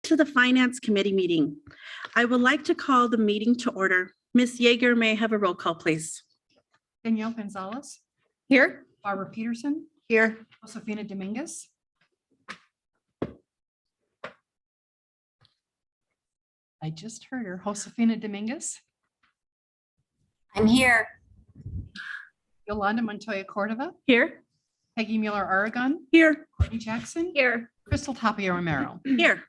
to the Finance Committee meeting. I would like to call the meeting to order. Ms. Yeager, may I have a roll call, please? Danielle Gonzalez, Here. Barbara Peterson, Here. Josefina Dominguez. I just heard her, Josefina Dominguez, I'm here. Yolanda Montoya Cordova, Here. Peggy Mueller Aragon, Here. Courtney Jackson, Here. Crystal Tapia Romero. Here.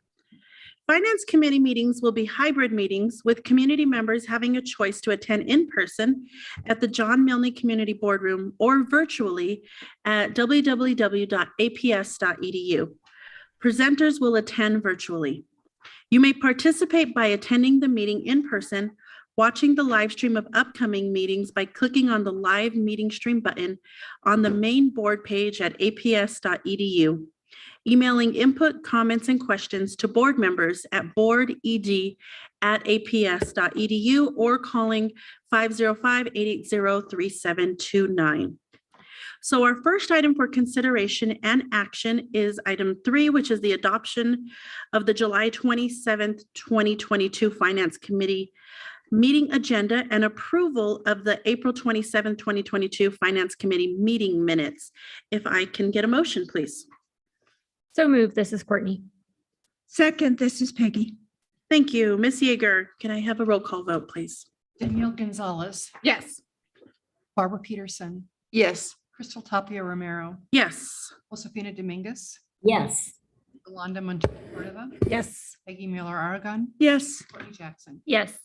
Finance Committee meetings will be hybrid meetings with community members having a choice to attend in person at the John Milne Community Boardroom or virtually at www.aps.edu. Presenters will attend virtually. You may participate by attending the meeting in person, watching the live stream of upcoming meetings by clicking on the live meeting stream button on the main board page at aps.edu. Emailing input, comments, and questions to board members at boarded@aps.edu or calling 505-880-3729. So our first item for consideration and action is item 3, which is the adoption of the July 27th, 2022 Finance Committee meeting agenda and approval of the April 27th, 2022 Finance Committee meeting minutes. If I can get a motion, please. So moved. This is Courtney. Second, this is Peggy. Thank you. Ms. Yeager, can I have a roll call vote, please? Danielle Gonzalez, Yes. Barbara Peterson, Yes. Crystal Tapia Romero, Yes. Josefina Dominguez, Yes. Yolanda Montoya Cordova, Yes. Peggy Mueller Aragon, Yes. Courtney Jackson. Yes.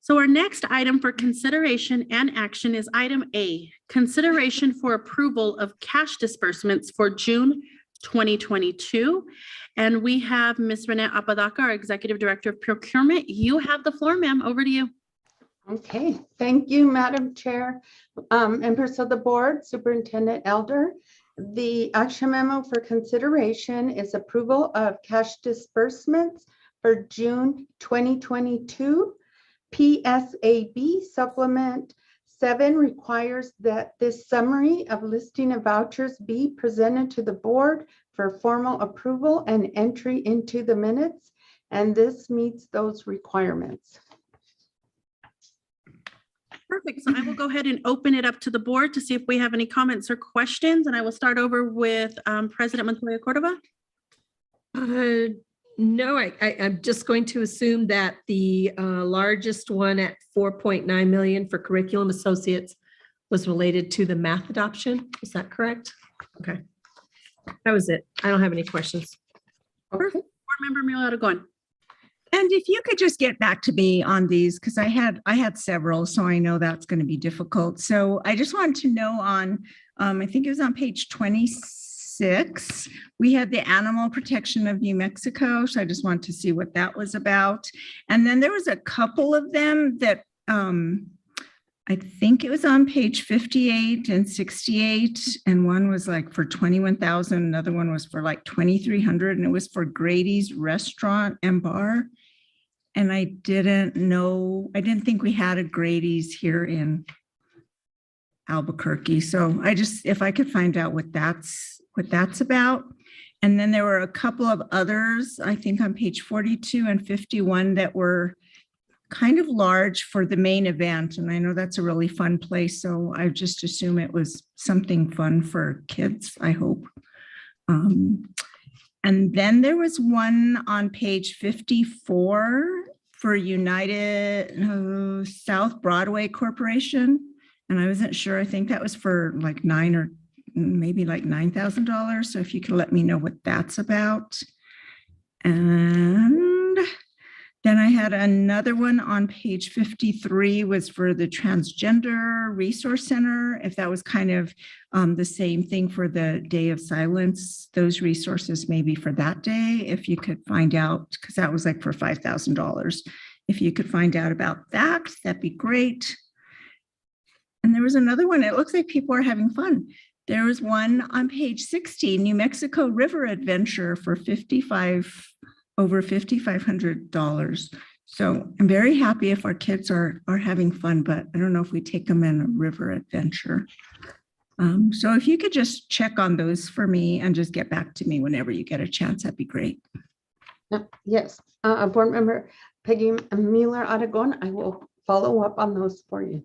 So our next item for consideration and action is item A, consideration for approval of cash disbursements for June 2022. And we have Ms. Renee Apodaca, our Executive Director of Procurement. You have the floor, ma'am. Over to you. Okay, thank you, Madam Chair. Members of the board, Superintendent Elder. The action memo for consideration is approval of cash disbursements for June 2022. PSAB Supplement 7 requires that this summary of listing of vouchers be presented to the board for formal approval and entry into the minutes, and this meets those requirements. Perfect. So I will go ahead and open it up to the board to see if we have any comments or questions. And I will start over with President Montoya Cordova. No, I'm just going to assume that the largest one at 4.9 million for curriculum associates was related to the math adoption. Is that correct? Okay. That was it. I don't have any questions. Board Member Mueller Aragon. And if you could just get back to me on these, because I had several, so I know that's going to be difficult. So I just wanted to know on, I think it was on page 26, we had the Animal Protection of New Mexico. So I just wanted to see what that was about. And then there was a couple of them that I think it was on page 58 and 68. And one was like for 21,000. Another one was for like 2,300. And it was for Grady's Restaurant and Bar. And I didn't think we had a Grady's here in Albuquerque. So if I could find out what that's about. And then there were a couple of others, I think on page 42 and 51 that were kind of large for the main event. And I know that's a really fun place. So I just assume it was something fun for kids, I hope. And then there was one on page 54 for United South Broadway Corporation. And I wasn't sure, I think that was for like $9,000. So if you could let me know what that's about. And then I had another one on page 53 was for the Transgender Resource Center. If that was kind of the same thing for the Day of Silence, those resources maybe for that day, if you could find out, because that was like for $5,000. If you could find out about that, that'd be great. And there was another one. It looks like people are having fun. There was one on page 60, New Mexico River Adventure for over $5,500. So I'm very happy if our kids are having fun, but I don't know if we take them in a river adventure. So if you could just check on those for me and just get back to me whenever you get a chance, that'd be great. Yes, Board Member Peggy Mueller Aragon, I will follow up on those for you.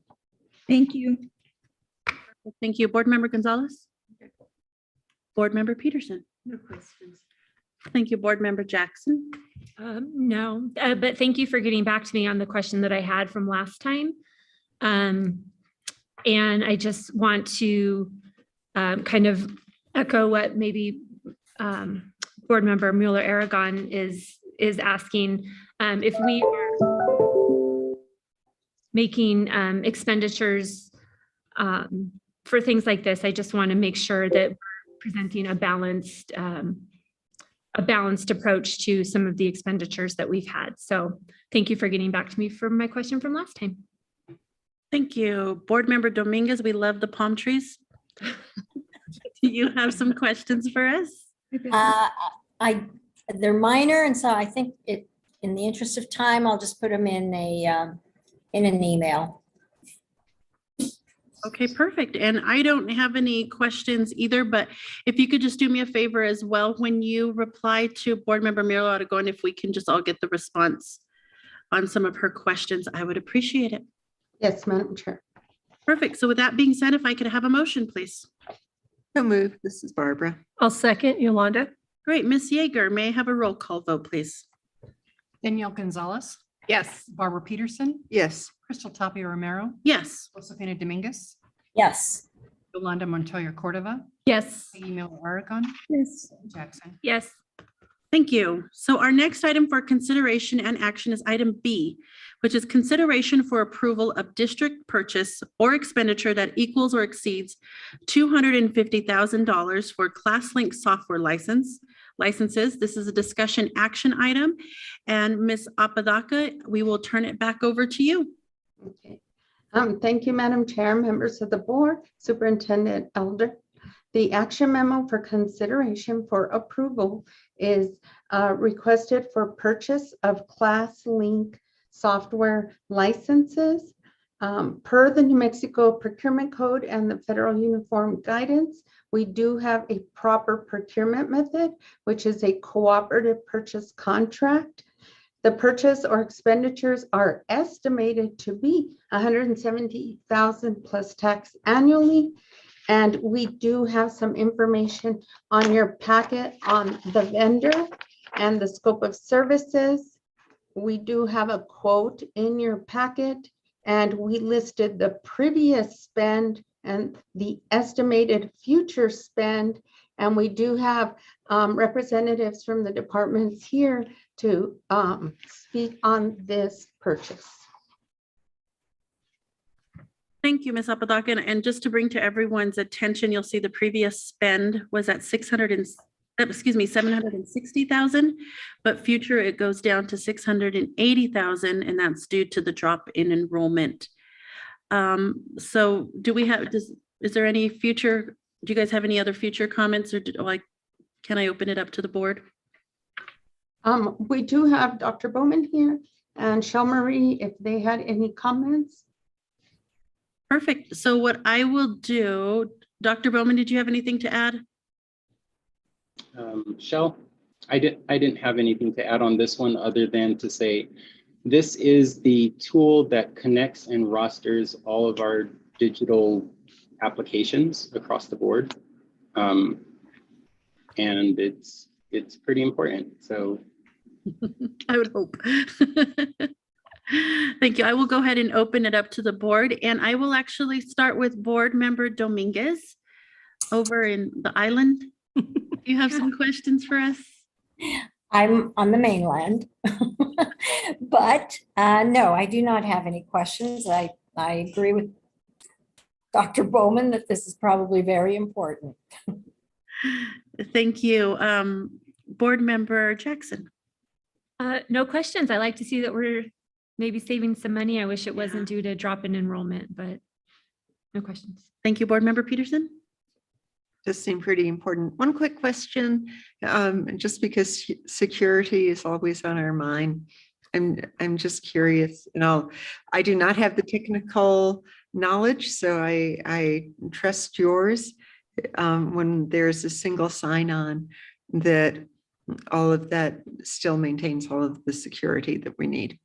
Thank you. Thank you. Board Member Gonzalez? Board Member Peterson? No questions. Thank you. Board Member Jackson? No, but thank you for getting back to me on the question that I had from last time. And I just want to kind of echo what maybe Board Member Mueller Aragon is asking. If we are making expenditures for things like this, I just want to make sure that we're presenting a balanced approach to some of the expenditures that we've had. So thank you for getting back to me for my question from last time. Thank you. Board Member Dominguez, we love the palm trees. Do you have some questions for us? They're minor, and so I think in the interest of time, I'll just put them in an email. Okay, perfect. And I don't have any questions either, but if you could just do me a favor as well, when you reply to Board Member Mueller Aragon, if we can just all get the response on some of her questions, I would appreciate it. Yes, Madam Chair. Perfect. So with that being said, if I could have a motion, please. So move. This is Barbara. I'll second Yolanda. Great. Ms. Yeager, may I have a roll call vote, please? Danielle Gonzalez, Yes. Barbara Peterson, Yes. Crystal Tapia Romero, Yes. Josefina Dominguez, Yes. Yolanda Montoya Cordova, Yes. Peggy Mueller Aragon, Yes. Jackson. Yes. Thank you. So our next item for consideration and action is item B, which is consideration for approval of district purchase or expenditure that equals or exceeds $250,000 for ClassLink software licenses. This is a discussion action item. And Ms. Apodaca, we will turn it back over to you. Okay. Thank you, Madam Chair, members of the board, Superintendent Elder. The action memo for consideration for approval is requested for purchase of ClassLink software licenses. Per the New Mexico Procurement Code and the Federal Uniform Guidance, we do have a proper procurement method, which is a cooperative purchase contract. The purchase or expenditures are estimated to be $170,000 plus tax annually. And we do have some information on your packet on the vendor and the scope of services. We do have a quote in your packet, and we listed the previous spend and the estimated future spend. And we do have representatives from the departments here to speak on this purchase. Thank you, Ms. Apodaca. And just to bring to everyone's attention, you'll see the previous spend was at 760,000, but future it goes down to 680,000, and that's due to the drop in enrollment. So do we have, is there any future, do you guys have any other future comments, or can I open it up to the board? We do have Dr. Bowman here and Shell Marie, if they had any comments. Perfect. So what I will do, Dr. Bowman, did you have anything to add? Shell, I didn't have anything to add on this one other than to say this is the tool that connects and rosters all of our digital applications across the board, and it's pretty important. So I would hope. Thank you. I will go ahead and open it up to the board, and I will actually start with Board Member Dominguez over in the island. Do you have some questions for us? I'm on the mainland. But no, I do not have any questions. I agree with Dr. Bowman that this is probably very important. Thank you. Board Member Jackson. No questions. I like to see that we're maybe saving some money. I wish it wasn't due to drop in enrollment, but no questions. Thank you, Board Member Peterson. Does seem pretty important. One quick question, just because security is always on our mind. I'm just curious, I do not have the technical knowledge, so I trust yours. When there's a single sign-on, that all of that still maintains all of the security that we need.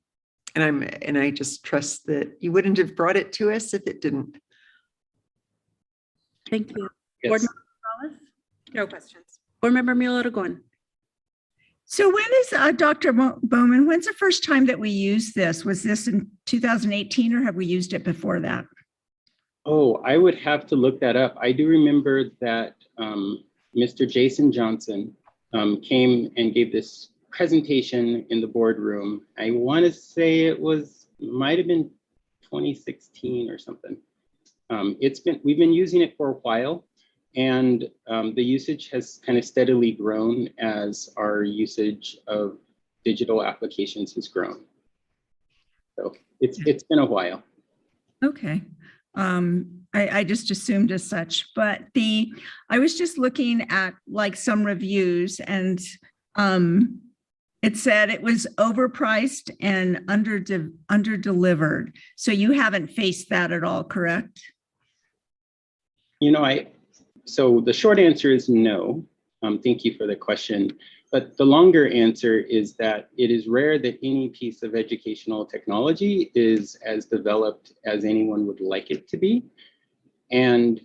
And I just trust that you wouldn't have brought it to us if it didn't. Thank you. Board Yes. Member Gonzalez? No questions. Board Member Mueller Aragon? So when is, Dr. Bowman, when's the first time that we used this? Was this in 2018 or have we used it before that? Oh, I would have to look that up. I do remember that Mr. Jason Johnson came and gave this presentation in the boardroom. I want to say might have been 2016 or something. We've been using it for a while, and the usage has kind of steadily grown as our usage of digital applications has grown. So it's been a while. Okay. I just assumed as such, but I was just looking at like some reviews and it said it was overpriced and under-delivered. So you haven't faced that at all, correct? So the short answer is no. Thank you for the question. But the longer answer is that it is rare that any piece of educational technology is as developed as anyone would like it to be. And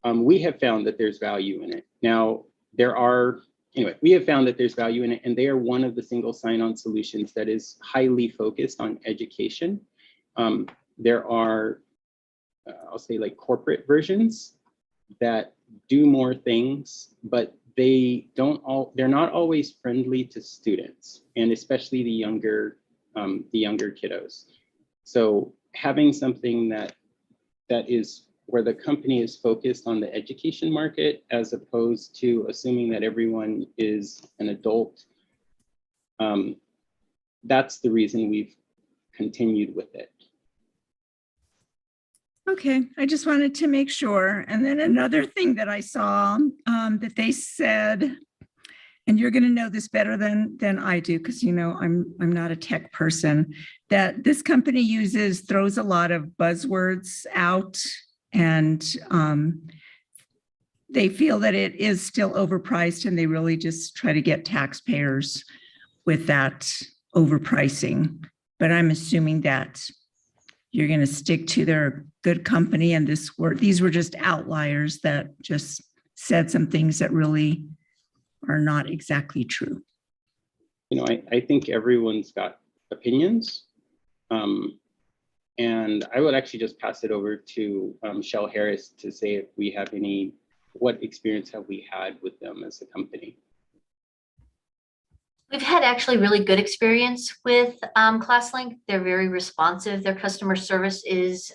we have found that there's value in it. Now, we have found that there's value in it, and they are one of the single sign-on solutions that is highly focused on education. There are, I'll say, like corporate versions that do more things, but they're not always friendly to students, and especially the younger kiddos. So having something that is where the company is focused on the education market, as opposed to assuming that everyone is an adult, that's the reason we've continued with it. Okay, I just wanted to make sure. And then another thing that I saw that they said, and you're going to know this better than I do, because I'm not a tech person, that this company throws a lot of buzzwords out, and they feel that it is still overpriced, and they really just try to get taxpayers with that overpricing. But I'm assuming that you're going to stick to their good company, and these were just outliers that just said some things that really are not exactly true. I think everyone's got opinions. And I would actually just pass it over to Shell Harris to say if we have what experience have we had with them as a company? We've had actually really good experience with ClassLink. They're very responsive. Their customer service is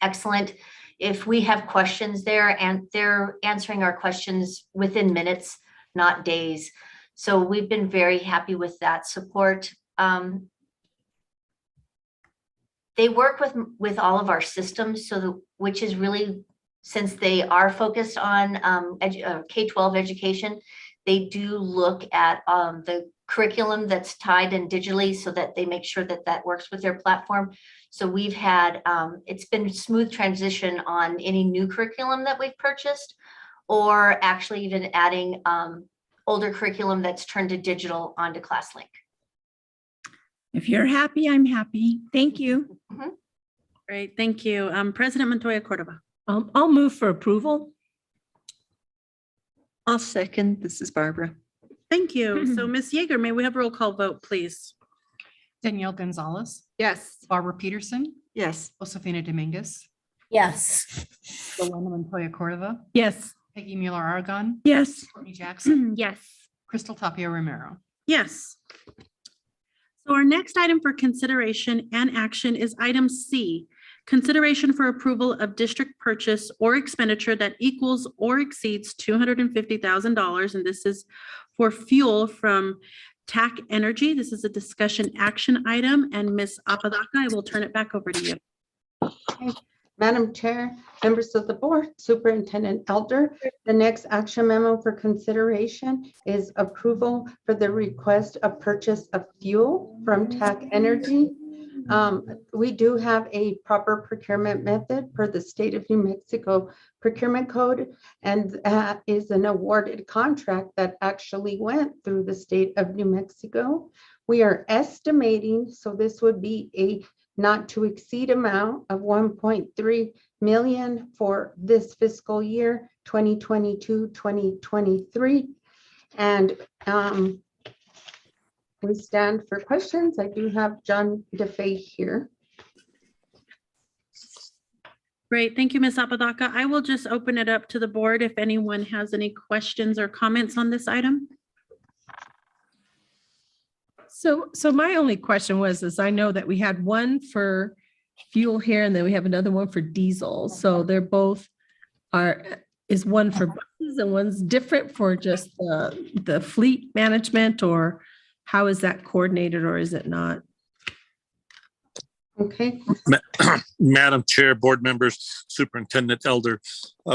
excellent. If we have questions there, and they're answering our questions within minutes, not days. So we've been very happy with that support. They work with all of our systems, which is really, since they are focused on K-12 education, they do look at the curriculum that's tied in digitally so that they make sure that works with their platform. So we've had, it's been smooth transition on any new curriculum that we've purchased, or actually even adding older curriculum that's turned to digital onto ClassLink. If you're happy, I'm happy. Thank you. Great, thank you. President Montoya Cordova. I'll move for approval. I'll second. This is Barbara. Thank you. So Ms. Yeager, may we have a roll call vote, please? Danielle Gonzalez, Yes. Barbara Peterson, Yes. Josefina Dominguez, Yes. Yolanda Montoya Cordova, Yes. Peggy Mueller Aragon, Yes. Courtney Jackson, Yes. Crystal Tapia Romero. Yes. So our next item for consideration and action is item C, consideration for approval of district purchase or expenditure that equals or exceeds $250,000. And this is for fuel from TAC Energy. This is a discussion action item. And Ms. Apodaca, I will turn it back over to you. Madam Chair, members of the board, Superintendent Elder, the next action memo for consideration is approval for the request of purchase of fuel from TAC Energy. We do have a proper procurement method per the state of New Mexico procurement code, and that is an awarded contract that actually went through the state of New Mexico. We are estimating, so this would be a not to exceed amount of 1.3 million for this fiscal year, 2022-2023. And we stand for questions. I do have John DeFay here. Great. Thank you, Ms. Apodaca. I will just open it up to the board if anyone has any questions or comments on this item. So my only question is I know that we had one for fuel here and then we have another one for diesel. So they're both is one for buses and one's different for just the fleet management, or how is that coordinated, or is it not? Okay. Madam Chair, board members, Superintendent Elder,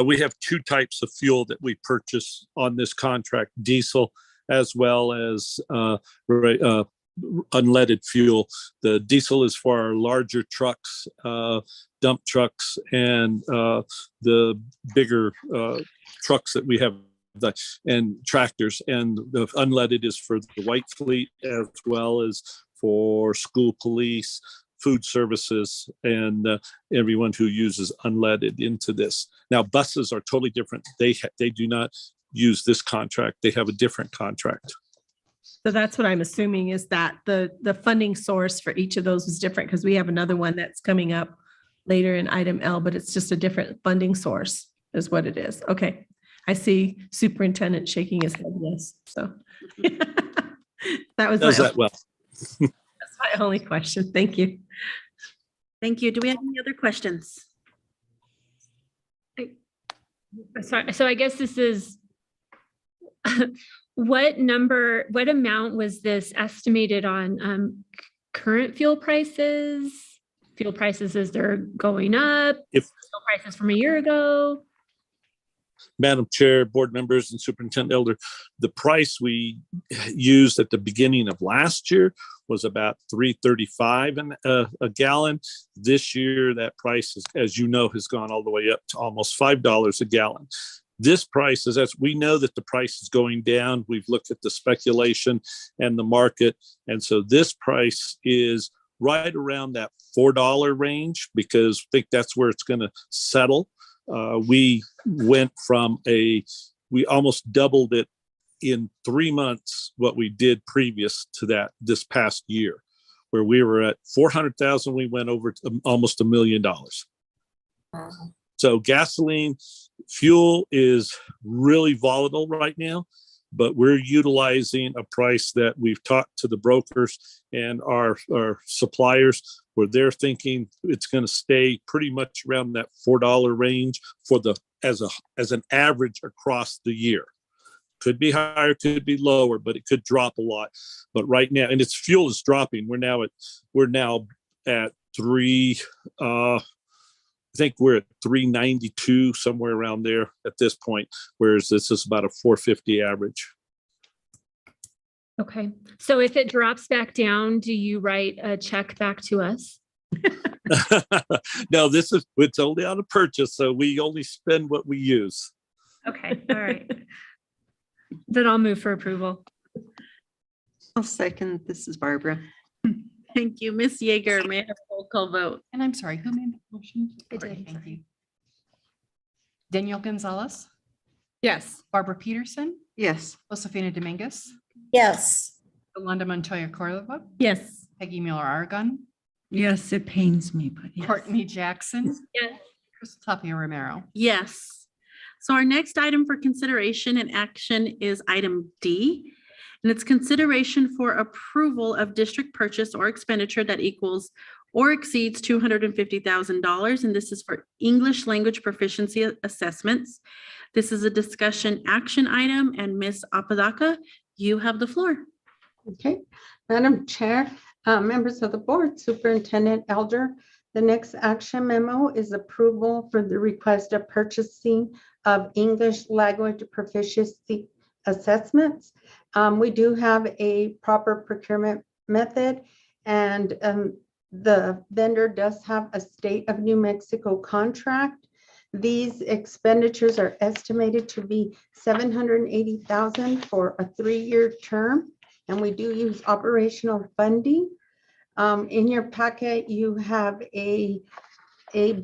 we have two types of fuel that we purchase on this contract, diesel as well as unleaded fuel. The diesel is for our larger trucks, dump trucks, and the bigger trucks that we have, and tractors. And the unleaded is for the white fleet as well as for school police, food services, and everyone who uses unleaded into this. Now, buses are totally different. They do not use this contract. They have a different contract. So that's what I'm assuming, is that the funding source for each of those is different, because we have another one that's coming up later in item L, but it's just a different funding source is what it is. Okay. I see Superintendent shaking his head yes. So that was Does that well. that's my only question. Thank you. Thank you. Do we have any other questions? Sorry, so I guess this is, what amount was this estimated on current fuel prices? Fuel prices as they're going up, fuel prices from a year ago? Madam Chair, board members, and Superintendent Elder, the price we used at the beginning of last year was about $3.35 a gallon. This year, that price, as you know, has gone all the way up to almost $5 a gallon. This price is, as we know that the price is going down, we've looked at the speculation and the market. And so this price is right around that $4 range, because I think that's where it's going to settle. We went from we almost doubled it in 3 months what we did previous to that this past year, where we were at 400,000, we went over to almost $1 million. So gasoline, fuel is really volatile right now, but we're utilizing a price that we've talked to the brokers and our suppliers, where they're thinking it's going to stay pretty much around that $4 range as an average across the year. Could be higher, could be lower, but it could drop a lot. But right now, and its fuel is dropping. We're now at three. I think we're at 392, somewhere around there at this point, whereas this is about a 450 average. Okay, so if it drops back down, do you write a check back to us? No, it's only on a purchase, so we only spend what we use. Okay, all right. Then I'll move for approval. I'll second. This is Barbara. Thank you. Ms. Yeager, may I have a roll call vote? And I'm sorry, who made the motion? I Okay, did. thank you. Danielle Gonzalez, Yes. Barbara Peterson, Yes. Josefina Dominguez, Yes. Yolanda Montoya Cordova, Yes. Peggy Mueller Aragon, Yes, it pains me, but yes. Courtney Jackson, Yes. Crystal Tapia Romero. Yes. So our next item for consideration and action is item D. And it's consideration for approval of district purchase or expenditure that equals or exceeds $250,000. And this is for English language proficiency assessments. This is a discussion action item, and Ms. Apodaca, you have the floor. Okay, Madam Chair, members of the board, Superintendent Elder, the next action memo is approval for the request of purchasing of English language proficiency assessments. We do have a proper procurement method, and The vendor does have a state of New Mexico contract. These expenditures are estimated to be $780,000 for a 3-year term, and we do use operational funding. In your packet, you have a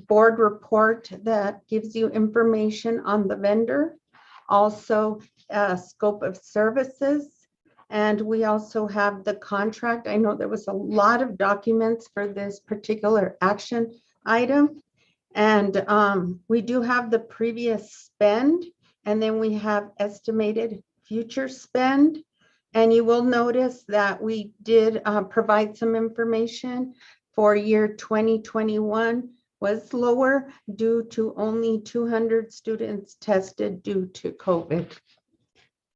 board report that gives you information on the vendor, also a scope of services. And we also have the contract. I know there was a lot of documents for this particular action item. And we do have the previous spend, and then we have estimated future spend. And you will notice that we did provide some information for year 2021 was lower due to only 200 students tested due to COVID.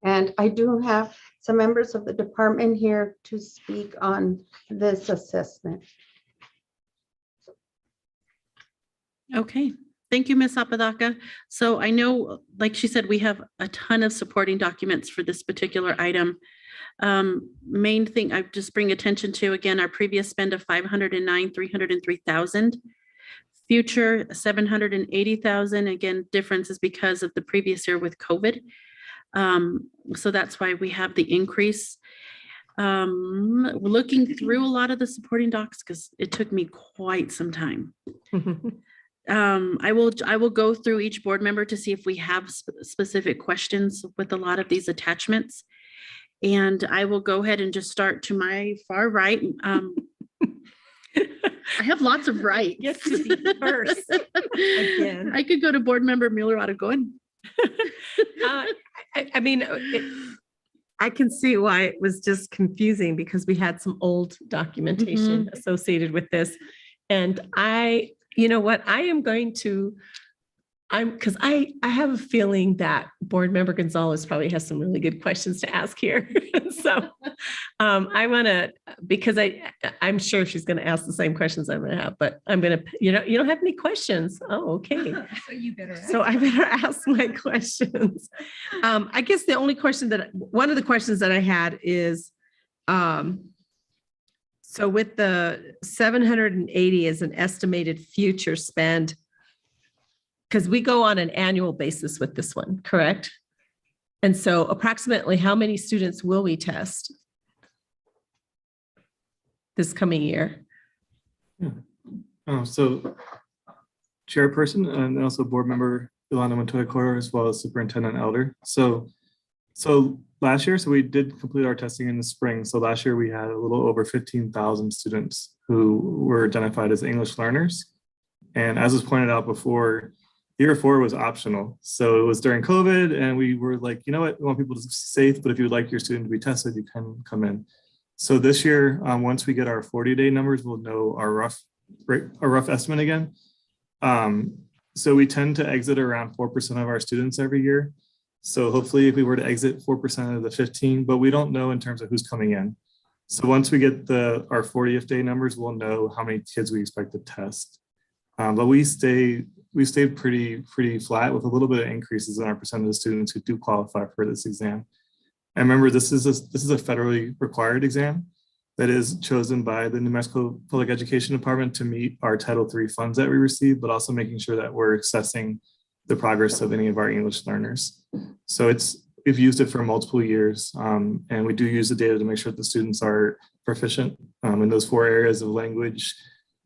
And I do have some members of the department here to speak on this assessment. Okay, thank you, Ms. Apodaca. So I know, like she said, we have a ton of supporting documents for this particular item. Main thing I just bring attention to, again, our previous spend of 303,000. Future 780,000. Again, difference is because of the previous year with COVID. So that's why we have the increase. Looking through a lot of the supporting docs, because it took me quite some time. I will go through each board member to see if we have specific questions with a lot of these attachments. And I will go ahead and just start to my far right. I have lots of rights. Get to be first again. I could go to board member Mueller. Ought to go in. I mean, I can see why it was just confusing because we had some old documentation associated with this. And you know what, because I have a feeling that board member Gonzalez probably has some really good questions to ask here. So I want to, because I'm sure she's going to ask the same questions I'm going to have, but I'm going to, you don't have any questions. Oh, okay. So you better. So I better ask my questions. I guess the only question one of the questions that I had is, so with the 780 as an estimated future spend, because we go on an annual basis with this one, correct? And so approximately how many students will we test this coming year? So chairperson and also board member Yolanda Montoya Coro, as well as superintendent Elder. So last year, we did complete our testing in the spring. So last year we had a little over 15,000 students who were identified as English learners. And as was pointed out before, year 4 was optional. So it was during COVID and we were like, you know what, we want people to be safe, but if you would like your student to be tested, you can come in. So this year, once we get our 40-day numbers, we'll know our rough estimate again. So we tend to exit around 4% of our students every year. So hopefully if we were to exit 4% of the 15, but we don't know in terms of who's coming in. So once we get our 40th day numbers, we'll know how many kids we expect to test. But we stayed pretty flat with a little bit of increases in our percentage of students who do qualify for this exam. And remember, this is a federally required exam that is chosen by the New Mexico Public Education Department to meet our Title III funds that we receive, but also making sure that we're assessing the progress of any of our English learners. So we've used it for multiple years, and we do use the data to make sure that the students are proficient in those 4 areas of language,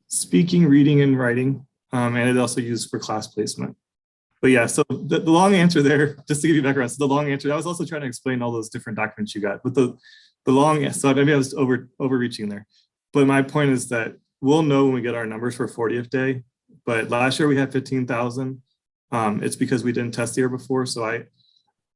speaking, reading, and writing, and it's also used for class placement. But yeah, so the long answer there, just to give you background, so the long answer, I was also trying to explain all those different documents you got, but the long, so maybe I was overreaching there. But my point is that we'll know when we get our numbers for 40th day, but last year we had 15,000. It's because we didn't test the year before, so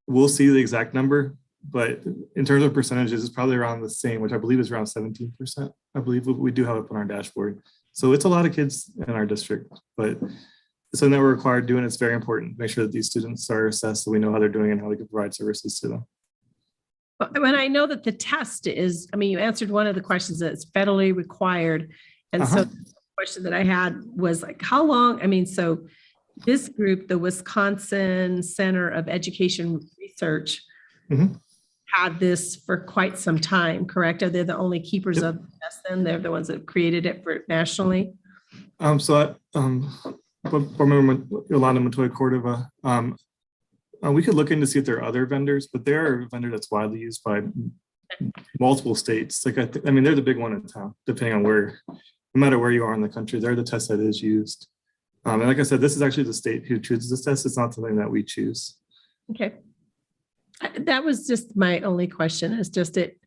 we'll see the exact number, but in terms of percentages, it's probably around the same, which I believe is around 17%. I believe we do have it on our dashboard. So it's a lot of kids in our district, but it's something that we're required doing. It's very important to make sure that these students are assessed so we know how they're doing and how we can provide services to them. When I know that the test is, you answered one of the questions that it's federally required. And so the question that I had was like, how long, so this group, the Wisconsin Center of Education Research, had this for quite some time, correct? Are they the only keepers Yep. of the test then? They're the ones that created it for nationally? Board Member Yolanda Montoya Cordova, we could look into see if there are other vendors, but they're a vendor that's widely used by multiple states. Like, I mean, they're the big one in town, depending on where, no matter where you are in the country, they're the test that is used. And like I said, this is actually the state who chooses this test. It's not something that we choose. Okay. That was just my only question, is just it,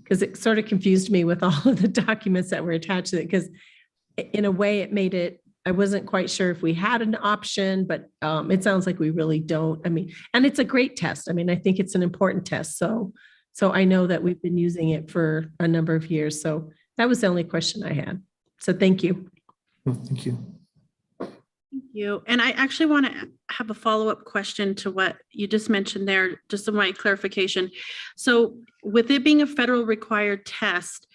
because it sort of confused me with all of the documents that were attached to it, because in a way it made it, I wasn't quite sure if we had an option, but it sounds like we really don't. I mean, and it's a great test. I mean, I think it's an important test. So I know that we've been using it for a number of years. So that was the only question I had. So thank you. Thank you. Thank you. And I actually want to have a follow-up question to what you just mentioned there, just some my clarification. So with it being a federal required test,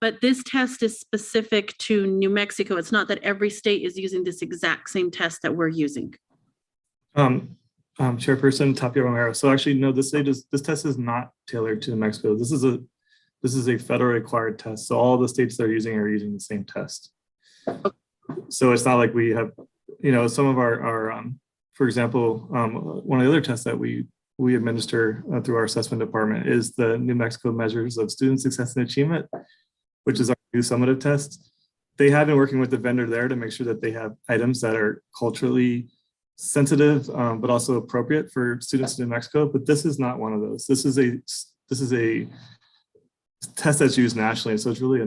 but this test is specific to New Mexico. It's not that every state is using this exact same test that we're using. Chairperson Tapia Romero. So actually, no, this test is not tailored to New Mexico. This is a federal required test. So all the states that are using the same test. So it's not like we have, some of our for example, one of the other tests that we administer through our assessment department is the New Mexico Measures of Student Success and Achievement, which is our new summative test. They have been working with the vendor there to make sure that they have items that are culturally sensitive, but also appropriate for students in New Mexico. But this is not one of those. This is a test that's used nationally. So it's really a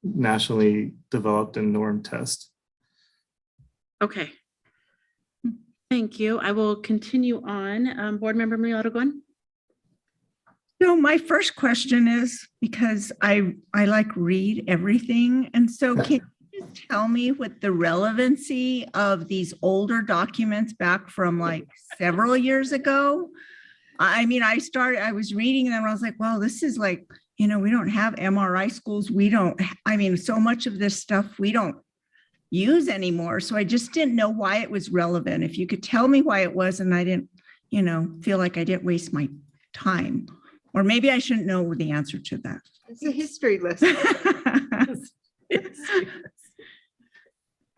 nationally developed and normed test. Okay. Thank you. I will continue on. Board Member Maria Aragon. So my first question is, because I read everything. And so can you just tell me what the relevancy of these older documents back from like several years ago? I mean, I was reading them and I was like, well, this is like, we don't have MRI schools. So much of this stuff we don't use anymore. So I just didn't know why it was relevant. If you could tell me why it was, and I didn't, feel like I didn't waste my time. Or maybe I shouldn't know the answer to that. It's a history lesson.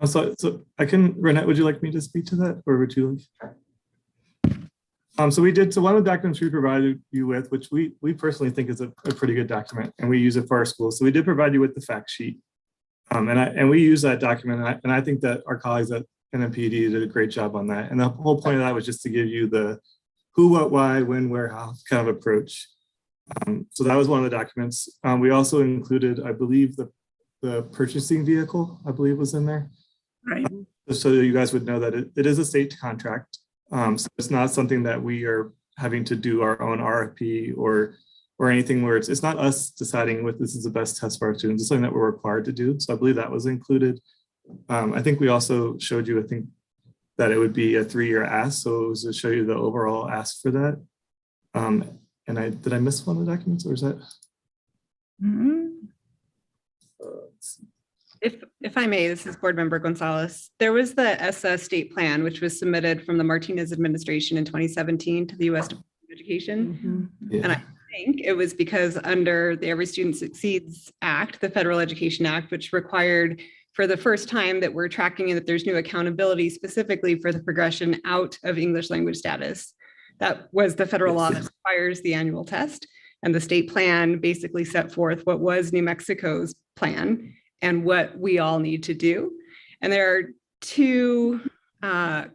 So Renette, would you like me to speak to that, or would you like? So one of the documents we provided you with, which we personally think is a pretty good document, and we use it for our school. So we did provide you with the fact sheet. And we use that document, and I think that our colleagues at NMPD did a great job on that. And the whole point of that was just to give you the who, what, why, when, where, how kind of approach. So that was one of the documents. We also included, I believe, the purchasing vehicle, I believe, was in there. Right. So you guys would know that it is a state contract. So it's not something that we are having to do our own RFP or anything where it's not us deciding what this is the best test for our students. It's something that we're required to do. So I believe that was included. I think we also showed you, that it would be a 3-year ask. So it was to show you the overall ask for that. And did I miss one of the documents, or is that? Mhm. If I may, this is Board Member Gonzalez. There was the ESSA state plan, which was submitted from the Martinez administration in 2017 to the U.S. Department of Education. Yeah. And I think it was because under the Every Student Succeeds Act, the Federal Education Act, which required for the first time that we're tracking that there's new accountability specifically for the progression out of English language status. That was the federal law that requires the annual test. And the state plan basically set forth what was New Mexico's plan and what we all need to do. And there are two assessment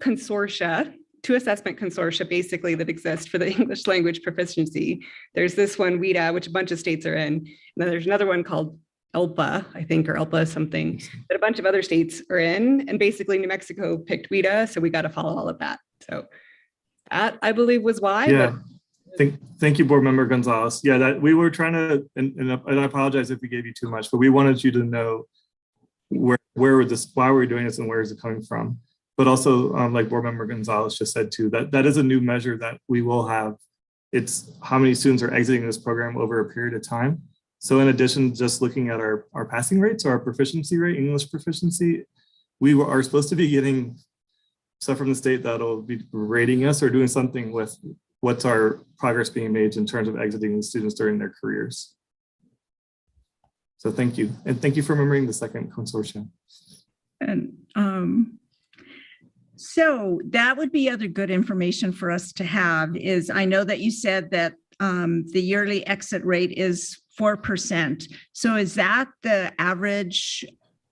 consortia basically that exist for the English language proficiency. There's this one, WIDA, which a bunch of states are in. And then there's another one called ELPA, I think, or ELPA something, that a bunch of other states are in. And basically New Mexico picked WIDA, so we got to follow all of that. So that, I believe, was why. Yeah. Thank you, Board Member Gonzalez. Yeah, that we were trying to, and I apologize if we gave you too much, but we wanted you to know why we're doing this and where is it coming from. But also, like Board Member Gonzalez just said too, that is a new measure that we will have. It's how many students are exiting this program over a period of time. So in addition to just looking at our passing rates or our proficiency rate, English proficiency, we are supposed to be getting stuff from the state that'll be rating us or doing something with what's our progress being made in terms of exiting the students during their careers. So thank you. And thank you for remembering the second consortium. And so that would be other good information for us to have is I know that you said that the yearly exit rate is 4%. So is that the average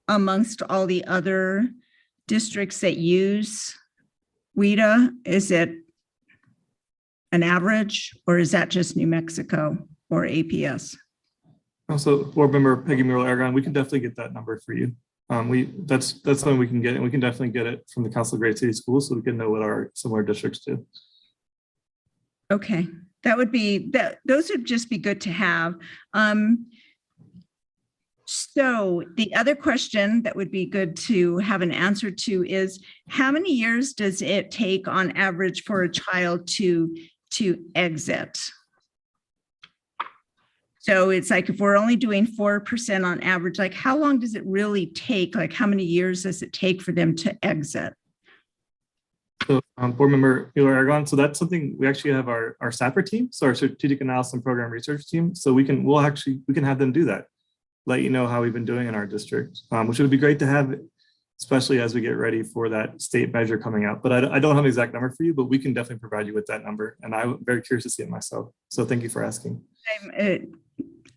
amongst all the other districts that use WIDA? Is it an average or is that just New Mexico or APS? Also, Board Member Peggy Mueller-Aragon, we can definitely get that number for you. That's something we can get, and we can definitely get it from the Council of Great City Schools so we can know what our similar districts do. Okay, that would be that. Those would just be good to have. So the other question that would be good to have an answer to is how many years does it take on average for a child to exit? So it's like if we're only doing 4% on average, like how long does it really take? Like how many years does it take for them to exit? So Board Member Mueller-Aragon, so that's something we actually have our SAPR team, so our Strategic Analysis and Program Research team. So we can have them do that, let you know how we've been doing in our district, which would be great to have, especially as we get ready for that state measure coming out. But I don't have an exact number for you, but we can definitely provide you with that number. And I'm very curious to see it myself. So thank you for asking.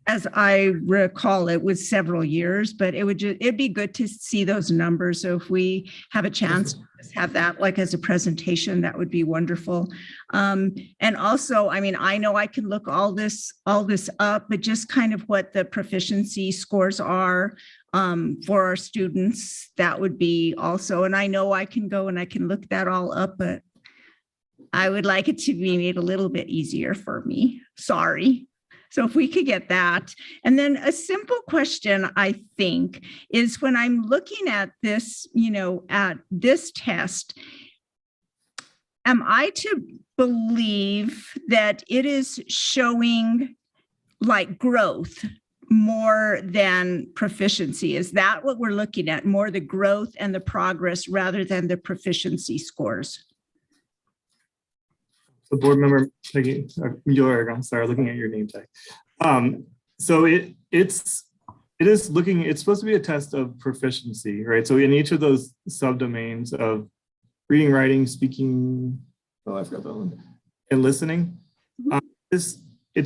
As I recall, it was several years, but it'd be good to see those numbers. So if we have a chance to just have that like as a presentation, that would be wonderful. And also, I mean, I know I can look all this up, but just kind of what the proficiency scores are for our students, that would be also, and I know I can go and I can look that all up, but I would like it to be made a little bit easier for me. Sorry. So if we could get that. And then a simple question, I think, is when I'm looking at this, at this test, am I to believe that it is showing like growth more than proficiency? Is that what we're looking at? More the growth and the progress rather than the proficiency scores? The Board Member Peggy Mueller-Aragon, sorry, looking at your name tag. So it's supposed to be a test of proficiency, right? So in each of those subdomains of reading, writing, speaking, I forgot that one, and listening, it's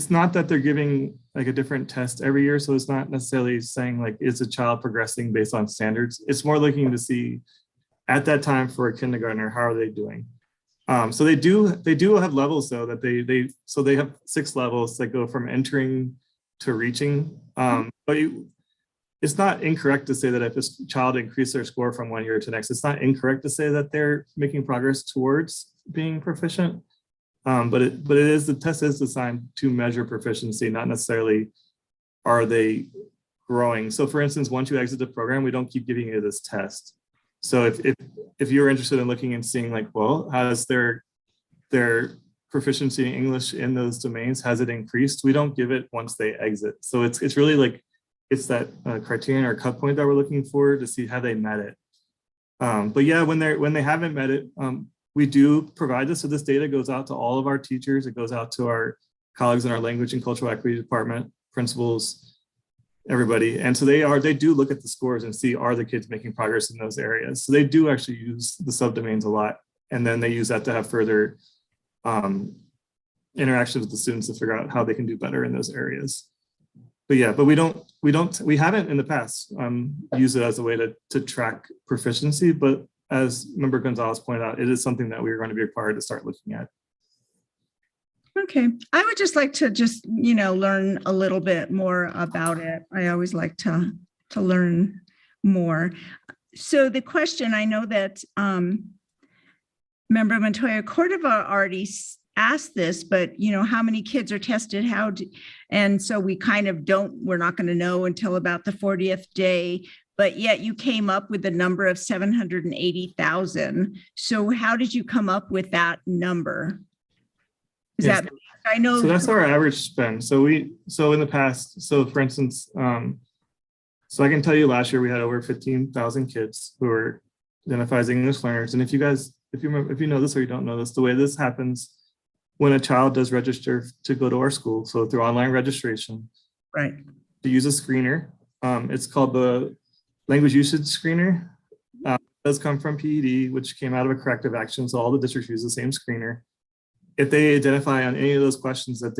not that they're giving like a different test every year. So it's not necessarily saying like, is a child progressing based on standards? It's more looking to see at that time for a kindergartner, how are they doing? So they do have levels though that they have 6 levels that go from entering to reaching. But it's not incorrect to say that if a child increases their score from one year to next, it's not incorrect to say that they're making progress towards being proficient. But the test is designed to measure proficiency, not necessarily are they growing. So for instance, once you exit the program, we don't keep giving you this test. So if you're interested in looking and seeing like, well, has their proficiency in English in those domains, has it increased? We don't give it once they exit. So it's really like, it's that criterion or cut point that we're looking for to see how they met it. But yeah, when they haven't met it, we do provide this. So this data goes out to all of our teachers. It goes out to our colleagues in our language and cultural equity department, principals, everybody. And so they do look at the scores and see, are the kids making progress in those areas? So they do actually use the subdomains a lot. And then they use that to have further interactions with the students to figure out how they can do better in those areas. But yeah, but we haven't in the past used it as a way to track proficiency, but as Member Gonzalez pointed out, it is something that we're going to be required to start looking at. Okay, I would just like to learn a little bit more about it. I always like to learn more. So the question, I know that Member Montoya Cordova already asked this, but how many kids are tested? And so we kind of we're not going to know until about the 40th day, but yet you came up with the number of 780,000. So how did you come up with that number? Yes. I know. So that's our average spend. So in the past, so for instance, so I can tell you last year we had over 15,000 kids who were identified as English learners. And if you know this or you don't know this, the way this happens when a child does register to go to our school, so through online registration, Right. to use a screener. It's called the language usage screener. It does come from PED, which came out of a corrective action. So all the districts use the same screener. If they identify on any of those questions that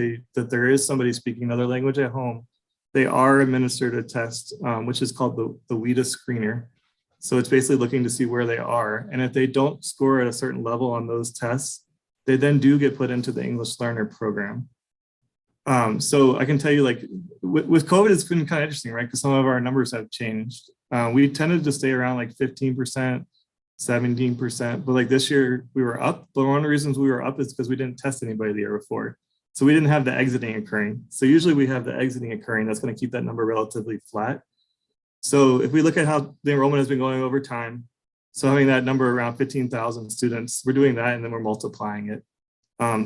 there is somebody speaking another language at home, they are administered a test, which is called the WIDA screener. So it's basically looking to see where they are. And if they don't score at a certain level on those tests, they then do get put into the English Learner program. So I can tell you, like with COVID, it's been kind of interesting, right? Because some of our numbers have changed. We tended to stay around like 15%, 17%, but like this year we were up. But one of the reasons we were up is because we didn't test anybody the year before. So we didn't have the exiting occurring. So usually we have the exiting occurring. That's going to keep that number relatively flat. So if we look at how the enrollment has been going over time, so having that number around 15,000 students, we're doing that and then we're multiplying it.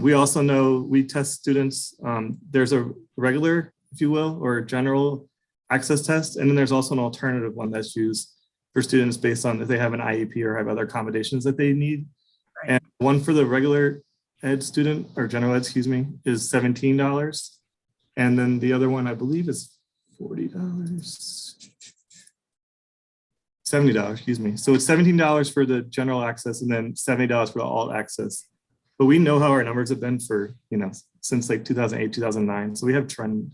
We also know we test students. There's a regular, if you will, or general access test. And then there's also an alternative one that's used for students based on if they have an IEP or have other accommodations that they need. Right. And one for the regular ed student or general ed, excuse me, is $17. And then the other one I believe is $40. $70, excuse me. So it's $17 for the general access and then $70 for the alt access. But we know how our numbers have been for, since like 2008, 2009. So we have trend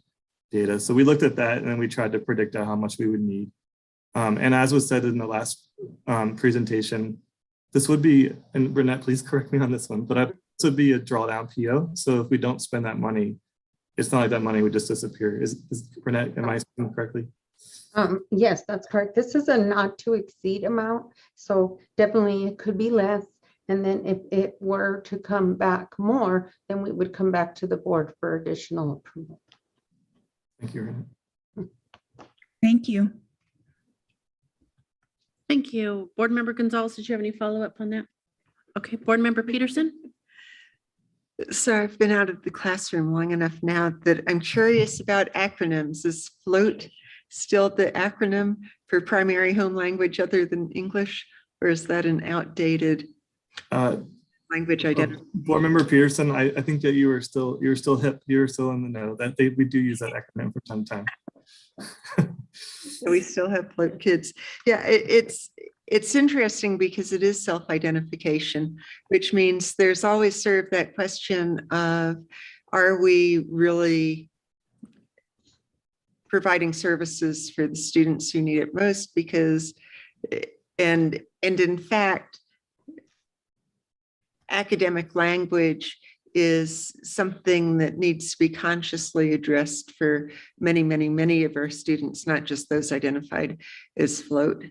data. So we looked at that and then we tried to predict out how much we would need. And as was said in the last presentation, this would be, and Renette, please correct me on this one, but this would be a drawdown PO. So if we don't spend that money, it's not like that money would just disappear. Is Renette, am I speaking correctly? Yes, that's correct. This is a not to exceed amount. So definitely it could be less. And then if it were to come back more, then we would come back to the board for additional approval. Thank you, Renette. Thank you. Thank you. Board Member Gonzalez, did you have any follow-up on that? Okay, Board Member Peterson? So I've been out of the classroom long enough now that I'm curious about acronyms. Is FLOAT still the acronym for primary home language other than English, or is that an outdated language identity? Board Member Peterson, I think that you were still hip. You were still in the know that we do use that acronym from time to time. So we still have float kids. Yeah, it's interesting because it is self-identification, which means there's always sort of that question of, are we really providing services for the students who need it most? Because, and in fact, academic language is something that needs to be consciously addressed for many, many, many of our students, not just those identified as float,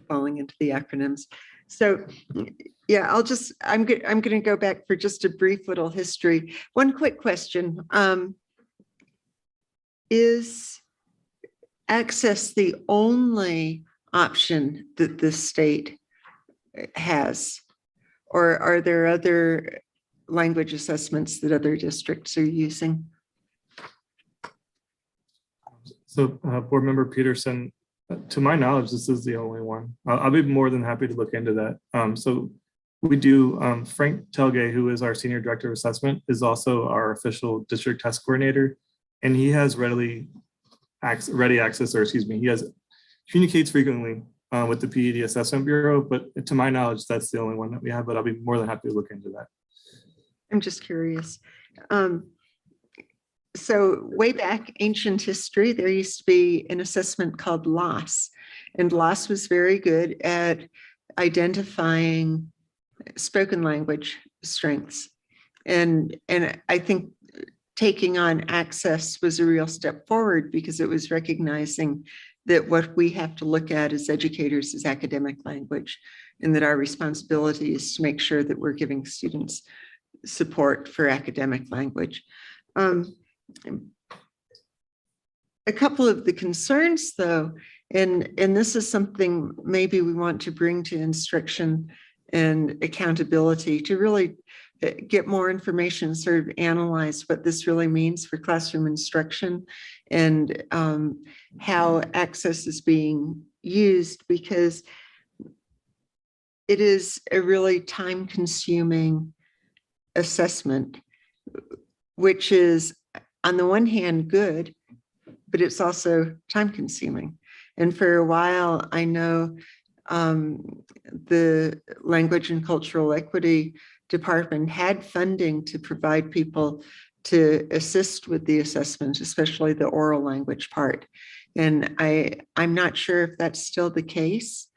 falling into the acronyms. So yeah, I'm going to go back for just a brief little history. One quick question. Is access the only option that the state has? Or are there other language assessments that other districts are using? So Board Member Peterson, to my knowledge, this is the only one. I'll be more than happy to look into that. So we do, Frank Telgay, who is our Senior Director of Assessment, is also our official district test coordinator. And he has ready access, or excuse me, communicates frequently with the PED Assessment Bureau, but to my knowledge, that's the only one that we have, but I'll be more than happy to look into that. I'm just curious. So way back ancient history, there used to be an assessment called LOS, and LOS was very good at identifying spoken language strengths. And I think taking on access was a real step forward because it was recognizing that what we have to look at as educators is academic language, and that our responsibility is to make sure that we're giving students support for academic language. A couple of the concerns though, and this is something maybe we want to bring to instruction and accountability to really get more information, sort of analyze what this really means for classroom instruction and how access is being used, because it is a really time-consuming assessment, which is on the one hand good, but it's also time consuming. And for a while, I know the Language and Cultural Equity Department had funding to provide people to assist with the assessment, especially the oral language part. And I'm not sure if that's still the case,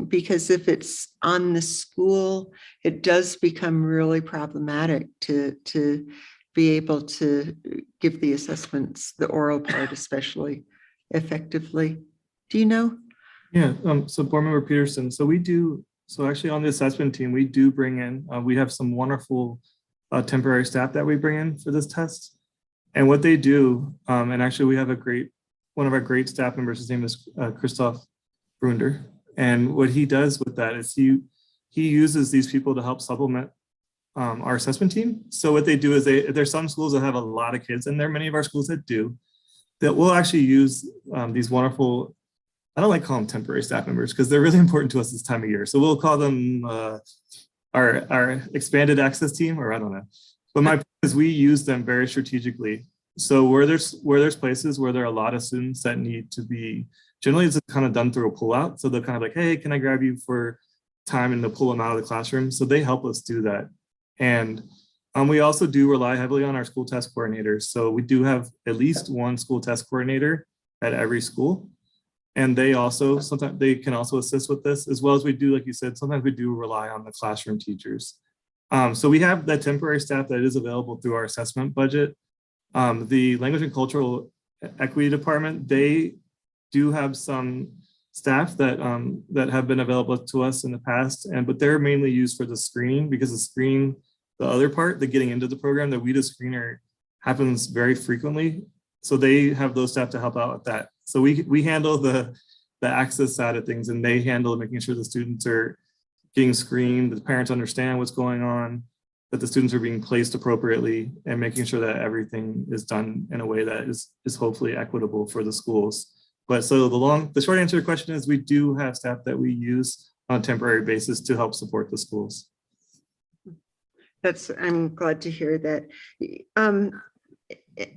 because if it's on the school, it does become really problematic to be able to give the assessments, the oral part especially, effectively. Do you know? Yeah, so Board Member Peterson, so actually on the assessment team, we do bring in, we have some wonderful temporary staff that we bring in for this test. And what they do, and actually we have one of our great staff members, his name is Christoph Brunder. And what he does with that is he uses these people to help supplement our assessment team. So what they do is there's some schools that have a lot of kids, and there are many of our schools that do, that will actually use these wonderful, I don't like calling them temporary staff members because they're really important to us this time of year. So we'll call them our expanded access team, or I don't know. But my point is we use them very strategically. So where there's places where there are a lot of students that need to be, generally it's kind of done through a pullout. So they're kind of like, hey, can I grab you for time, and they'll pull them out of the classroom. So they help us do that. And we also do rely heavily on our school test coordinators. So we do have at least one school test coordinator at every school. And they also, sometimes they can also assist with this, as well as we do, like you said, sometimes we do rely on the classroom teachers. So we have that temporary staff that is available through our assessment budget. The Language and Cultural Equity Department, they do have some staff that have been available to us in the past, but they're mainly used for the screening, because the other part, the getting into the program, the WIDA screener happens very frequently. So they have those staff to help out with that. So we handle the access side of things, and they handle making sure the students are getting screened, the parents understand what's going on, that the students are being placed appropriately, and making sure that everything is done in a way that is hopefully equitable for the schools. But so the short answer to the question is we do have staff that we use on a temporary basis to help support the schools. I'm glad to hear that.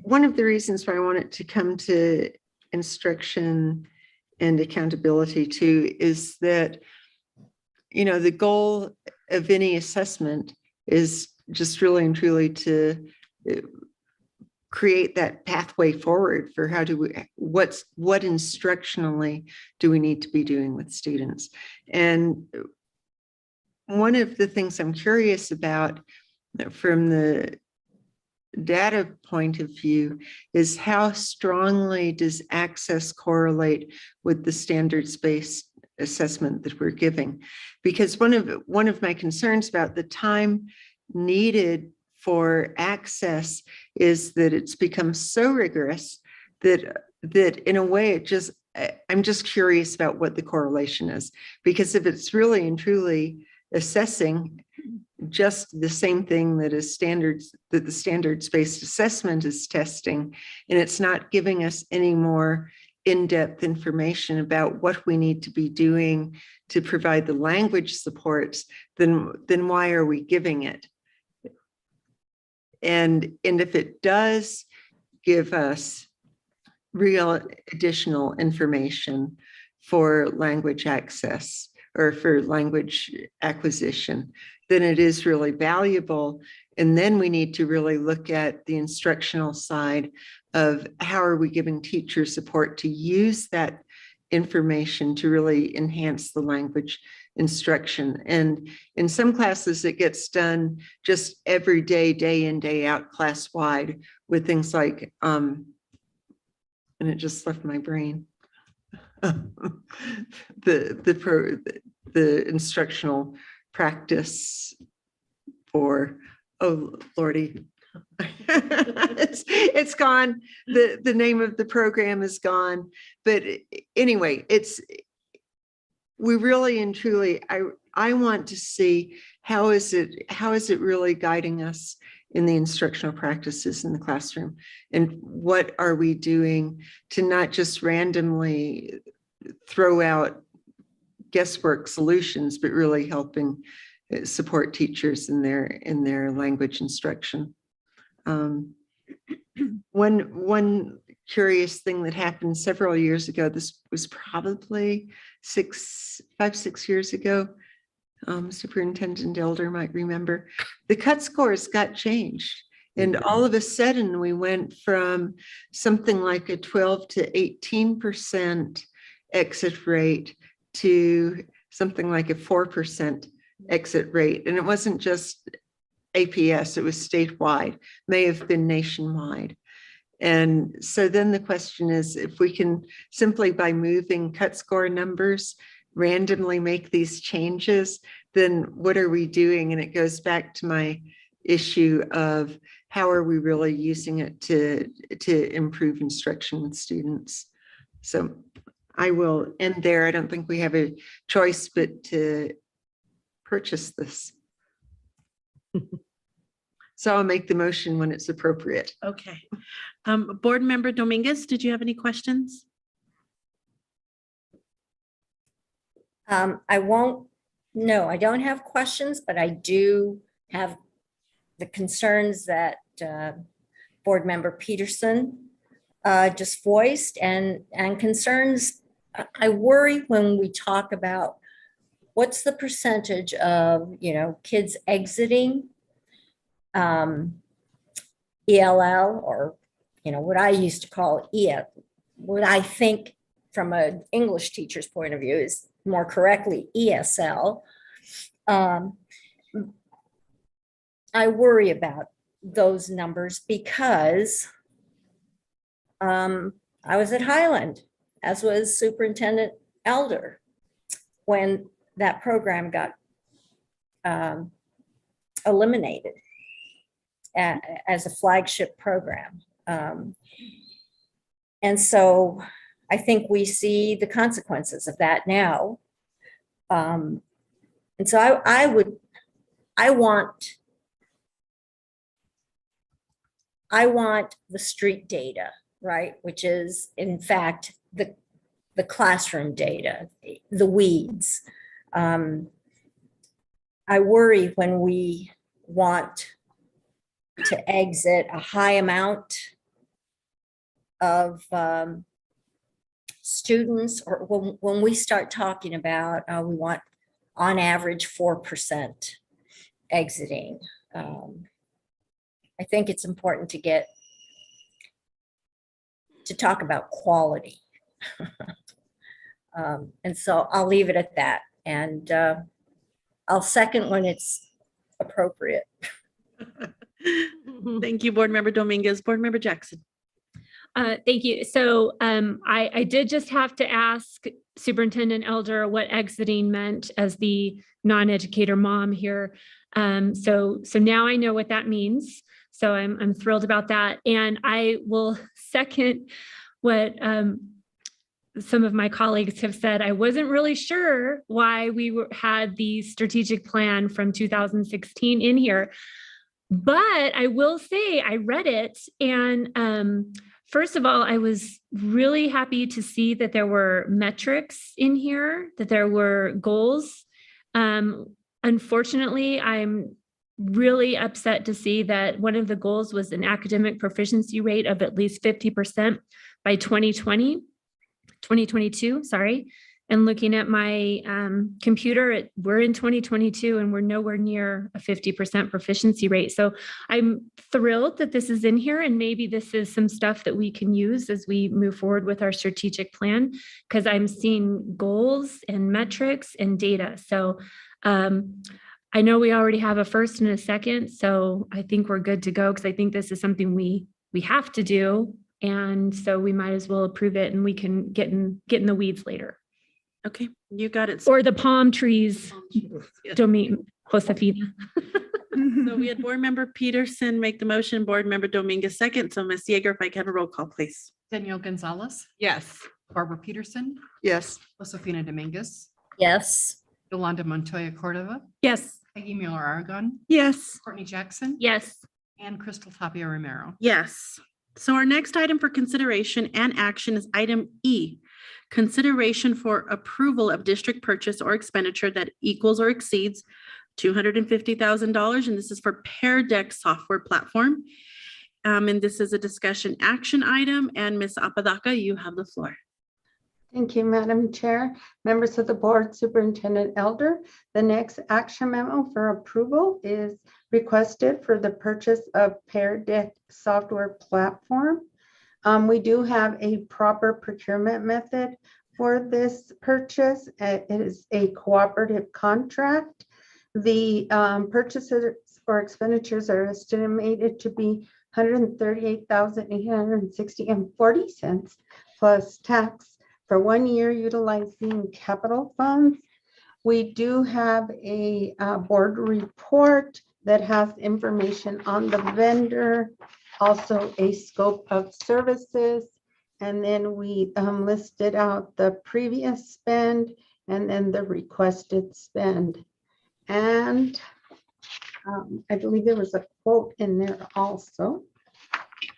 One of the reasons why I wanted to come to instruction and accountability too is that, the goal of any assessment is just really and truly to create that pathway forward for what instructionally do we need to be doing with students. And one of the things I'm curious about from the data point of view is how strongly does access correlate with the standards-based assessment that we're giving? Because one of my concerns about the time needed for access is that it's become so rigorous that in a way I'm just curious about what the correlation is, because if it's really and truly assessing just the same thing that the standards-based assessment is testing, and it's not giving us any more in-depth information about what we need to be doing to provide the language supports, then why are we giving it? And if it does give us real additional information for language access or for language acquisition, then it is really valuable. And then we need to really look at the instructional side of how are we giving teachers support to use that information to really enhance the language instruction. And in some classes, it gets done just every day, day in, day out, class wide, with things like, and it just left my brain, the instructional practice for, oh Lordy, it's gone. The name of the program is gone. But anyway, we really and truly, I want to see how is it really guiding us in the instructional practices in the classroom, and what are we doing to not just randomly throw out guesswork solutions, but really helping support teachers in their language instruction. One curious thing that happened several years ago, this was probably 5-6 years ago. Superintendent Elder might remember, the cut scores got changed. And all of a sudden we went from something like a 12 to 18% exit rate to something like a 4% exit rate. And it wasn't just APS, it was statewide, may have been nationwide. And so then the question is, if we can simply by moving cut score numbers randomly make these changes, then what are we doing? And it goes back to my issue of how are we really using it to improve instruction with students? So I will end there. I don't think we have a choice but to purchase this. So I'll make the motion when it's appropriate. Okay. Board Member Dominguez, did you have any questions? I don't have questions, but I do have the concerns that Board Member Peterson just voiced and concerns. I worry when we talk about what's the percentage of, kids exiting ELL, or, what I used to call EL, what I think from an English teacher's point of view is more correctly ESL. I worry about those numbers because I was at Highland, as was Superintendent Elder, when that program got eliminated as a flagship program. And so I think we see the consequences of that now. And so I want the street data, right? Which is in fact the classroom data, the weeds. I worry when we want to exit a high amount of students, or when we start talking about we want on average 4% exiting. I think it's important to talk about quality. And so I'll leave it at that. And I'll second when it's appropriate. Thank you, Board Member Dominguez. Board Member Jackson. Thank you. So I did just have to ask Superintendent Elder what exiting meant as the non-educator mom here. So now I know what that means. So I'm thrilled about that. And I will second what some of my colleagues have said. I wasn't really sure why we had the strategic plan from 2016 in here, but I will say I read it. And first of all, I was really happy to see that there were metrics in here, that there were goals. Unfortunately, I'm really upset to see that one of the goals was an academic proficiency rate of at least 50% by 2022, sorry. And looking at my computer, we're in 2022 and we're nowhere near a 50% proficiency rate. So I'm thrilled that this is in here, and maybe this is some stuff that we can use as we move forward with our strategic plan, because I'm seeing goals and metrics and data. So I know we already have a first and a second, so I think we're good to go, because I think this is something we have to do. And so we might as well approve it, and we can get in the weeds later. Okay, you got it. Or the palm trees, Josefina. So we had Board Member Peterson make the motion, Board Member Dominguez second. So Ms. Yeager, if I can have a roll call, please. Danielle Gonzalez, Yes. Barbara Peterson, Yes. Josefina Dominguez, Yes. Yolanda Montoya Cordova, Yes. Peggy Mueller Aragon, Yes. Courtney Jackson, Yes. and Crystal Tapia Romero. Yes. So our next item for consideration and action is item E, consideration for approval of district purchase or expenditure that equals or exceeds $250,000, and this is for Pear Deck software platform. And this is a discussion action item, and Ms. Apodaca, you have the floor. Thank you, Madam Chair, members of the board, Superintendent Elder. The next action memo for approval is requested for the purchase of Pear Deck software platform. We do have a proper procurement method for this purchase. It is a cooperative contract. The purchases or expenditures are estimated to be $138,860.40 plus tax for 1 year utilizing capital funds. We do have a board report that has information on the vendor, also a scope of services. And then we listed out the previous spend and then the requested spend. And I believe there was a quote in there also.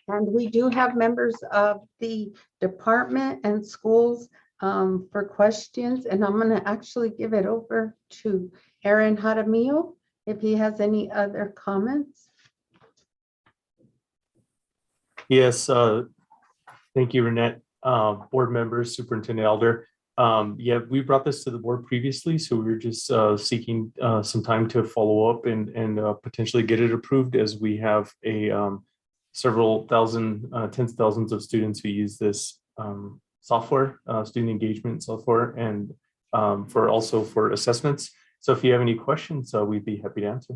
And we do have members of the department and schools for questions. And I'm going to actually give it over to Aaron Jaramillo if he has any other comments. Yes, thank you, Renette. Board members, Superintendent Elder. Yeah, we brought this to the board previously, so we were just seeking some time to follow up and potentially get it approved, as we have a several thousand, tens of thousands of students who use this software, student engagement software, and for also for assessments. So if you have any questions, we'd be happy to answer.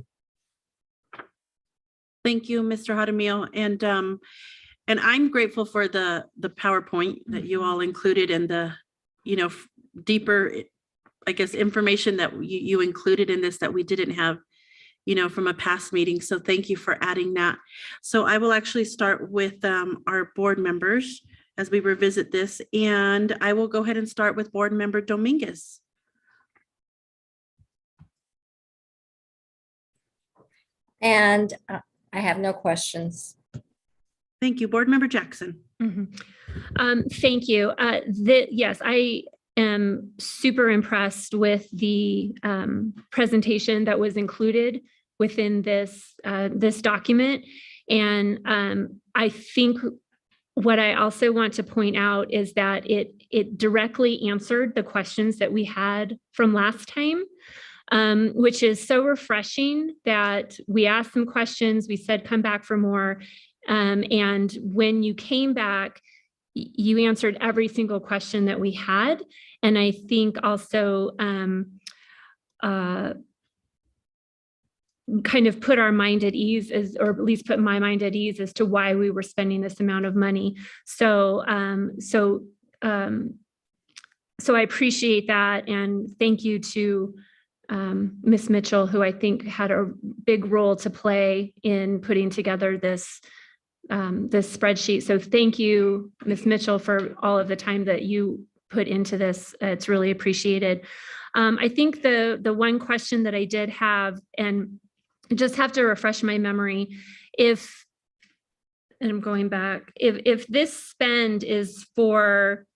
Thank you, Mr. Jaramillo. And I'm grateful for the PowerPoint that you all included and the, deeper, I guess, information that you included in this that we didn't have, from a past meeting. So thank you for adding that. So I will actually start with our board members as we revisit this. And I will go ahead and start with Board Member Dominguez. And I have no questions. Thank you. Board Member Jackson. Thank you. Yes, I am super impressed with the presentation that was included within this document. And I think what I also want to point out is that it directly answered the questions that we had from last time. Which is so refreshing that we asked some questions, we said, come back for more. And when you came back, you answered every single question that we had. And I think also kind of put our mind at ease, or at least put my mind at ease as to why we were spending this amount of money. So I appreciate that. And thank you to Ms. Mitchell, who I think had a big role to play in putting together this spreadsheet. So thank you, Ms. Mitchell, for all of the time that you put into this. It's really appreciated. I think the one question that I did have, and just have to refresh my memory, and I'm going back, if this spend is for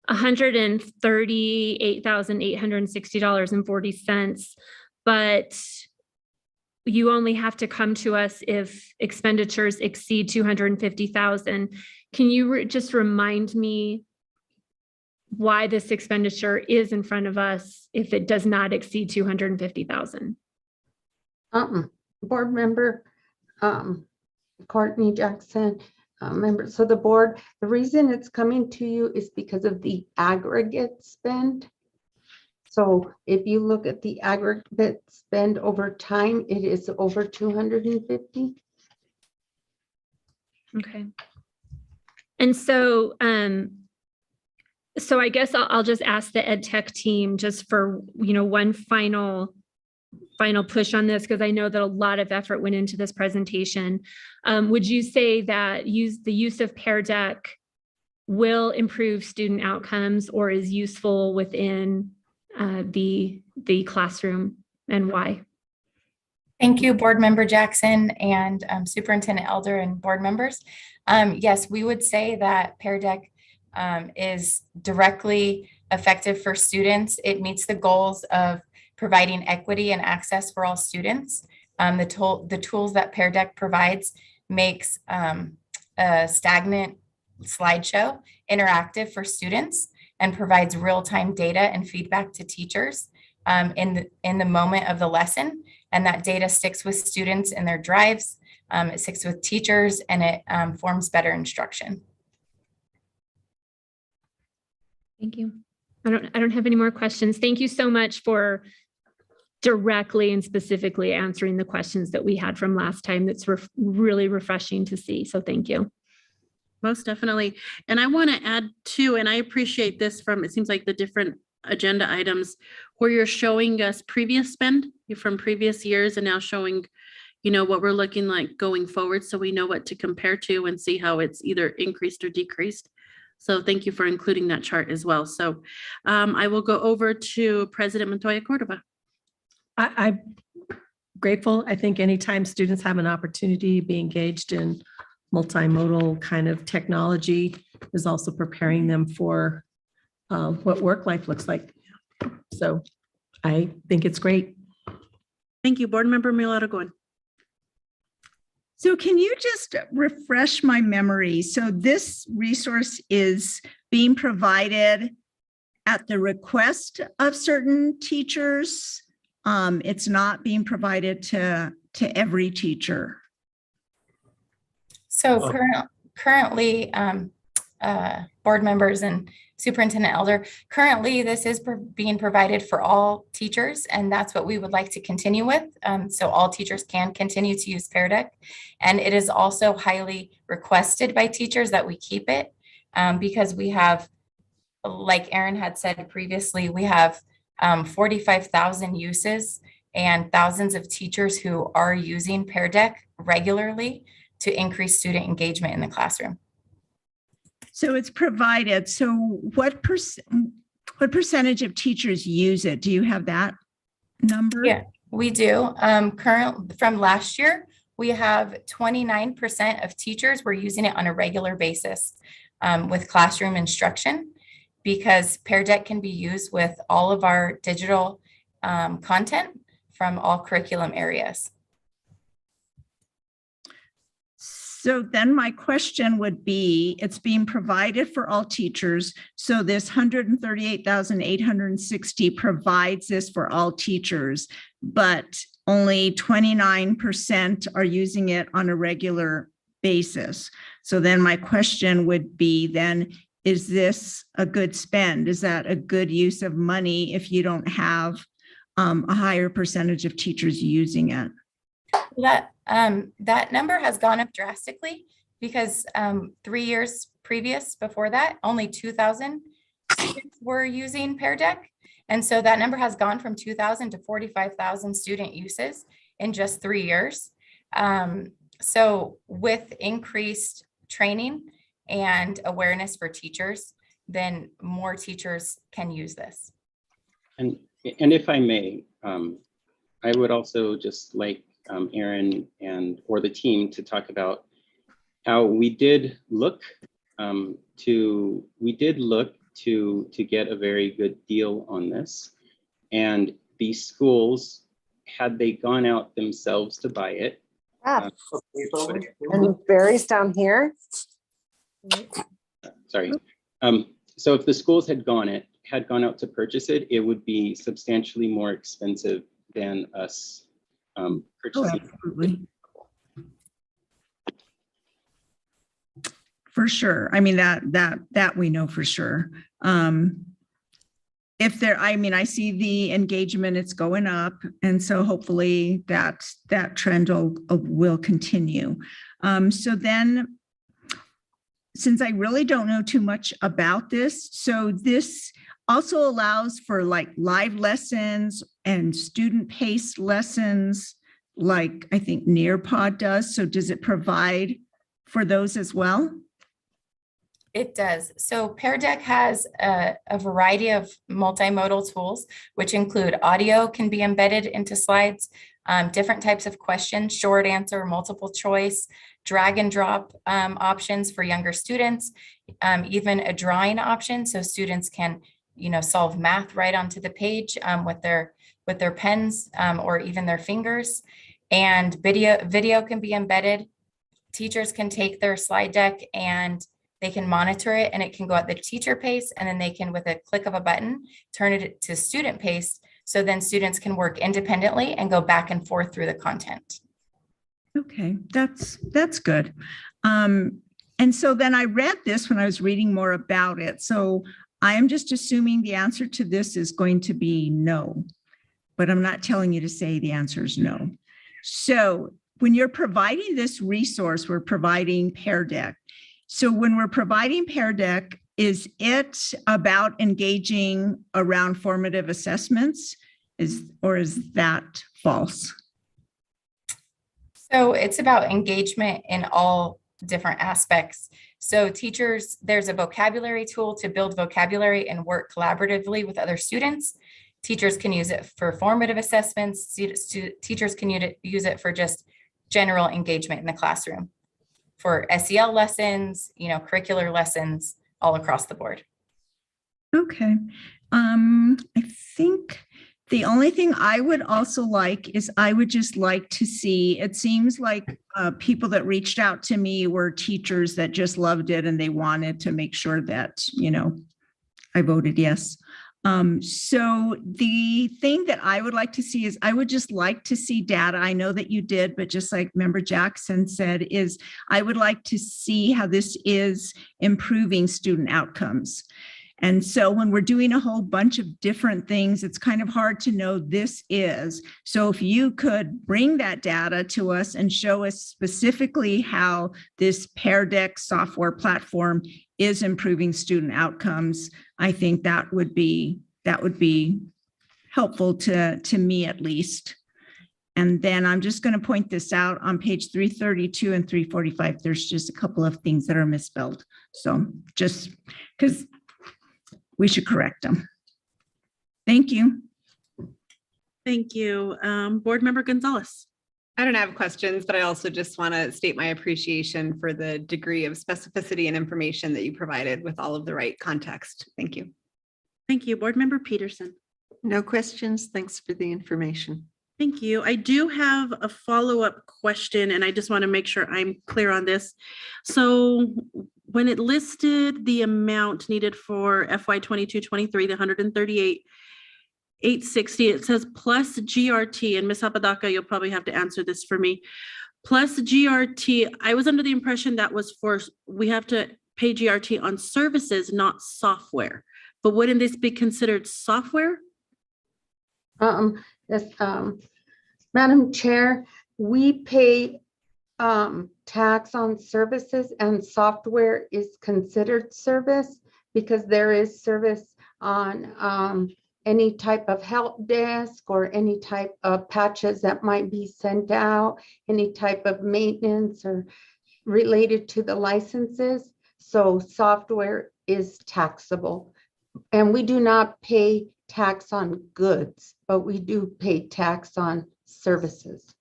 $138,860.40, but you only have to come to us if expenditures exceed $250,000. Can you just remind me why this expenditure is in front of us if it does not exceed $250,000? Board Member Courtney Jackson. Members of the board, the reason it's coming to you is because of the aggregate spend. So if you look at the aggregate spend over time, it is over 250. Okay. And so, so I guess I'll just ask the ed tech team just for, one final push on this, because I know that a lot of effort went into this presentation. Would you say that the use of Pear Deck will improve student outcomes or is useful within the classroom, and why? Thank you, Board Member Jackson and Superintendent Elder and board members. Yes, we would say that Pear Deck is directly effective for students. It meets the goals of providing equity and access for all students. The tools that Pear Deck provides makes a stagnant slideshow interactive for students and provides real-time data and feedback to teachers in the moment of the lesson. And that data sticks with students in their drives, it sticks with teachers, and it forms better instruction. Thank you. I don't have any more questions. Thank you so much for directly and specifically answering the questions that we had from last time. That's really refreshing to see. So thank you. Most definitely. And I want to add too, and I appreciate this from, it seems like the different agenda items where you're showing us previous spend from previous years and now showing, what we're looking like going forward. So we know what to compare to and see how it's either increased or decreased. So thank you for including that chart as well. So I will go over to President Montoya Cordova. I'm grateful. I think anytime students have an opportunity to be engaged in multimodal kind of technology is also preparing them for what work life looks like. So I think it's great. Thank you. Board Member Muller-Aragon. So can you just refresh my memory? So this resource is being provided at the request of certain teachers. It's not being provided to every teacher. So currently, board members and Superintendent Elder, currently this is being provided for all teachers, and that's what we would like to continue with. So all teachers can continue to use Pear Deck. And it is also highly requested by teachers that we keep it because we have, like Aaron had said previously, we have 45,000 uses and thousands of teachers who are using Pear Deck regularly to increase student engagement in the classroom. So it's provided. So what percentage of teachers use it? Do you have that number? Yeah, we do. From last year, we have 29% of teachers were using it on a regular basis with classroom instruction, because Pear Deck can be used with all of our digital content from all curriculum areas. So then my question would be, it's being provided for all teachers. So this 138,860 provides this for all teachers, but only 29% are using it on a regular basis. So then my question would be then, is this a good spend? Is that a good use of money if you don't have a higher percentage of teachers using it? That number has gone up drastically because 3 years previous before that, only 2,000 students were using Pear Deck. And so that number has gone from 2,000 to 45,000 student uses in just 3 years. So with increased training and awareness for teachers, then more teachers can use this. And if I may, I would also just like Aaron or the team to talk about how we did look to get a very good deal on this. And these schools, had they gone out themselves to buy it. And Barry's down here. Sorry. So if the schools had gone out to purchase it, it would be substantially more expensive than us purchasing. Oh, absolutely. For sure. I mean, that we know for sure. I see the engagement, it's going up. And so hopefully that trend will continue. So then, since I really don't know too much about this, so this also allows for like live lessons and student-paced lessons, like I think Nearpod does. So does it provide for those as well? It does. So Pear Deck has a variety of multimodal tools, which include audio can be embedded into slides, different types of questions, short answer, multiple choice, drag and drop options for younger students, even a drawing option so students can solve math right onto the page with their pens or even their fingers. And video can be embedded. Teachers can take their slide deck and they can monitor it, and it can go at the teacher pace, and then they can, with a click of a button, turn it to student pace. So then students can work independently and go back and forth through the content. Okay, that's good. And so then I read this when I was reading more about it. So I am just assuming the answer to this is going to be no, but I'm not telling you to say the answer is no. So when you're providing this resource, we're providing Pear Deck. So when we're providing Pear Deck, is it about engaging around formative assessments? Or is that false? So it's about engagement in all different aspects. So teachers, there's a vocabulary tool to build vocabulary and work collaboratively with other students. Teachers can use it for formative assessments. Teachers can use it for just general engagement in the classroom, for SEL lessons, curricular lessons, all across the board. Okay. I think the only thing I would also like is I would just like to see, it seems like people that reached out to me were teachers that just loved it and they wanted to make sure that, I voted yes. So the thing that I would like to see is I would just like to see data. I know that you did, but just like Member Jackson said, is I would like to see how this is improving student outcomes. And so when we're doing a whole bunch of different things, it's kind of hard to know this is. So if you could bring that data to us and show us specifically how this Pear Deck software platform is improving student outcomes, I think that would be helpful to me at least. And then I'm just going to point this out on page 332 and 345. There's just a couple of things that are misspelled. So just because we should correct them. Thank you. Thank you. Board Member Gonzalez. I don't have questions, but I also just want to state my appreciation for the degree of specificity and information that you provided with all of the right context. Thank you. Thank you. Board Member Peterson. No questions. Thanks for the information. Thank you. I do have a follow-up question, and I just want to make sure I'm clear on this. So when it listed the amount needed for FY 22-23, the 138,860, it says plus GRT, and Ms. Apodaca, you'll probably have to answer this for me. Plus GRT, I was under the impression that was we have to pay GRT on services, not software. But wouldn't this be considered software? Yes, Madam Chair, we pay tax on services, and software is considered service because there is service on any type of help desk or any type of patches that might be sent out, any type of maintenance or related to the licenses. So software is taxable, and we do not pay tax on goods, but we do pay tax on services.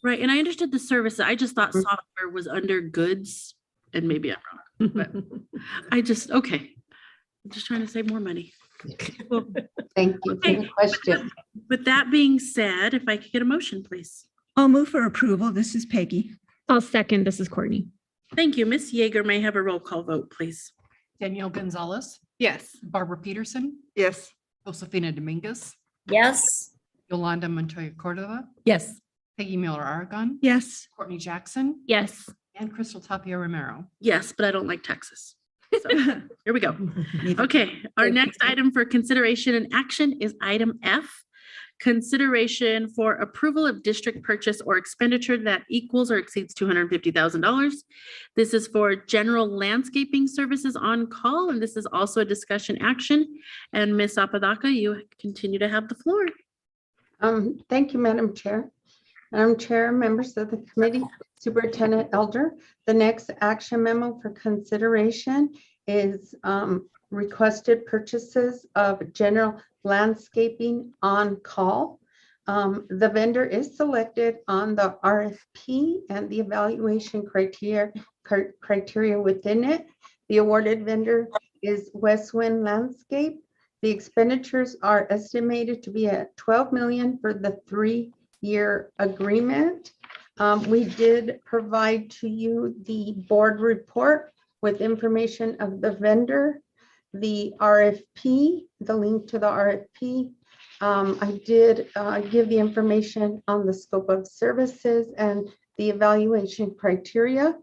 Right, and I understood the services. I just thought software was under goods, and maybe I'm wrong, but okay. I'm just trying to save more money. Cool. Thank you for the question. With that being said, if I could get a motion, please. I'll move for approval. This is Peggy. I'll second. This is Courtney. Thank you. Ms. Yeager may I have a roll call vote, please. Danielle Gonzalez, Yes. Barbara Peterson, Yes. Josefina Dominguez, Yes. Yolanda Montoya Cordova, Yes. Peggy Mueller Aragon, Yes. Courtney Jackson, Yes. and Crystal Tapia Romero. Yes, but I don't like Texas. So here we go. Okay, our next item for consideration and action is item F. Consideration for approval of district purchase or expenditure that equals or exceeds $250,000. This is for general landscaping services on call, and this is also a discussion action. And Ms. Apodaca, you continue to have the floor. Thank you, Madam Chair. Madam Chair, members of the committee, Superintendent Elder, the next action memo for consideration is requested purchases of general landscaping on call. The vendor is selected on the RFP and the evaluation criteria within it. The awarded vendor is Westwind Landscape. The expenditures are estimated to be at 12 million for the 3-year agreement. We did provide to you the board report with information of the vendor, the RFP, the link to the RFP. I did give the information on the scope of services and the evaluation criteria.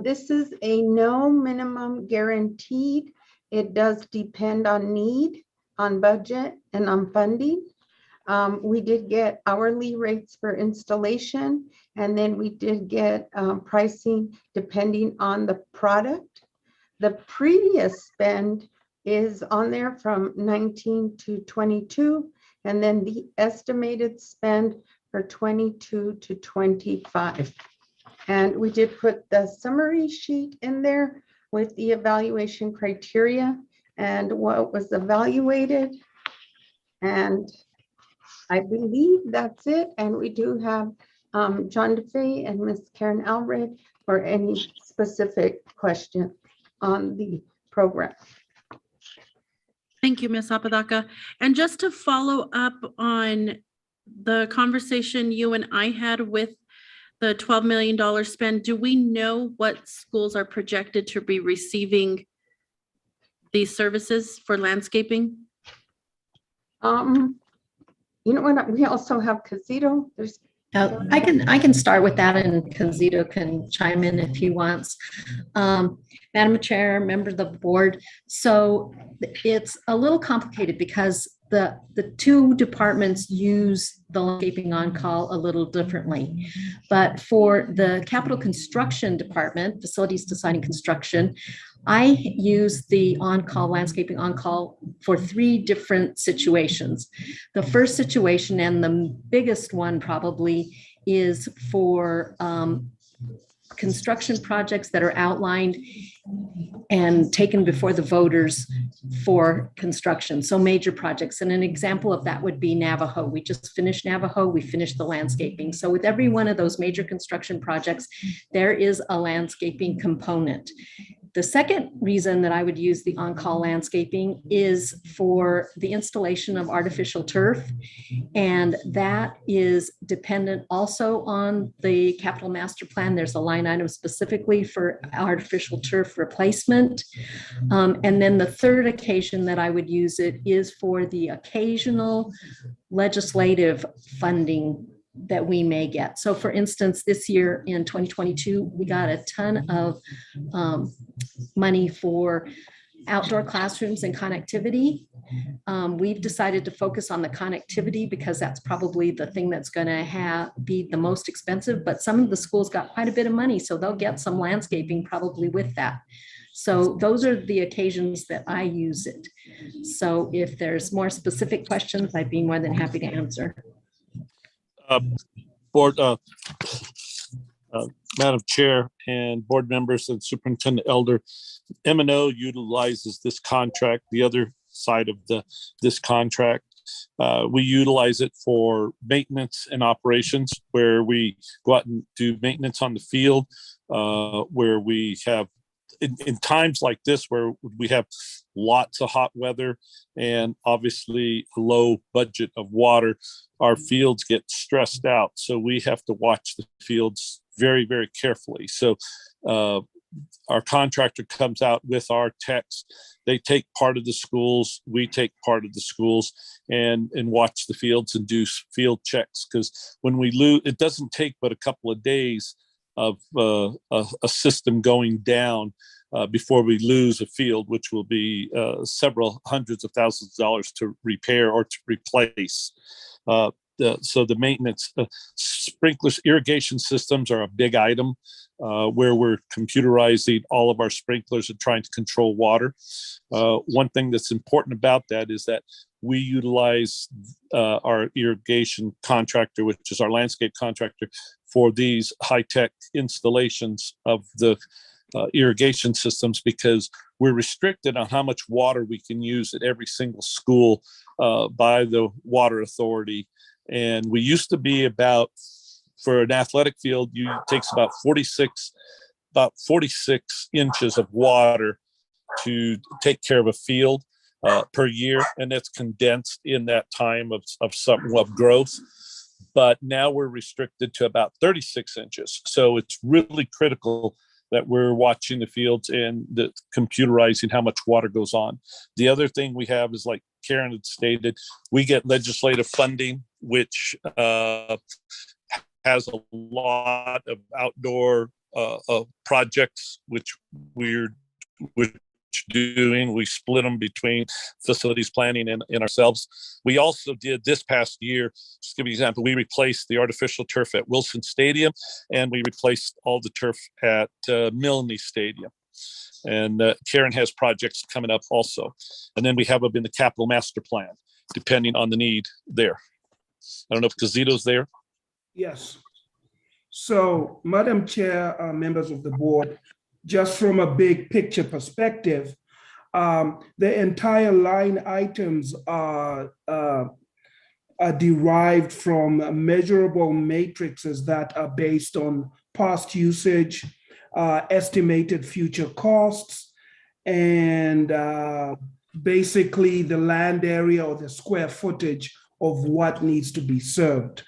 This is a no minimum guaranteed. It does depend on need, on budget, and on funding. We did get hourly rates for installation, and then we did get pricing depending on the product. The previous spend is on there from 19 to 22, and then the estimated spend for 22 to 25. And we did put the summary sheet in there with the evaluation criteria and what was evaluated. And I believe that's it. And we do have John DeFay and Miss Karen Alred for any specific question on the program. Thank you, Ms. Apodaca. And just to follow up on the conversation you and I had with the $12 million spend, do we know what schools are projected to be receiving these services for landscaping? You know what, we also have Casito. There's I can start with that, and Canzito can chime in if he wants. Madam Chair, members of the board. So it's a little complicated because the two departments use the landscaping on-call a little differently. But for the capital construction department, facilities design and construction, I use the on-call landscaping on-call for 3 different situations. The first situation, and the biggest one probably, is for construction projects that are outlined and taken before the voters for construction. So major projects. And an example of that would be Navajo. We just finished Navajo. We finished the landscaping. So with every one of those major construction projects, there is a landscaping component. The second reason that I would use the on-call landscaping is for the installation of artificial turf. And that is dependent also on the capital master plan. There's a line item specifically for artificial turf replacement. And then the third occasion that I would use it is for the occasional legislative funding that we may get. So for instance, this year in 2022, we got a ton of money for outdoor classrooms and connectivity. We've decided to focus on the connectivity because that's probably the thing that's going to be the most expensive, but some of the schools got quite a bit of money, so they'll get some landscaping probably with that. So those are the occasions that I use it. So if there's more specific questions, I'd be more than happy to answer. Madam Chair and board members and Superintendent Elder, M&O utilizes this contract, the other side of this contract. We utilize it for maintenance and operations, where we go out and do maintenance on the field, where we have in times like this where we have lots of hot weather and obviously a low budget of water, our fields get stressed out. So we have to watch the fields very, very carefully. So our contractor comes out with our techs. They take part of the schools, we take part of the schools and watch the fields and do field checks. Because when we lose, it doesn't take but a couple of days of a system going down before we lose a field, which will be several hundreds of thousands of dollars to repair or to replace. So the maintenance, sprinklers, irrigation systems are a big item where we're computerizing all of our sprinklers and trying to control water. One thing that's important about that is that we utilize our irrigation contractor, which is our landscape contractor, for these high-tech installations of the irrigation systems, because we're restricted on how much water we can use at every single school by the water authority. And we used to be about, for an athletic field, it takes about 46 inches of water to take care of a field. per year, and it's condensed in that time of growth. But now we're restricted to about 36 inches. So it's really critical that we're watching the fields and the computerizing how much water goes on. The other thing we have is, like Karen had stated, we get legislative funding, which has a lot of outdoor projects, which we're doing. We split them between facilities planning and ourselves. We also did this past year, just to give you an example, we replaced the artificial turf at Wilson Stadium, and we replaced all the turf at Milne Stadium. And Karen has projects coming up also. And then we have them in the capital master plan, depending on the need there. I don't know if Gazito's there. Yes. So, Madam Chair, members of the board, just from a big picture perspective, the entire line items are derived from measurable matrices that are based on past usage, estimated future costs, and basically the land area or the square footage of what needs to be served.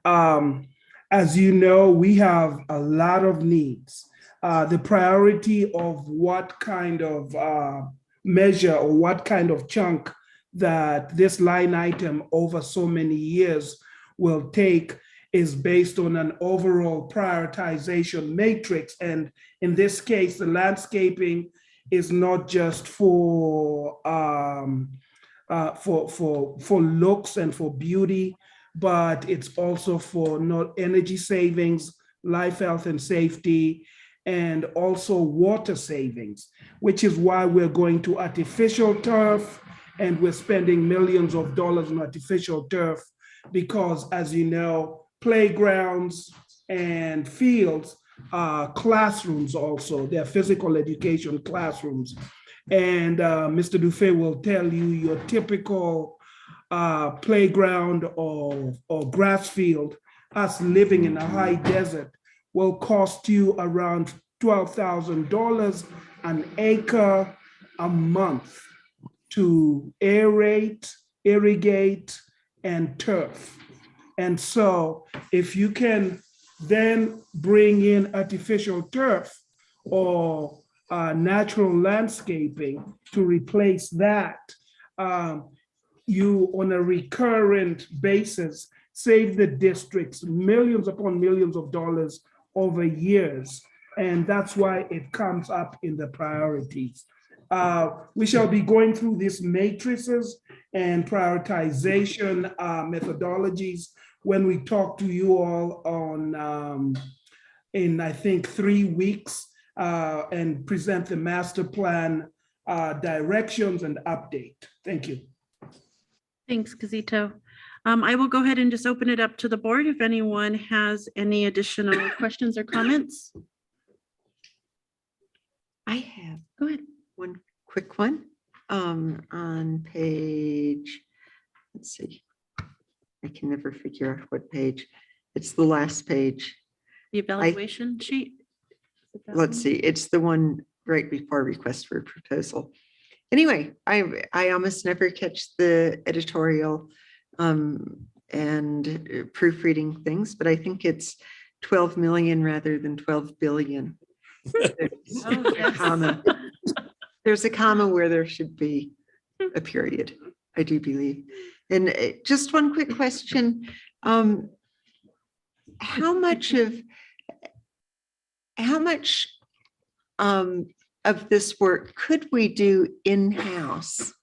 As you know, we have a lot of needs. The priority of what kind of measure or what kind of chunk that this line item over so many years will take is based on an overall prioritization matrix. And in this case, the landscaping is not just for looks and for beauty, but it's also for not energy savings, life, health, and safety, and also water savings, which is why we're going to artificial turf, and we're spending millions of dollars on artificial turf because, as you know, playgrounds and fields are classrooms also. They're physical education classrooms. And Mr. Dufay will tell you your typical playground or grass field, us living in a high desert, will cost you around $12,000 an acre a month to aerate, irrigate, and turf. And so if you can then bring in artificial turf or natural landscaping to replace that, you on a recurrent basis save the districts millions upon millions of dollars over years. And that's why it comes up in the priorities. We shall be going through these matrices and prioritization methodologies when we talk to you all on, in I think 3 weeks, and present the master plan directions and update. Thank you. Thanks, Gazito. I will go ahead and just open it up to the board if anyone has any additional questions or comments. I have Go ahead. one quick one on page, let's see, I can never figure out what page. It's the last page. The evaluation sheet. Let's see, it's the one right before request for proposal. Anyway, I almost never catch the editorial and proofreading things, but I think it's 12 million rather than 12 billion. There's a comma where there should be a period, I do believe. And just one quick question. How much of this work could we do in-house?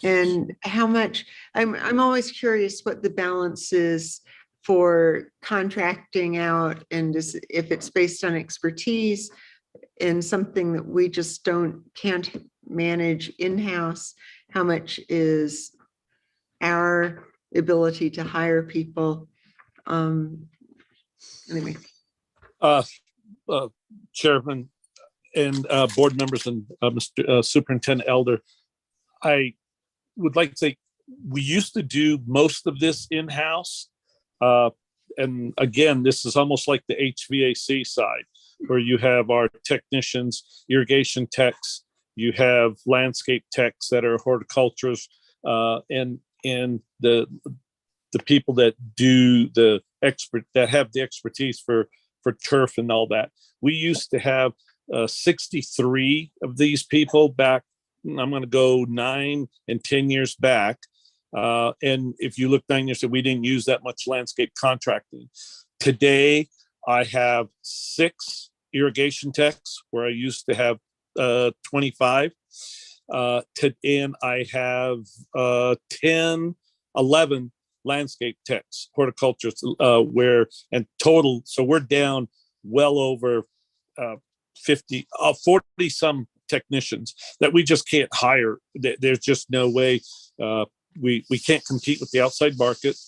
And how much, I'm always curious what the balance is for contracting out, and if it's based on expertise and something that we just can't manage in-house, how much is our ability to hire people? Anyway. Chairman and board members and Mr. Superintendent Elder, I would like to say we used to do most of this in-house. And again, this is almost like the HVAC side, where you have our technicians, irrigation techs, You have landscape techs that are horticulturists, and the people that do that have the expertise for turf and all that. We used to have 63 of these people back. I'm going to go 9 and 10 years back. And if you look 9 years ago, we didn't use that much landscape contracting. Today, I have 6 irrigation techs where I used to have 25. And I have 10, 11 landscape techs, horticulturists, and total. So we're down well over 40 some technicians that we just can't hire. There's just no way. We can't compete with the outside market.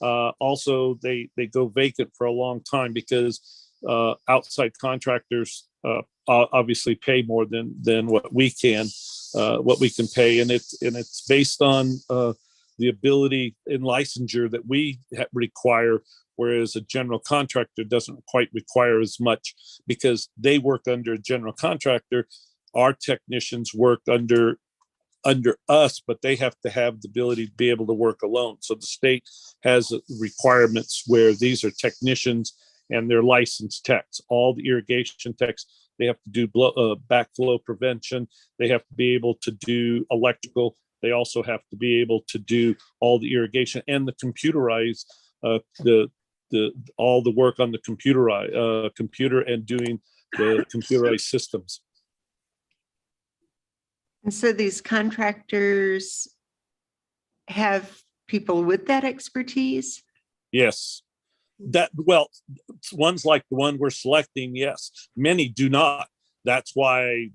Also, they go vacant for a long time because outside contractors obviously pay more than what we can pay, and it's based on the ability and licensure that we require, whereas a general contractor doesn't quite require as much because they work under a general contractor. Our technicians work under us, but they have to have the ability to be able to work alone. So the state has requirements where these are technicians and they're licensed techs. All the irrigation techs, they have to do backflow prevention. They have to be able to do electrical. They also have to be able to do all the irrigation and the computerized, all the work on the computer and doing the computerized systems. And so these contractors have people with that expertise? Yes. Ones like the one we're selecting, yes. Many do not. That's why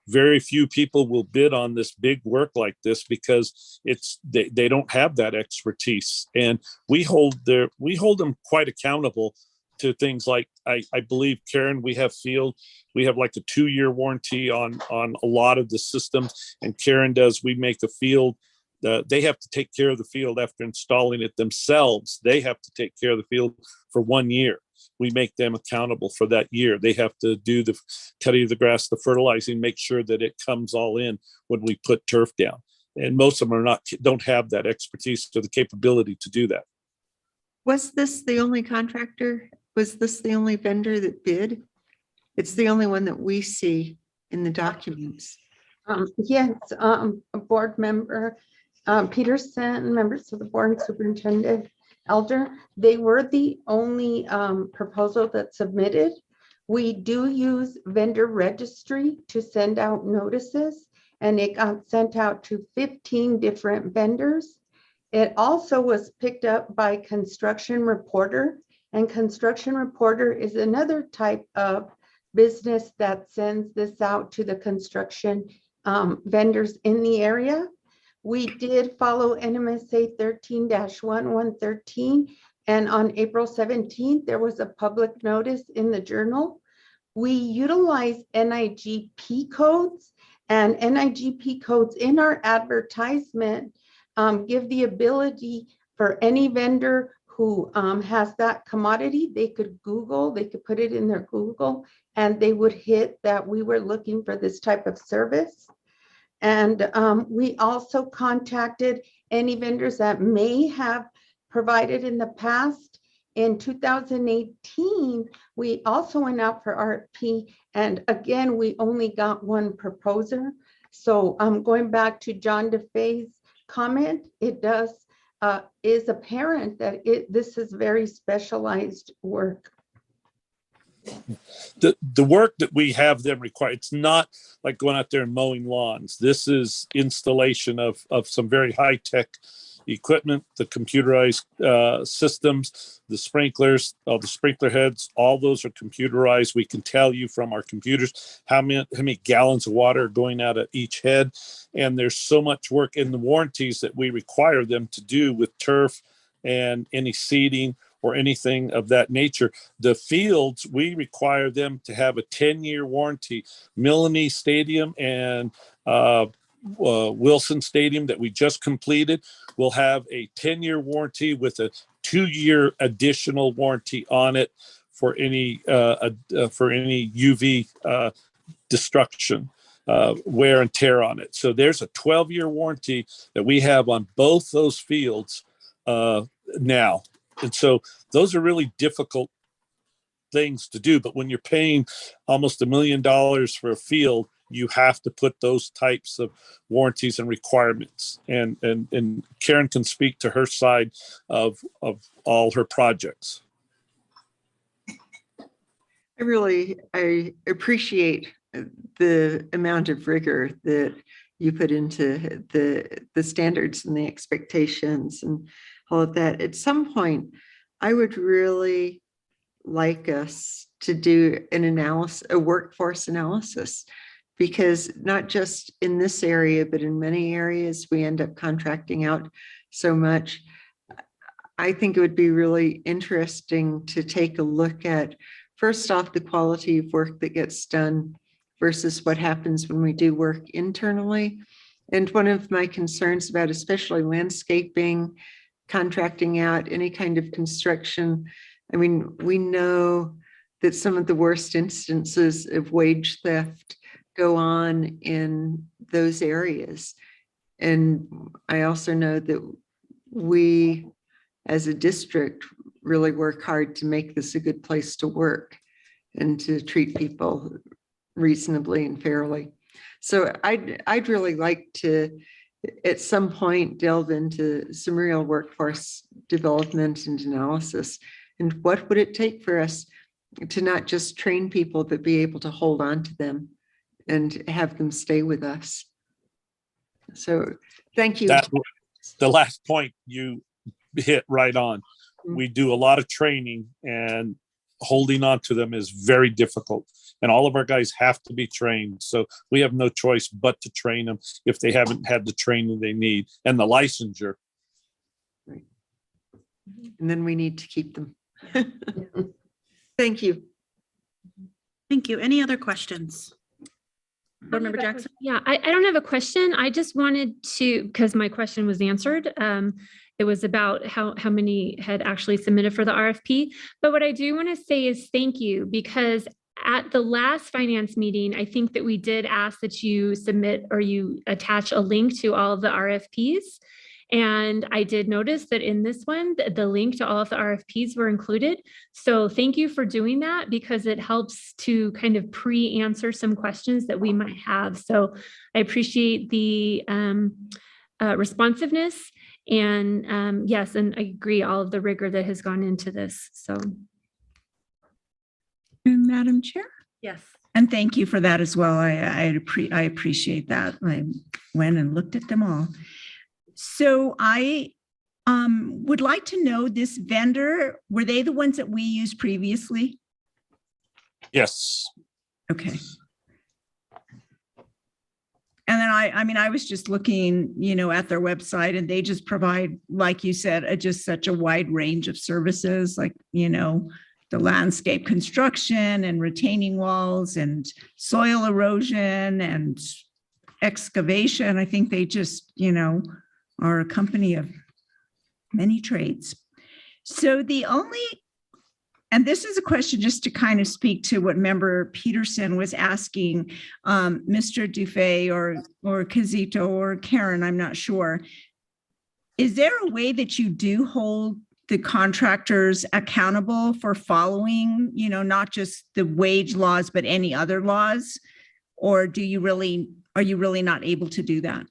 very few people will bid on this big work like this because they don't have that expertise. And we hold them quite accountable to things like, I believe, Karen, we have like a 2-year warranty on a lot of the systems. And Karen we make a field. They have to take care of the field after installing it themselves. They have to take care of the field for 1 year. We make them accountable for that year. They have to do the cutting of the grass, the fertilizing, make sure that it comes all in when we put turf down. And most of them don't have that expertise or the capability to do that. Was this the only contractor? Was this the only vendor that bid? It's the only one that we see in the documents. Yes, board member Peterson, members of the board, and Superintendent Elder, they were the only proposal that submitted. We do use vendor registry to send out notices, and it got sent out to 15 different vendors. It also was picked up by Construction Reporter, and Construction Reporter is another type of business that sends this out to the construction vendors in the area. We did follow NMSA 13-1113, and on April 17th, there was a public notice in the journal. We utilize NIGP codes, and NIGP codes in our advertisement give the ability for any vendor who has that commodity, they could put it in their Google, and they would hit that we were looking for this type of service. And we also contacted any vendors that may have provided in the past. In 2018, we also went out for RFP, and again, we only got one proposer. So going back to John DeFay's comment, it is apparent that this is very specialized work. The work that we have them require, it's not like going out there and mowing lawns. This is installation of some very high-tech equipment, the computerized systems, the sprinklers, all the sprinkler heads, all those are computerized. We can tell you from our computers how many gallons of water are going out of each head. And there's so much work in the warranties that we require them to do with turf and any seeding or anything of that nature. The fields, we require them to have a 10-year warranty. Millennium Stadium and Wilson Stadium that we just completed will have a 10-year warranty with a 2-year additional warranty on it for any UV destruction. wear and tear on it. So there's a 12-year warranty that we have on both those fields now. And so those are really difficult things to do. But when you're paying almost $1 million for a field, you have to put those types of warranties and requirements. And Karen can speak to her side of all her projects. I appreciate the amount of rigor that you put into the standards and the expectations and all of that. At some point, I would really like us to do an analysis, a workforce analysis, because not just in this area, but in many areas, we end up contracting out so much. I think it would be really interesting to take a look at, first off, the quality of work that gets done versus what happens when we do work internally. And one of my concerns about especially landscaping, contracting out any kind of construction, I mean, we know that some of the worst instances of wage theft go on in those areas. And I also know that we, as a district, really work hard to make this a good place to work and to treat people reasonably and fairly. So I'd really like to, at some point, delve into some real workforce development and analysis. And what would it take for us to not just train people, but be able to hold on to them and have them stay with us? So thank you. The last point you hit right on. We do a lot of training, and holding on to them is very difficult. And all of our guys have to be trained. So we have no choice but to train them if they haven't had the training they need and the licensure. Right. And then we need to keep them. Thank you. Thank you. Any other questions? Board Member Jackson? Yeah, I don't have a question. I just wanted to, because my question was answered. It was about how many had actually submitted for the RFP. But what I do want to say is thank you, because at the last finance meeting, I think that we did ask that you submit or you attach a link to all of the RFPs. And I did notice that in this one, the link to all of the RFPs were included. So thank you for doing that, because it helps to kind of pre-answer some questions that we might have. So I appreciate the responsiveness. And yes, and I agree, all of the rigor that has gone into this. So. Madam Chair? Yes. And thank you for that as well. I appreciate that. I went and looked at them all. So I would like to know, this vendor, were they the ones that we used previously? Yes. Okay. And then I was just looking, at their website, and they just provide, like you said, just such a wide range of services, like, the landscape construction and retaining walls and soil erosion and excavation. I think they just, are a company of many trades. So and this is a question just to kind of speak to what Member Peterson was asking, Mr. Dufay or Kizito or Karen, I'm not sure. Is there a way that you do hold the contractors accountable for following, not just the wage laws, but any other laws? Or are you really not able to do that?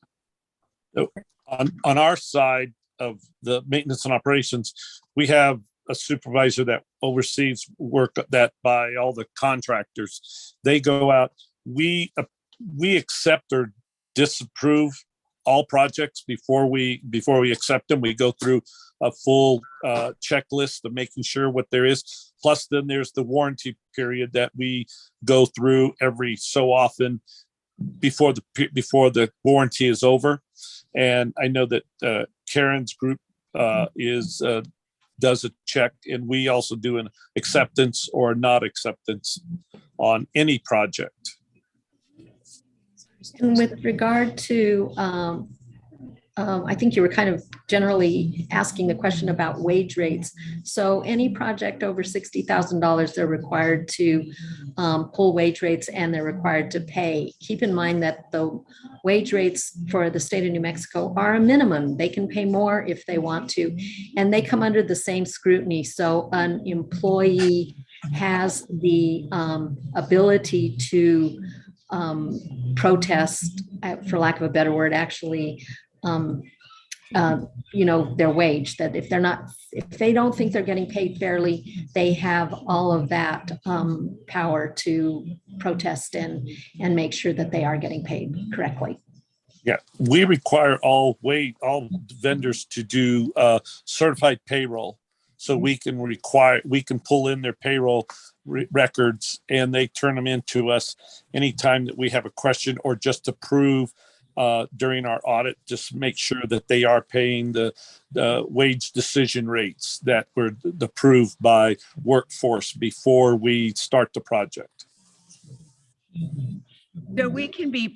On our side of the maintenance and operations, we have a supervisor that oversees work that by all the contractors. They go out, we accept or disapprove all projects before we accept them. We go through a full checklist of making sure what there is. Plus, then there's the warranty period that we go through every so often before the warranty is over. And I know that Karen's group does a check, and we also do an acceptance or not acceptance on any project. And with regard to I think you were kind of generally asking the question about wage rates. So any project over $60,000, they're required to pull wage rates and they're required to pay. Keep in mind that the wage rates for the state of New Mexico are a minimum. They can pay more if they want to, and they come under the same scrutiny. So an employee has the ability to protest, for lack of a better word, actually, their wage, that if they don't think they're getting paid fairly, they have all of that power to protest and make sure that they are getting paid correctly. Yeah, we require all vendors to do certified payroll. So we can pull in their payroll records and they turn them into us anytime that we have a question, or just to prove during our audit, just make sure that they are paying the wage decision rates that were approved by Workforce before we start the project. So we can be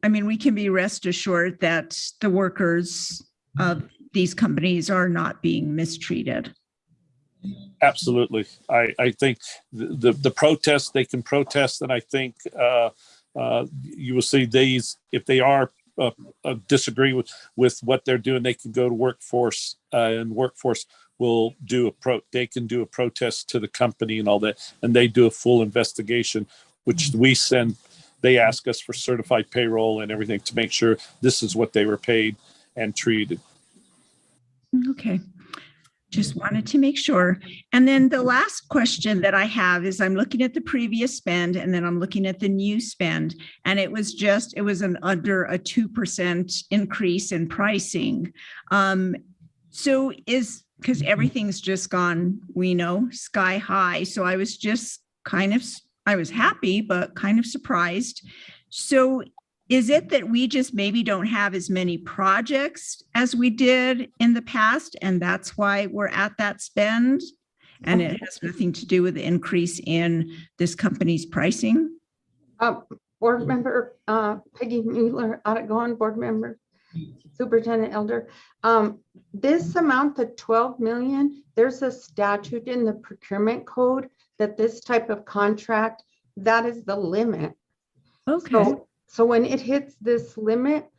we can be rest assured that the workers of these companies are not being mistreated. Absolutely. I think the protests, they can protest, and I think you will see these, if they are disagree with what they're doing, they can go to Workforce, and Workforce will do they can do a protest to the company and all that, and they do a full investigation, which they ask us for certified payroll and everything to make sure this is what they were paid and treated. Okay. Just wanted to make sure. And then the last question that I have is, I'm looking at the previous spend and then I'm looking at the new spend, and it was under a 2% increase in pricing. So because everything's just gone, sky high. So I was just I was happy, but kind of surprised. So is it that we just maybe don't have as many projects as we did in the past, and that's why we're at that spend? And it has nothing to do with the increase in this company's pricing? Board member Peggy Mueller, audit going, board member, Superintendent Elder. This amount, the 12 million, there's a statute in the procurement code that this type of contract, that is the limit. Okay. So when it hits this limit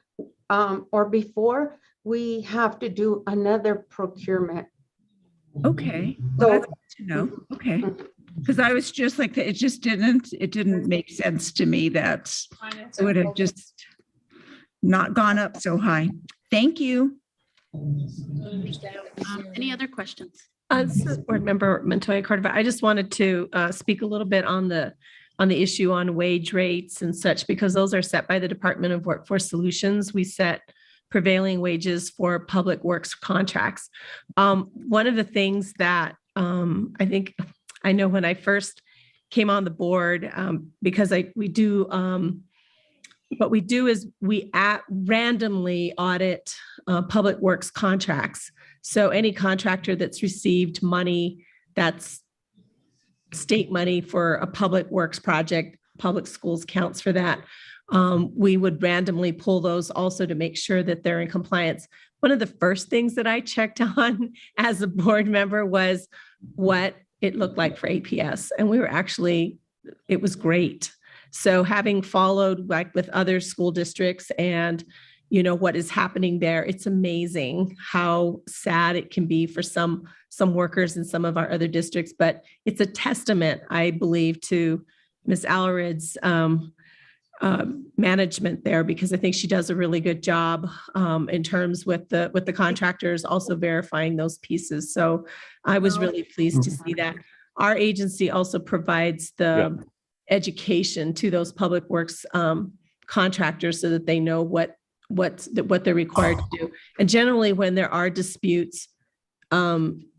or before, we have to do another procurement. Okay. So Well, that's good to know. Okay. Because I was just like, it didn't make sense to me that it would have just not gone up so high. Thank you. Any other questions? This is Board Member Montoya Cordova. I just wanted to speak a little bit on the issue on wage rates and such, because those are set by the Department of Workforce Solutions. We set prevailing wages for public works contracts. One of the things that I know when I first came on the board, because what we do is we randomly audit public works contracts. So any contractor that's received money that's state money for a public works project, public schools counts for that. We would randomly pull those also to make sure that they're in compliance. One of the first things that I checked on as a board member was what it looked like for APS. And it was great. So having followed like with other school districts and what is happening there, it's amazing how sad it can be for some workers in some of our other districts, but it's a testament, I believe, to Ms. Allerid's management there, because I think she does a really good job in terms with the contractors also verifying those pieces. So I was really pleased to see that. Our agency also provides the education to those public works contractors so that they know what they're required to do. And generally when there are disputes,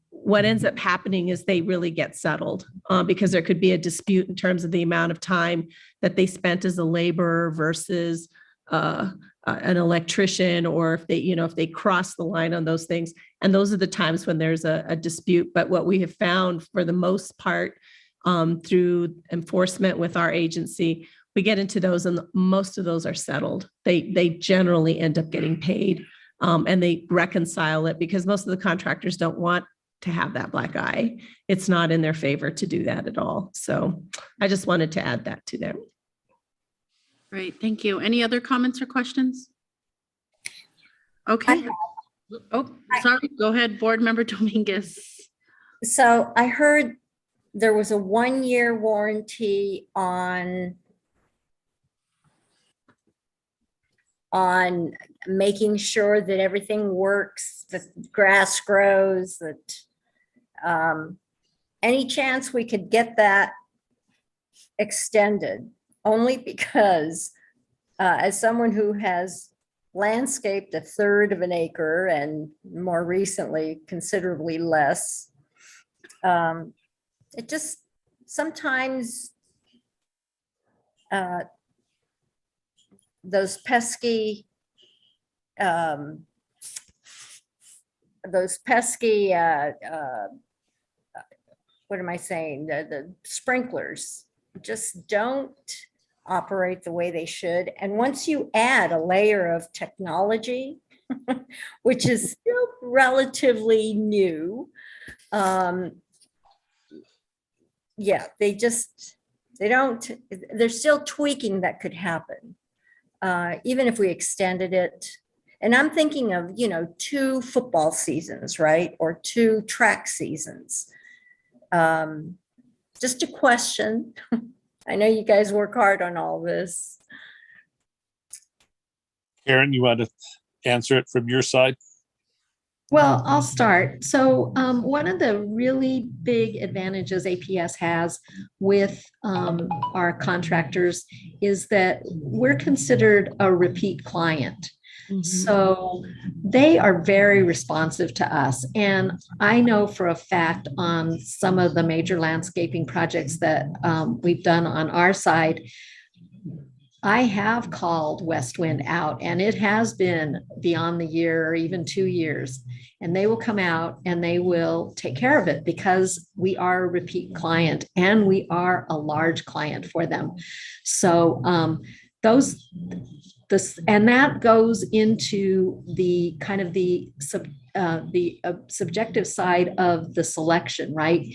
what ends up happening is they really get settled because there could be a dispute in terms of the amount of time that they spent as a laborer versus an electrician, or if they cross the line on those things. And those are the times when there's a dispute. But what we have found for the most part through enforcement with our agency, we get into those and most of those are settled. They generally end up getting paid And they reconcile it because most of the contractors don't want to have that black eye. It's not in their favor to do that at all. So I just wanted to add that to them. Great, thank you. Any other comments or questions? Okay. Oh, sorry, go ahead, Board Member Dominguez. So I heard there was a 1-year warranty on making sure that everything works, that grass grows, that any chance we could get that extended? Only because as someone who has landscaped 1/3 of an acre and more recently considerably less, it just sometimes those pesky what am I saying? The sprinklers just don't operate the way they should. And once you add a layer of technology, which is still relatively new, yeah, there's still tweaking that could happen. Even if we extended it. And I'm thinking of, 2 football seasons, right? Or 2 track seasons. Just a question. I know you guys work hard on all this. Karen, you want to answer it from your side? Well, I'll start. So one of the really big advantages APS has with our contractors is that we're considered a repeat client. So they are very responsive to us. And I know for a fact on some of the major landscaping projects that we've done on our side, I have called Westwind out, and it has been beyond the year or even 2 years. And they will come out and they will take care of it because we are a repeat client and we are a large client for them. So and that goes into the kind of the subjective side of the selection, right?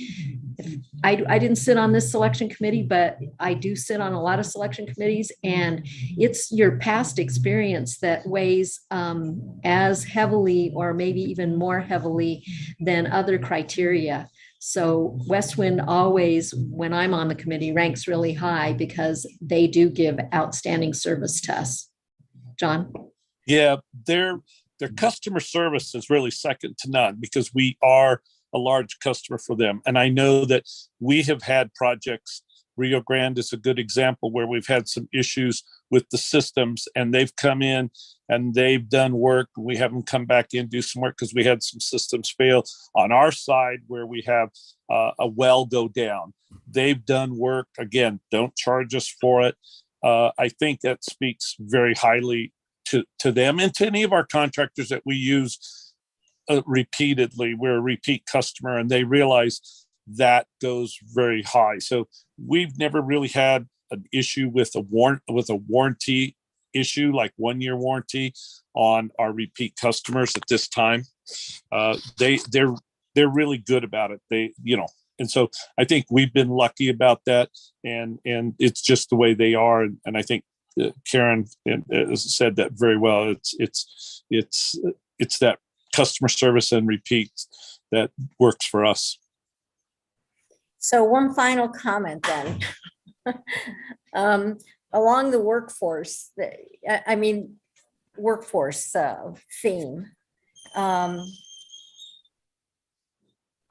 I didn't sit on this selection committee, but I do sit on a lot of selection committees, and it's your past experience that weighs as heavily or maybe even more heavily than other criteria. So Westwind always, when I'm on the committee, ranks really high because they do give outstanding service to us. John? Yeah, their customer service is really second to none because we are a large customer for them. And I know that we have had projects, Rio Grande is a good example where we've had some issues with the systems and they've come in and they've done work. We have them come back in, do some work because we had some systems fail on our side where we have a well go down. They've done work, again, don't charge us for it. I think that speaks very highly to them and to any of our contractors that we use repeatedly. We're a repeat customer and they realize that goes very high. So we've never really had an issue with a warranty issue, like 1-year warranty on our repeat customers at this time. They're really good about it. And so I think we've been lucky about that, and it's just the way they are. And I think Karen said that very well. It's that customer service and repeat that works for us. So one final comment then. Along the workforce theme.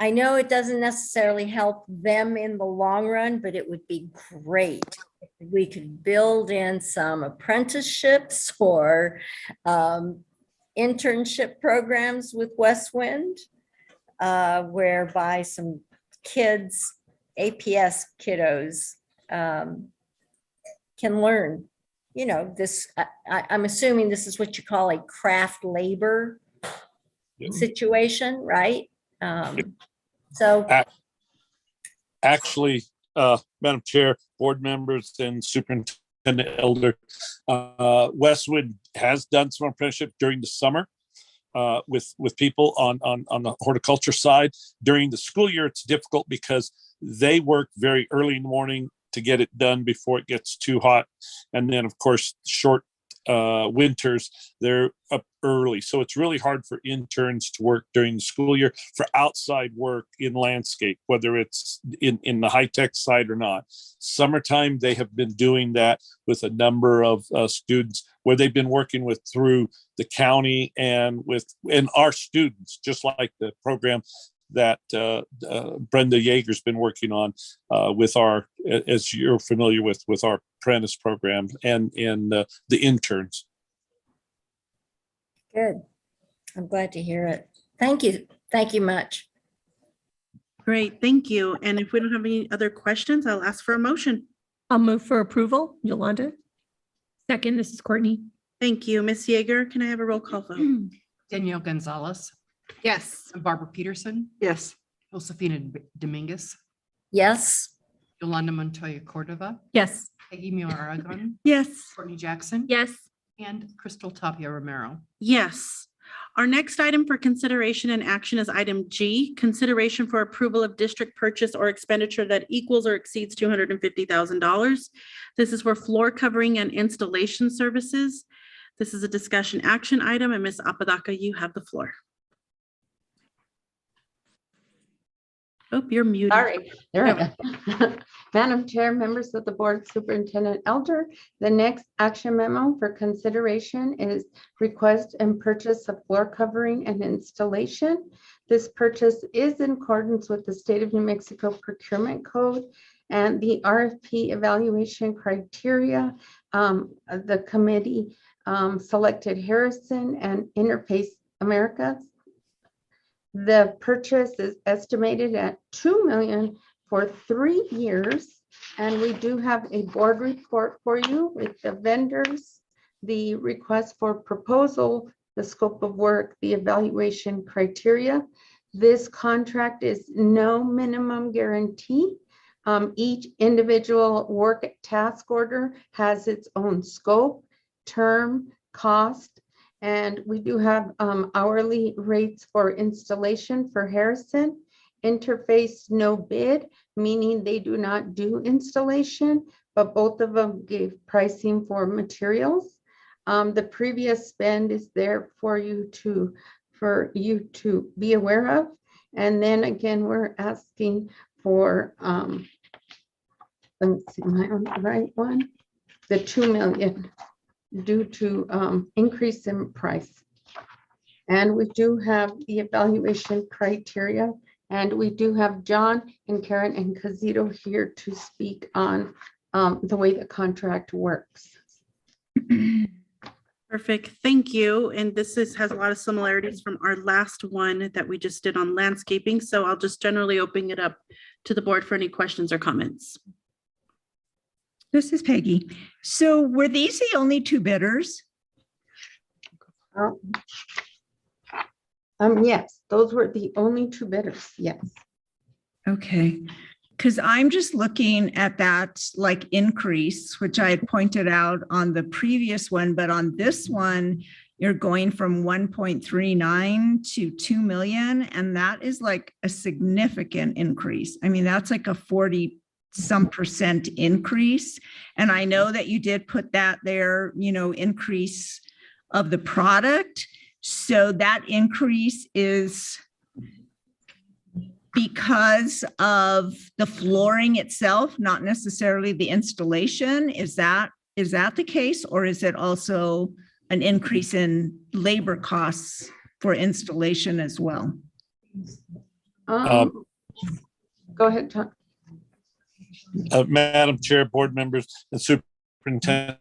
I know it doesn't necessarily help them in the long run, but it would be great if we could build in some apprenticeships or internship programs with Westwind, whereby some kids, APS kiddos, can learn, this, I'm assuming this is what you call a craft labor situation, right? So actually, Madam Chair, board members and Superintendent Elder, Westwood has done some apprenticeship during the summer. with people on the horticulture side. During the school year, it's difficult because they work very early in the morning to get it done before it gets too hot. And then, of course, short winters, they're up early. So it's really hard for interns to work during the school year for outside work in landscape, whether it's in the high-tech side or not. Summertime, they have been doing that with a number of students where they've been working with through the county and our students, just like the program that Brenda Yeager's been working on with our, as you're familiar with our apprentice program and the interns. Good. I'm glad to hear it. Thank you. Thank you much. Great, thank you. And if we don't have any other questions, I'll ask for a motion. I'll move for approval. Yolanda? Second, this is Courtney. Thank you. Ms. Yeager, can I have a roll call vote? Danielle Gonzalez, Yes. Barbara Peterson, Yes. Josefina Dominguez, Yes. Yolanda Montoya Cordova, Yes. Peggy Muir Aragon, Yes. Courtney Jackson. Yes. And Crystal Tapia Romero. Yes. Our next item for consideration and action is item G, consideration for approval of district purchase or expenditure that equals or exceeds $250,000. This is for floor covering and installation services. This is a discussion action item, and Ms. Apodaca, you have the floor. Oh, you're muted. Sorry, there we go. Madam Chair, members of the board, Superintendent Elder, the next action memo for consideration is request and purchase of floor covering and installation. This purchase is in accordance with the State of New Mexico Procurement Code and the RFP evaluation criteria. The committee selected Harrison and Interface America. The purchase is estimated at $2 million for 3 years. And we do have a board report for you with the vendors, the request for proposal, the scope of work, the evaluation criteria. This contract is no minimum guarantee. Each individual work task order has its own scope, term, cost, and we do have hourly rates for installation for Harrison. Interface no bid, meaning they do not do installation, but both of them gave pricing for materials. The previous spend is there for you to be aware of. And then again, we're asking for, let me see, am I on the right one? The $2 million due to increase in price. And we do have the evaluation criteria, and we do have John and Karen and Cazito here to speak on the way the contract works. Perfect, thank you. And this has a lot of similarities from our last one that we just did on landscaping. So I'll just generally open it up to the board for any questions or comments. This is Peggy. So were these the only 2 bidders? Yes, those were the only 2 bidders, yes. Okay, because I'm just looking at that like increase, which I had pointed out on the previous one, but on this one, you're going from 1.39 to 2 million, and that is like a significant increase. I mean, that's like a 40-some% increase. And I know that you did put that there, increase of the product. So that increase is because of the flooring itself, not necessarily the installation. Is that the case, or is it also an increase in labor costs for installation as well? Go ahead, Tom. Madam Chair, board members, and Superintendent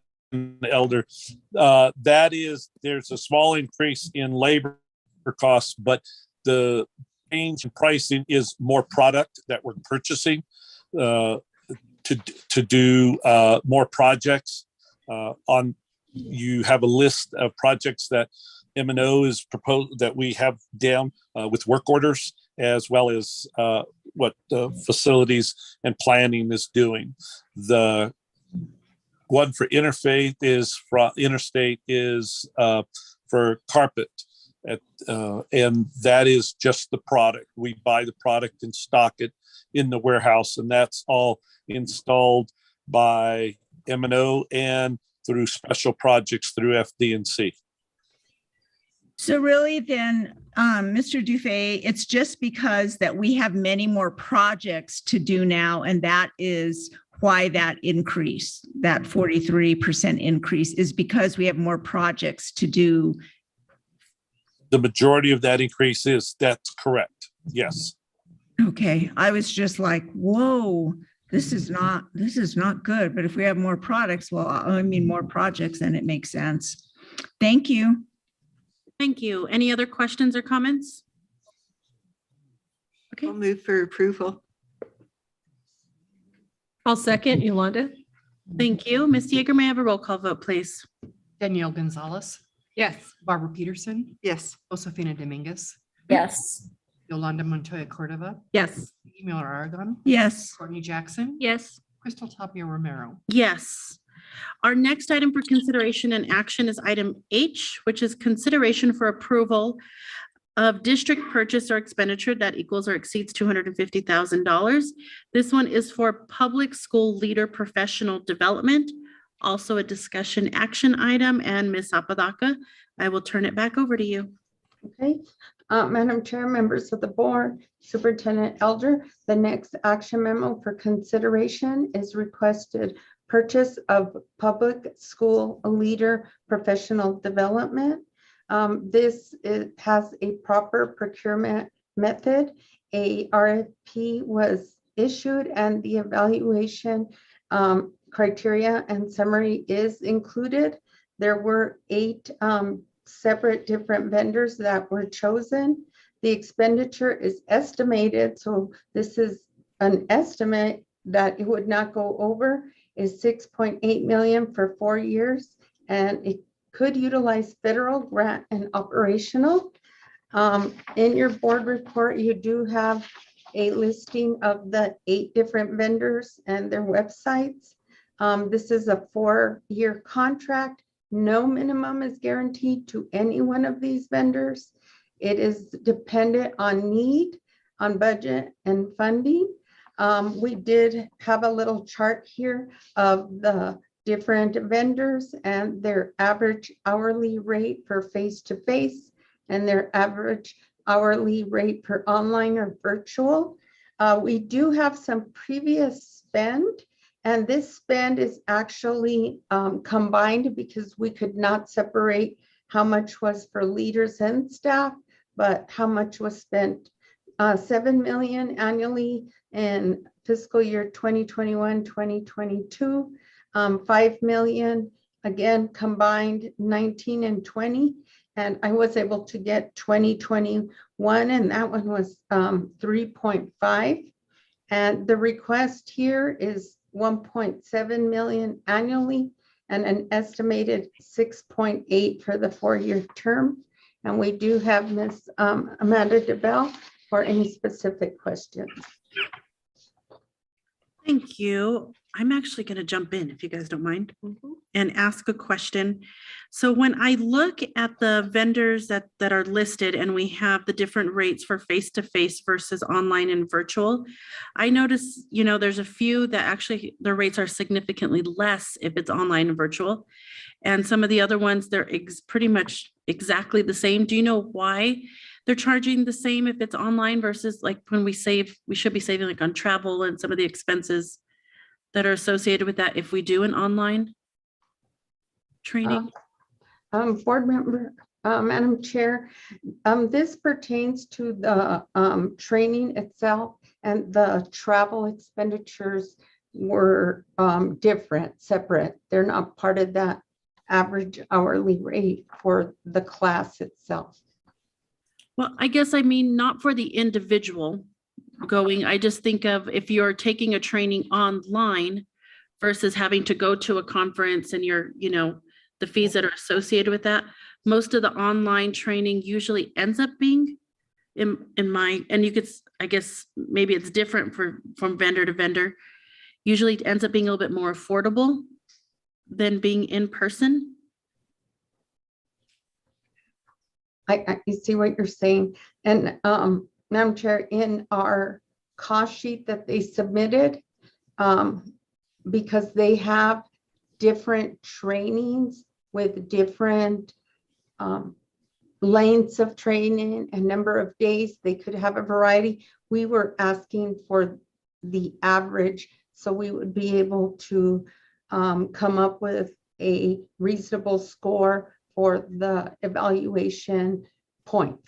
Elder, there's a small increase in labor costs, but the change in pricing is more product that we're purchasing to do more projects. You have a list of projects that M&O is proposed that we have down with work orders, as well as what the facilities and planning is doing. The one for Interstate is for carpet. And that is just the product. We buy the product and stock it in the warehouse, and that's all installed by M&O and through special projects through FD&C. So really then, Mr. Dufay, it's just because that we have many more projects to do now, and that is why that increase, that 43% increase is because we have more projects to do. The majority of that increase that's correct. Yes. Okay, I was just like, whoa, this is not good. But if we have more products, well, I mean, more projects, then it makes sense. Thank you. Thank you. Any other questions or comments? Okay. I'll move for approval. I'll second Yolanda. Thank you. Ms. Yeager, may I have a roll call vote, please? Danielle Gonzalez, Yes. Barbara Peterson, Yes. Josefina Dominguez, Yes. Yolanda Montoya Cordova, Yes. Vicky Mueller Aragon, Yes. Courtney Jackson, Yes. Crystal Tapia Romero. Yes. Our next item for consideration and action is item H, which is consideration for approval of district purchase or expenditure that equals or exceeds $250,000. This one is for public school leader professional development, also a discussion action item. And Ms. Apodaca, I will turn it back over to you. Okay, Madam Chair, members of the board, Superintendent Elder, the next action memo for consideration is requested purchase of public school leader professional development. This has a proper procurement method. A RFP was issued and the evaluation criteria and summary is included. There were 8 separate different vendors that were chosen. The expenditure is estimated, so this is an estimate that it would not go over, is $6.8 million for 4 years, and it could utilize federal grant and operational. In your board report, you do have a listing of the 8 different vendors and their websites. This is a 4-year contract. No minimum is guaranteed to any one of these vendors. It is dependent on need, on budget and funding. We did have a little chart here of the different vendors and their average hourly rate for face-to-face and their average hourly rate for online or virtual. We do have some previous spend, and this spend is actually combined because we could not separate how much was for leaders and staff, but how much was spent. $7 million annually in fiscal year 2021-2022, $5 million again combined 19 and 20, and I was able to get 2021, and that one was 3.5. And the request here is 1.7 million annually and an estimated 6.8 for the 4-year term. And we do have Ms. Amanda DeBell for any specific questions. Thank you. I'm actually going to jump in, if you guys don't mind, and ask a question. So when I look at the vendors that are listed and we have the different rates for face-to-face versus online and virtual, I notice, there's a few that actually the rates are significantly less if it's online and virtual. And some of the other ones, they're pretty much exactly the same. Do you know why they're charging the same if it's online versus like when we save, we should be saving like on travel and some of the expenses that are associated with that if we do an online training? Board member, Madam Chair, this pertains to the training itself, and the travel expenditures were different, separate. They're not part of that average hourly rate for the class itself. Well, I guess I mean, not for the individual going. I just think of if you're taking a training online versus having to go to a conference and you're, the fees that are associated with that. Most of the online training usually ends up being in my, and you could, I guess, maybe it's different from vendor to vendor. Usually it ends up being a little bit more affordable than being in person. I see what you're saying. And Madam Chair, in our cost sheet that they submitted, because they have different trainings with different lengths of training and number of days, they could have a variety. We were asking for the average, so we would be able to come up with a reasonable score for the evaluation points.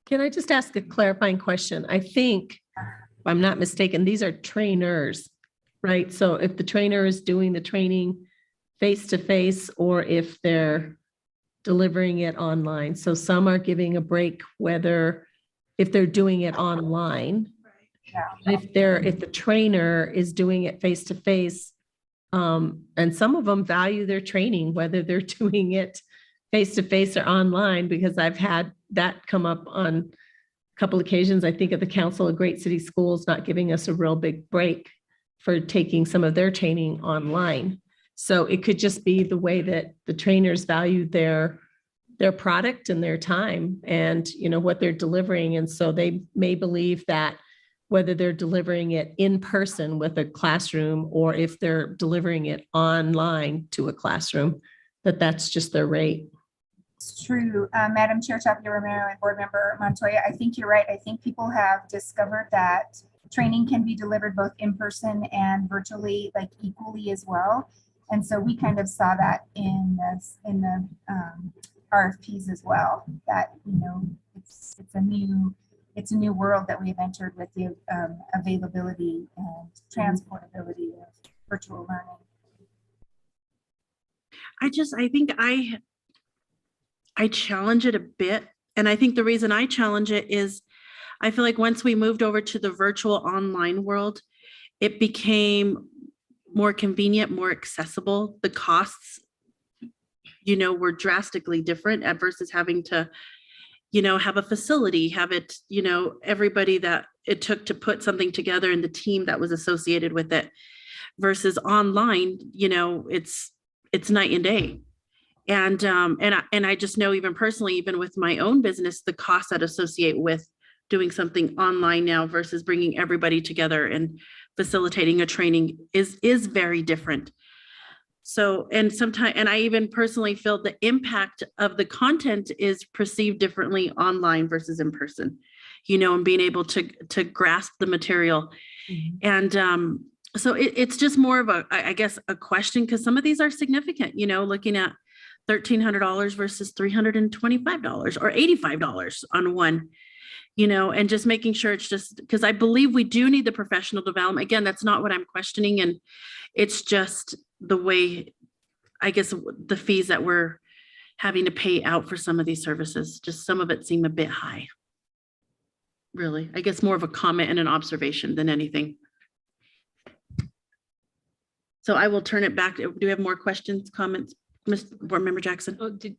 Can I just ask a clarifying question? I think, if I'm not mistaken, these are trainers, right? So if the trainer is doing the training face-to-face, or if they're delivering it online. So some are giving a break whether if they're doing it online. If the trainer is doing it face-to-face, and some of them value their training, whether they're doing it face-to-face or online, because I've had that come up on a couple occasions. I think of the Council of Great City Schools not giving us a real big break for taking some of their training online. So it could just be the way that the trainers value their product and their time and, you know, what they're delivering. And so they may believe that whether they're delivering it in person with a classroom or if they're delivering it online to a classroom, that's just their rate. It's true. Madam Chair Tapia Romero and Board Member Montoya, I think you're right. I think people have discovered that training can be delivered both in person and virtually, like equally as well. And so we kind of saw that in the RFPs as well, that, you know, it's a new world that we've entered with the availability and transportability of virtual learning. I think I challenge it a bit. And I think the reason I challenge it is I feel like once we moved over to the virtual online world, it became more convenient, more accessible. The costs, you know, were drastically different versus having to, you know, have a facility, have it, you know, everybody that it took to put something together and the team that was associated with it versus online, you know, it's night and day. And I just know even personally, even with my own business, the costs that associate with doing something online now versus bringing everybody together and facilitating a training is very different. So, and I even personally feel the impact of the content is perceived differently online versus in person, you know, and being able to grasp the material. And so it's just more of I guess, a question, because some of these are significant, you know, looking at $1,300 versus $325 or $85 on one, you know, and just making sure it's just because I believe we do need the professional development. Again, that's not what I'm questioning. And it's just the way, I guess, the fees that we're having to pay out for some of these services, just some of it seem a bit high. Really, I guess more of a comment and an observation than anything. So I will turn it back. Do we have more questions, comments? Mr. Board Member Jackson? Oh, did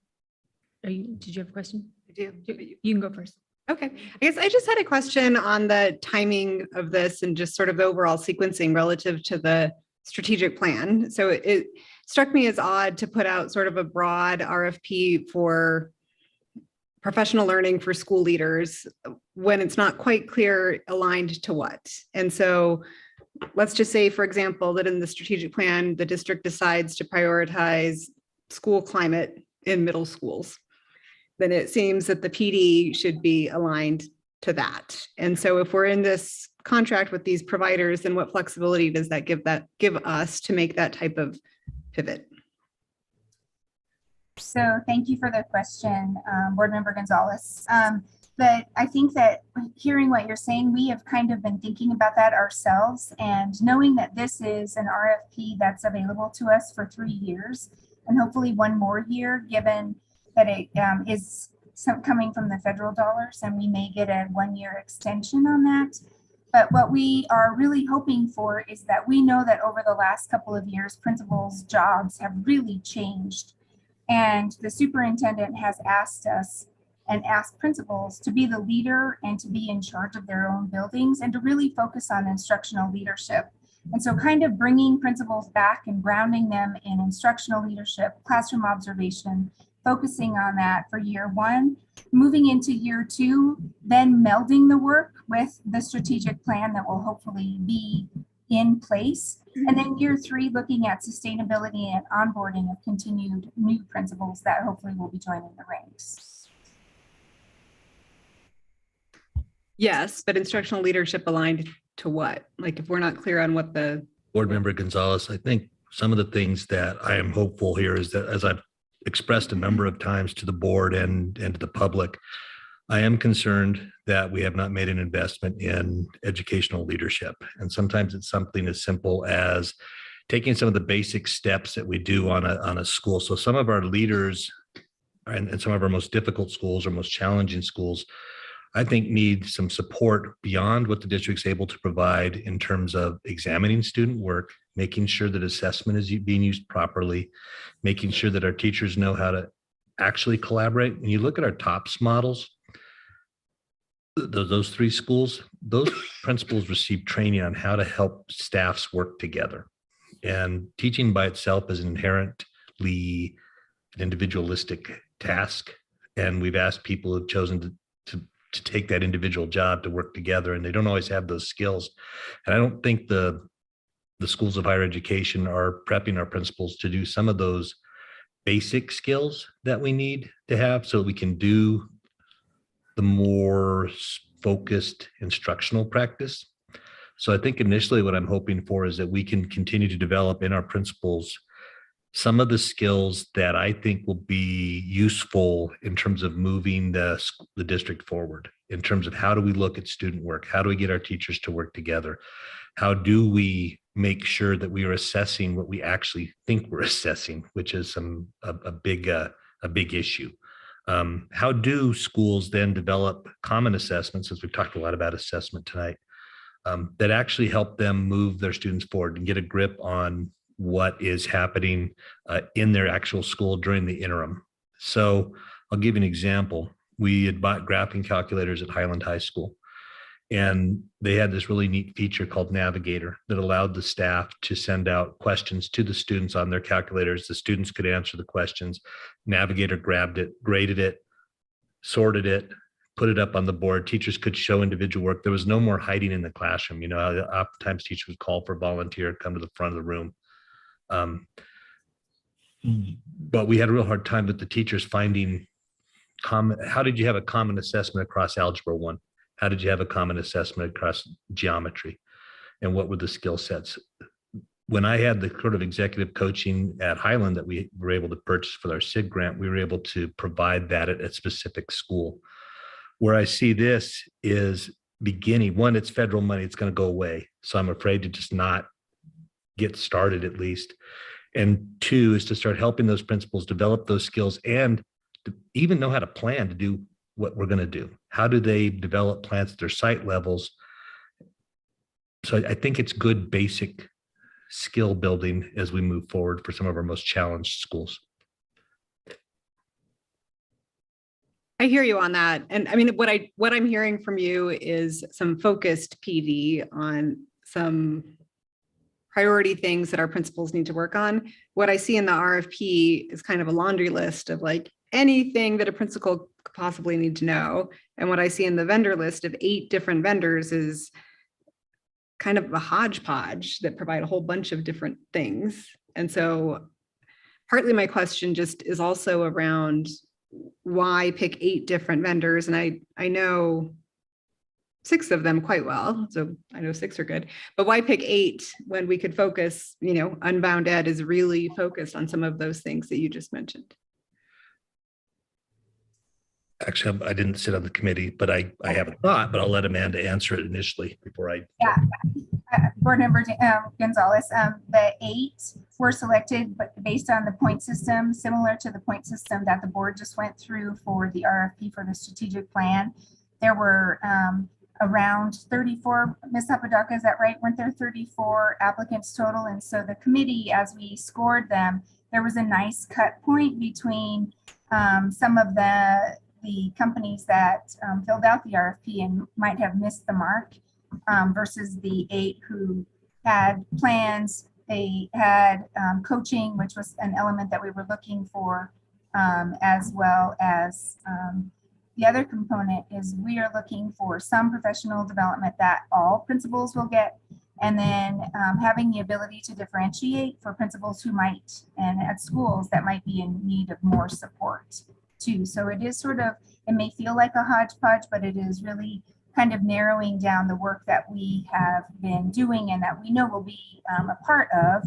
you have a question? I do. You can go first. Okay, I guess I just had a question on the timing of this and just sort of the overall sequencing relative to the strategic plan. So it struck me as odd to put out sort of a broad RFP for professional learning for school leaders when it's not quite clear aligned to what. And so let's just say, for example, that in the strategic plan, the district decides to prioritize school climate in middle schools. Then it seems that the PD should be aligned to that. And so if we're in this contract with these providers, then what flexibility does that give us to make that type of pivot? So thank you for the question, Board Member Gonzalez. But I think that hearing what you're saying, we have kind of been thinking about that ourselves, and knowing that this is an RFP that's available to us for 3 years and hopefully one more year, given that it is coming from the federal dollars, and we may get a 1-year extension on that. But what we are really hoping for is that we know that over the last couple of years, principals' jobs have really changed. And the superintendent has asked us and asked principals to be the leader and to be in charge of their own buildings and to really focus on instructional leadership And so kind of bringing principals back and grounding them in instructional leadership, classroom observation, focusing on that for year one, moving into year two, then melding the work with the strategic plan that will hopefully be in place. And then year three, looking at sustainability and onboarding of continued new principals that hopefully will be joining the ranks. Yes, but instructional leadership aligned to what? Like if we're not clear on what the. Board Member Gonzalez, I think some of the things that I am hopeful here is that, as I've expressed a number of times to the board and to the public, I am concerned that we have not made an investment in educational leadership. And sometimes it's something as simple as taking some of the basic steps that we do on a school. So some of our leaders and some of our most difficult schools or most challenging schools, I think, need some support beyond what the district's able to provide in terms of examining student work, making sure that assessment is being used properly, making sure that our teachers know how to actually collaborate. When you look at our TOPS models, those three schools, those principals receive training on how to help staffs work together. And teaching by itself is an inherently individualistic task. And we've asked people who've chosen to take that individual job to work together, and they don't always have those skills. And I don't think the schools of higher education are prepping our principals to do some of those basic skills that we need to have so that we can do the more focused instructional practice. So I think initially what I'm hoping for is that we can continue to develop in our principals some of the skills that I think will be useful in terms of moving the district forward, in terms of how do we look at student work? How do we get our teachers to work together? How do we make sure that we are assessing what we actually think we're assessing, which is a big issue. How do schools then develop common assessments, as we've talked a lot about assessment tonight, that actually help them move their students forward and get a grip on what is happening in their actual school during the interim. So I'll give you an example. We had bought graphing calculators at Highland High School, and they had this really neat feature called Navigator that allowed the staff to send out questions to the students on their calculators. The students could answer the questions. Navigator grabbed it, graded it, sorted it, put it up on the board. Teachers could show individual work. There was no more hiding in the classroom. You know, oftentimes teachers would call for a volunteer, come to the front of the room. But we had a real hard time with the teachers finding how did you have a common assessment across Algebra 1? How did you have a common assessment across geometry? And what were the skill sets? When I had the sort of executive coaching at Highland that we were able to purchase for our SIG grant, we were able to provide that at a specific school. Where I see this is beginning, one, it's federal money, it's going to go away. So I'm afraid to just not get started at least. And two is to start helping those principals develop those skills and to even know how to plan to do what we're going to do. How do they develop plans at their site levels? So I think it's good basic skill building as we move forward for some of our most challenged schools. I hear you on that. And I mean, what I'm hearing from you is some focused PD on some priority things that our principals need to work on. What I see in the RFP is kind of a laundry list of like anything that a principal could possibly need to know. And what I see in the vendor list of 8 different vendors is kind of a hodgepodge that provide a whole bunch of different things. And so partly my question just is also around why pick 8 different vendors? And I know 6 of them quite well. So I know 6 are good, but why pick 8 when we could focus, you know, Unbound Ed is really focused on some of those things that you just mentioned. Actually, I didn't sit on the committee, but I have a thought, but I'll let Amanda answer it initially before I. Yeah, Board Member Gonzalez, the 8 were selected but based on the point system, similar to the point system that the board just went through for the RFP for the strategic plan. There were around 34, Ms. Apodaca, is that right? Weren't there 34 applicants total? And so the committee, as we scored them, there was a nice cut point between some of the companies that filled out the RFP and might have missed the mark versus the 8 who had plans, they had coaching, which was an element that we were looking for, as well as the other component is we are looking for some professional development that all principals will get, and then having the ability to differentiate for principals who might, and at schools that might be in need of more support too. So it is sort of, it may feel like a hodgepodge, but it is really kind of narrowing down the work that we have been doing and that we know will be a part of,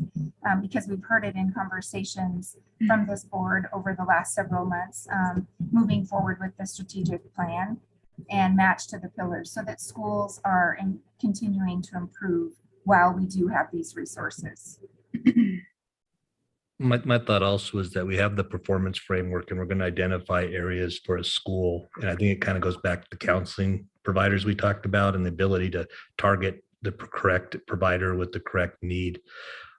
because we've heard it in conversations from this board over the last several months, moving forward with the strategic plan and match to the pillars so that schools are continuing to improve while we do have these resources. My thought also is that we have the performance framework and we're going to identify areas for a school. And I think it kind of goes back to the counseling providers we talked about and the ability to target the correct provider with the correct need.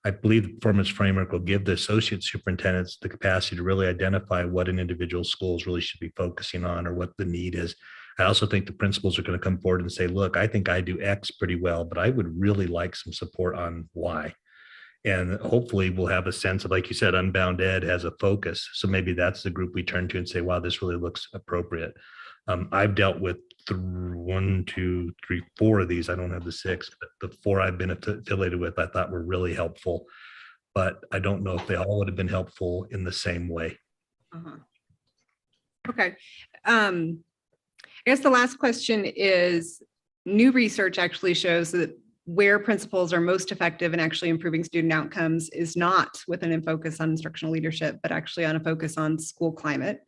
I believe the performance framework will give the associate superintendents the capacity to really identify what an individual schools really should be focusing on or what the need is. I also think the principals are going to come forward and say, look, I think I do X pretty well, but I would really like some support on Y. And hopefully we'll have a sense of, like you said, Unbound Ed has a focus. So maybe that's the group we turn to and say, wow, this really looks appropriate. I've dealt with 1, 2, 3, 4 of these. I don't have the 6, but the 4 I've been affiliated with, I thought were really helpful. But I don't know if they all would have been helpful in the same way. Okay. I guess the last question is, new research actually shows that where principals are most effective in actually improving student outcomes is not with a focus on instructional leadership, but actually on a focus on school climate.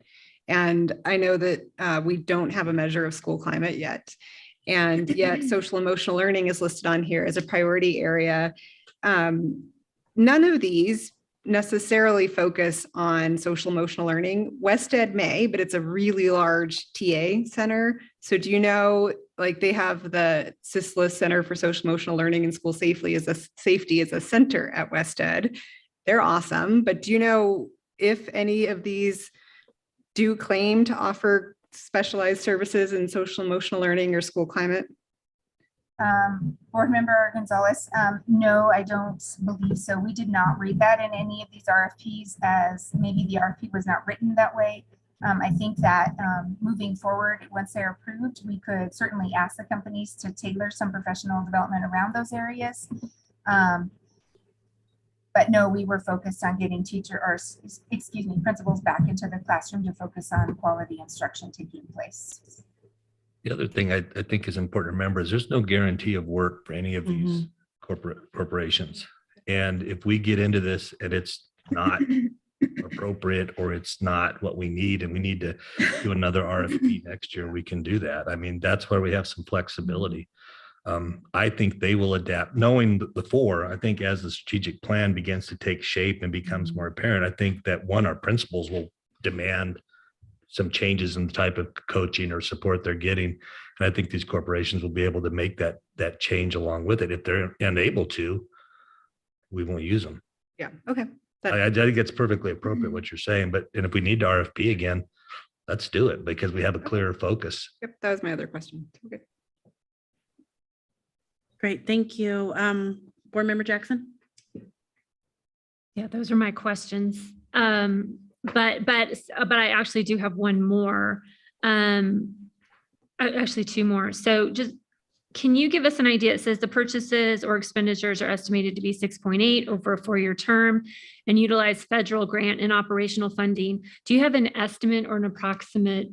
And I know that we don't have a measure of school climate yet. And yet social emotional learning is listed on here as a priority area. None of these necessarily focus on social emotional learning. WestEd may, but it's a really large TA center. So do you know, like they have the CISLA Center for Social Emotional Learning and School Safety as a center at WestEd. They're awesome. But do you know if any of these do claim to offer specialized services in social emotional learning or school climate? Board Member Gonzalez, no, I don't believe so. We did not read that in any of these RFPs, as maybe the RFP was not written that way. I think that moving forward, once they're approved, we could certainly ask the companies to tailor some professional development around those areas. But no, we were focused on getting principals back into the classroom to focus on quality instruction taking place. The other thing I think is important to remember is there's no guarantee of work for any of these corporations. And if we get into this and it's not appropriate or it's not what we need and we need to do another RFP next year, we can do that. I mean, that's where we have some flexibility. I think they will adapt. Knowing the 4, I think as the strategic plan begins to take shape and becomes more apparent, I think that our principals will demand some changes in the type of coaching or support they're getting. And I think these corporations will be able to make that change along with it. If they're unable to, we won't use them. Yeah, okay. I think it's perfectly appropriate what you're saying, and if we need to RFP again, let's do it because we have a clearer focus. Yep, that was my other question. Okay. Great, thank you. Board Member Jackson? Yeah, those are my questions. But I actually do have one more, actually 2 more. So just, can you give us an idea? It says the purchases or expenditures are estimated to be 6.8 over a 4-year term and utilize federal grant and operational funding. Do you have an estimate or an approximate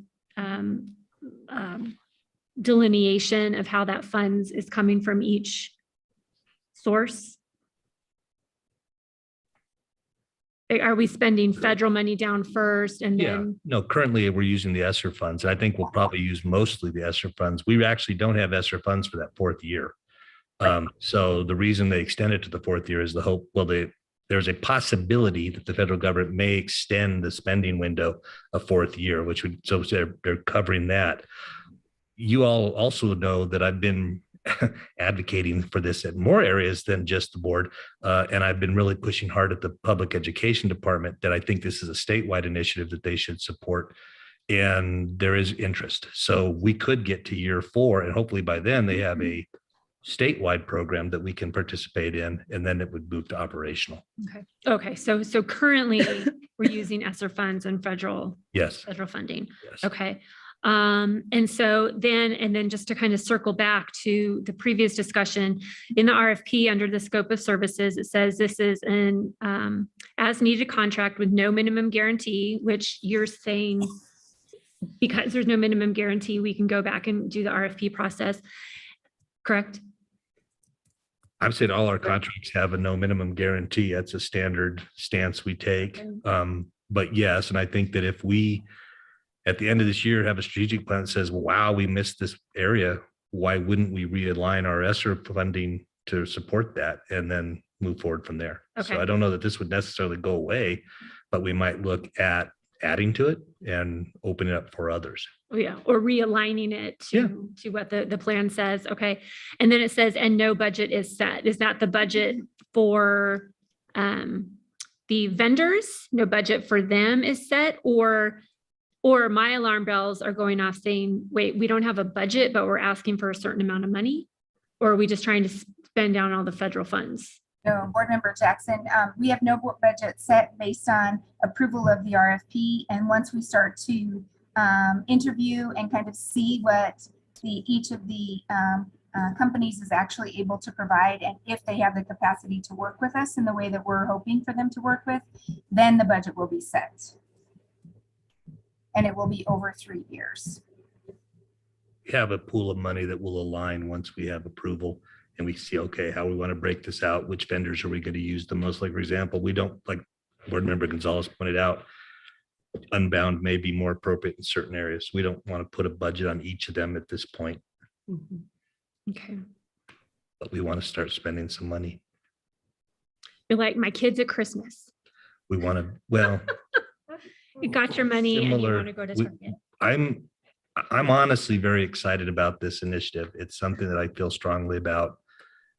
delineation of how that funds is coming from each source? Are we spending federal money down first and then? No, currently we're using the ESSER funds. I think we'll probably use mostly the ESSER funds. We actually don't have ESSER funds for that 4th year. So the reason they extend it to the 4th year is the hope, there's a possibility that the federal government may extend the spending window a 4th year, so they're covering that. You all also know that I've been advocating for this in more areas than just the board. And I've been really pushing hard at the public education department that I think this is a statewide initiative that they should support. And there is interest. So we could get to year 4 and hopefully by then they have a statewide program that we can participate in, and then it would move to operational. Okay, so currently we're using ESSER funds and federal Yes. funding. Yes. Okay. And so then just to kind of circle back to the previous discussion, in the RFP under the scope of services, it says this is an as needed contract with no minimum guarantee, which you're saying because there's no minimum guarantee, we can go back and do the RFP process, correct? I've said all our contracts have a no minimum guarantee. That's a standard stance we take. But yes, and I think that if we, at the end of this year, have a strategic plan that says, wow, we missed this area, why wouldn't we realign our ESSER funding to support that and then move forward from there? Okay. So I don't know that this would necessarily go away, but we might look at adding to it and opening it up for others. Oh, yeah, or realigning it to what the plan says. Okay. And then it says, and no budget is set. Is that the budget for the vendors? No budget for them is set, or my alarm bells are going off saying, wait, we don't have a budget, but we're asking for a certain amount of money? Or are we just trying to spend down all the federal funds? No, Board Member Jackson, we have no budget set based on approval of the RFP. And once we start to interview and kind of see what each of the companies is actually able to provide, and if they have the capacity to work with us in the way that we're hoping for them to work with, then the budget will be set. And it will be over 3 years. We have a pool of money that will align once we have approval and we see, okay, how we want to break this out, which vendors are we going to use the most? Like, for example, we don't, like Board Member Gonzalez pointed out, Unbound may be more appropriate in certain areas. We don't want to put a budget on each of them at this point, Okay. but we want to start spending some money. You're like my kids at Christmas. We want to, well, You got your money and you Similar, want to go to we- Target. I'm honestly very excited about this initiative. It's something that I feel strongly about.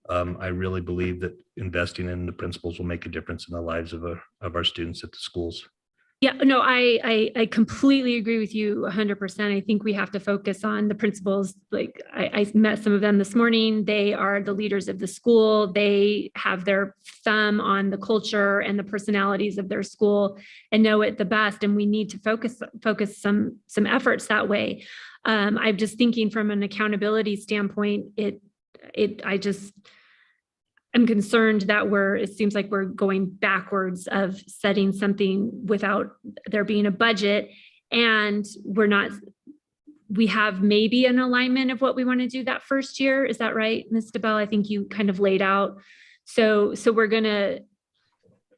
I really believe that investing in the principals will make a difference in the lives of our students at the schools. Yeah, no, I completely agree with you 100%. I think we have to focus on the principals. Like I met some of them this morning. They are the leaders of the school. They have their thumb on the culture and the personalities of their school and know it the best. And we need to focus some efforts that way. I'm just thinking from an accountability standpoint, I'm concerned that it seems like we're going backwards of setting something without there being a budget, and we have maybe an alignment of what we want to do that first year. Is that right, Ms. DeBell? I think you kind of laid out. So we're going to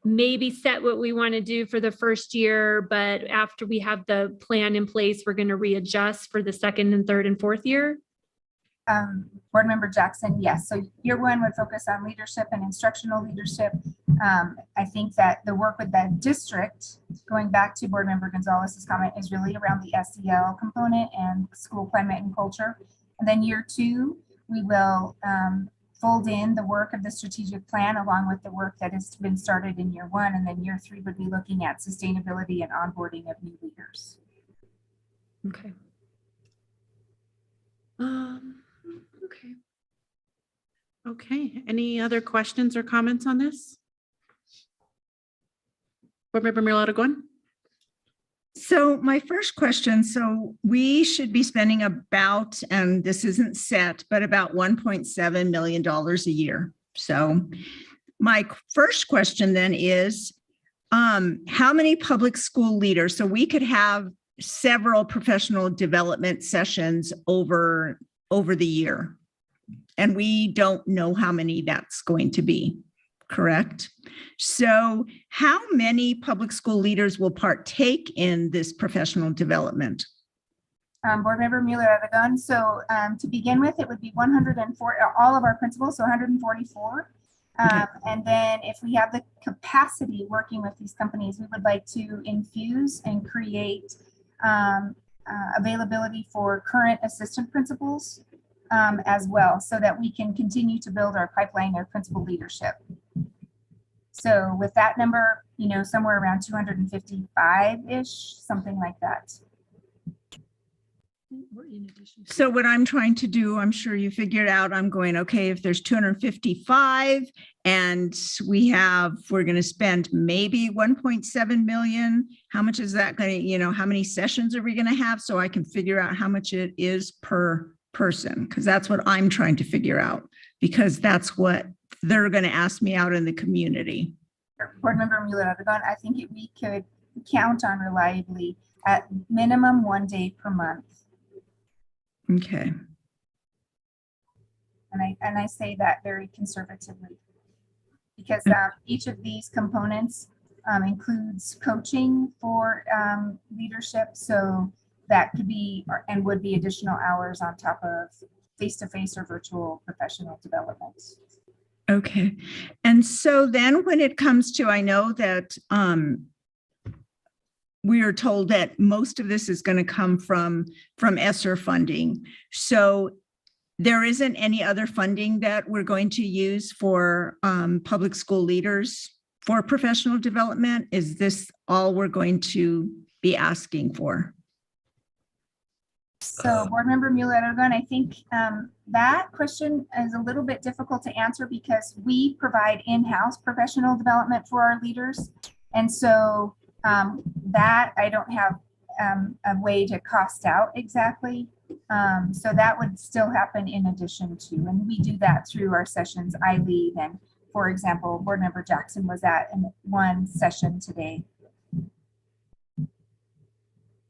maybe set what we want to do for the first year, but after we have the plan in place, we're going to readjust for the second and third and fourth year. Board Member Jackson, yes. So year one would focus on leadership and instructional leadership. I think that the work with the district, going back to Board Member Gonzalez's comment, is really around the SEL component and school climate and culture. And then year two, we will fold in the work of the strategic plan along with the work that has been started in year one. And then year three would be looking at sustainability and onboarding of new leaders. Okay. Okay. Okay. Any other questions or comments on this? Board Member Miralta-Guan? So my first question, so we should be spending about, and this isn't set, but about $1.7 million a year. So my first question then is, how many public school leaders? So we could have several professional development sessions over the year, and we don't know how many that's going to be, correct? So how many public school leaders will partake in this professional development? Board Member Mueller-Aragon. So to begin with, it would be 104, all of our principals, so 144. And then if we have the capacity working with these companies, we would like to infuse and create availability for current assistant principals as well, so that we can continue to build our pipeline of principal leadership. So with that number, somewhere around 255-ish, something like that. So what I'm trying to do, I'm sure you figured out, I'm going, okay, if there's 255 and we're going to spend maybe 1.7 million, how much is that going to, how many sessions are we going to have? So I can figure out how much it is per person, because that's what I'm trying to figure out, because that's what they're going to ask me out in the community. Board Member Mueller-Aragon, I think we could count on reliably at minimum 1 day per month. Okay. And I say that very conservatively because each of these components includes coaching for leadership. So that could be and would be additional hours on top of face-to-face or virtual professional development. Okay. And so then when it comes to, I know that we are told that most of this is going to come from ESSER funding. So there isn't any other funding that we're going to use for public school leaders for professional development? Is this all we're going to be asking for? So Board Member Mueller-Aragon, I think that question is a little bit difficult to answer because we provide in-house professional development for our leaders. And so that I don't have a way to cost out exactly. So that would still happen in addition to, and we do that through our sessions I lead. And for example, Board Member Jackson was at one session today.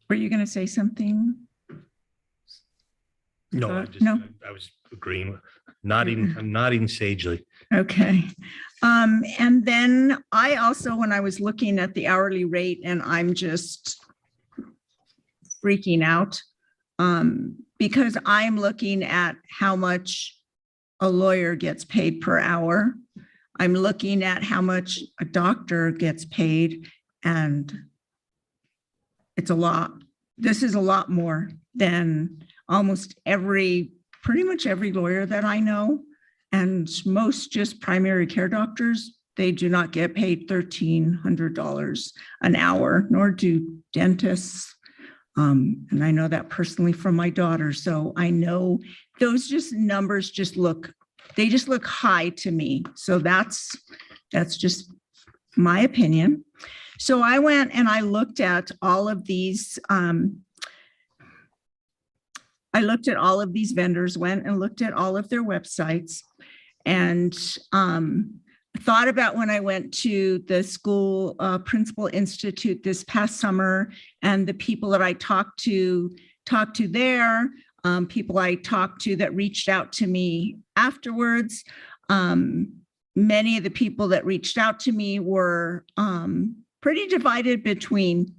Were you going to say something? No, I was agreeing, I'm nodding sagely. Okay. And then I also, when I was looking at the hourly rate, and I'm just freaking out because I'm looking at how much a lawyer gets paid per hour. I'm looking at how much a doctor gets paid, and it's a lot. This is a lot more than almost pretty much every lawyer that I know, and most just primary care doctors, they do not get paid $1,300 an hour, nor do dentists. And I know that personally from my daughter. So I know those numbers look high to me. So that's just my opinion. So I went and I looked at all of these vendors, went and looked at all of their websites, and thought about when I went to the School Principal Institute this past summer, and the people that I talked to there, people I talked to that reached out to me afterwards. Many of the people that reached out to me were pretty divided between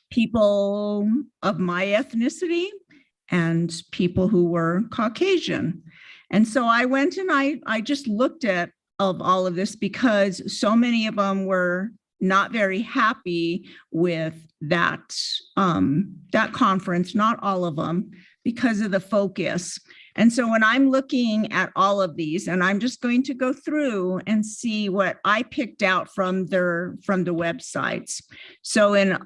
people of my ethnicity and people who were Caucasian. And so I went and I just looked at all of this because so many of them were not very happy with that conference, not all of them, because of the focus. And so when I'm looking at all of these, and I'm just going to go through and see what I picked out from the websites. So in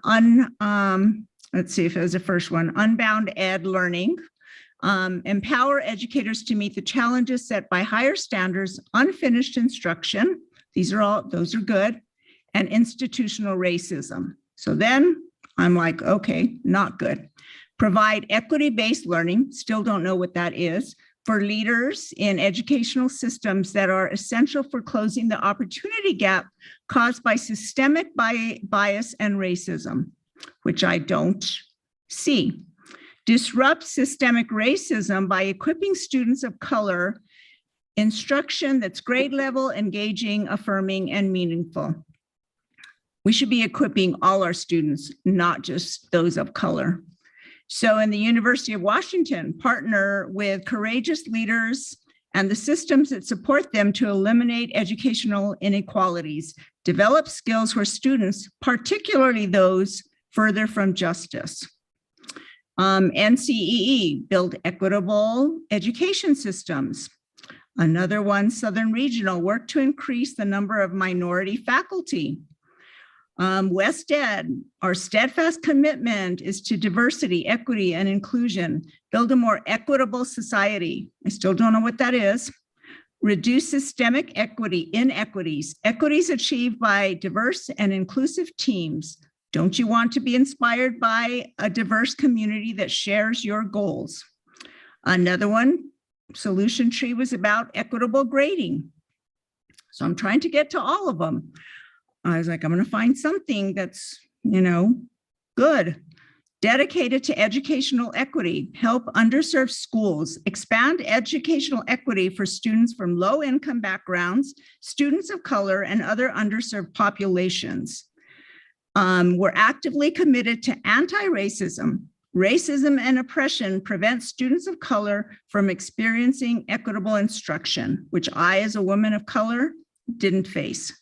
let's see if it was the first one, Unbound Ed Learning, empower educators to meet the challenges set by higher standards, unfinished instruction. Those are good. And institutional racism. So then I'm like, okay, not good. Provide equity-based learning, still don't know what that is, for leaders in educational systems that are essential for closing the opportunity gap caused by systemic bias and racism, which I don't see. Disrupt systemic racism by equipping students of color instruction that's grade level, engaging, affirming, and meaningful. We should be equipping all our students, not just those of color. So in the University of Washington, partner with courageous leaders and the systems that support them to eliminate educational inequalities, develop skills for students, particularly those further from justice. NCEE, build equitable education systems. Another one, Southern Regional, work to increase the number of minority faculty. WestEd, our steadfast commitment is to diversity, equity, and inclusion, build a more equitable society. I still don't know what that is. Reduce systemic inequities, equities achieved by diverse and inclusive teams. Don't you want to be inspired by a diverse community that shares your goals? Another one, Solution Tree, was about equitable grading. So I'm trying to get to all of them. I was like, I'm going to find something that's, good. Dedicated to educational equity, help underserved schools, expand educational equity for students from low-income backgrounds, students of color, and other underserved populations. We're actively committed to anti-racism. Racism and oppression prevent students of color from experiencing equitable instruction, which I, as a woman of color, didn't face.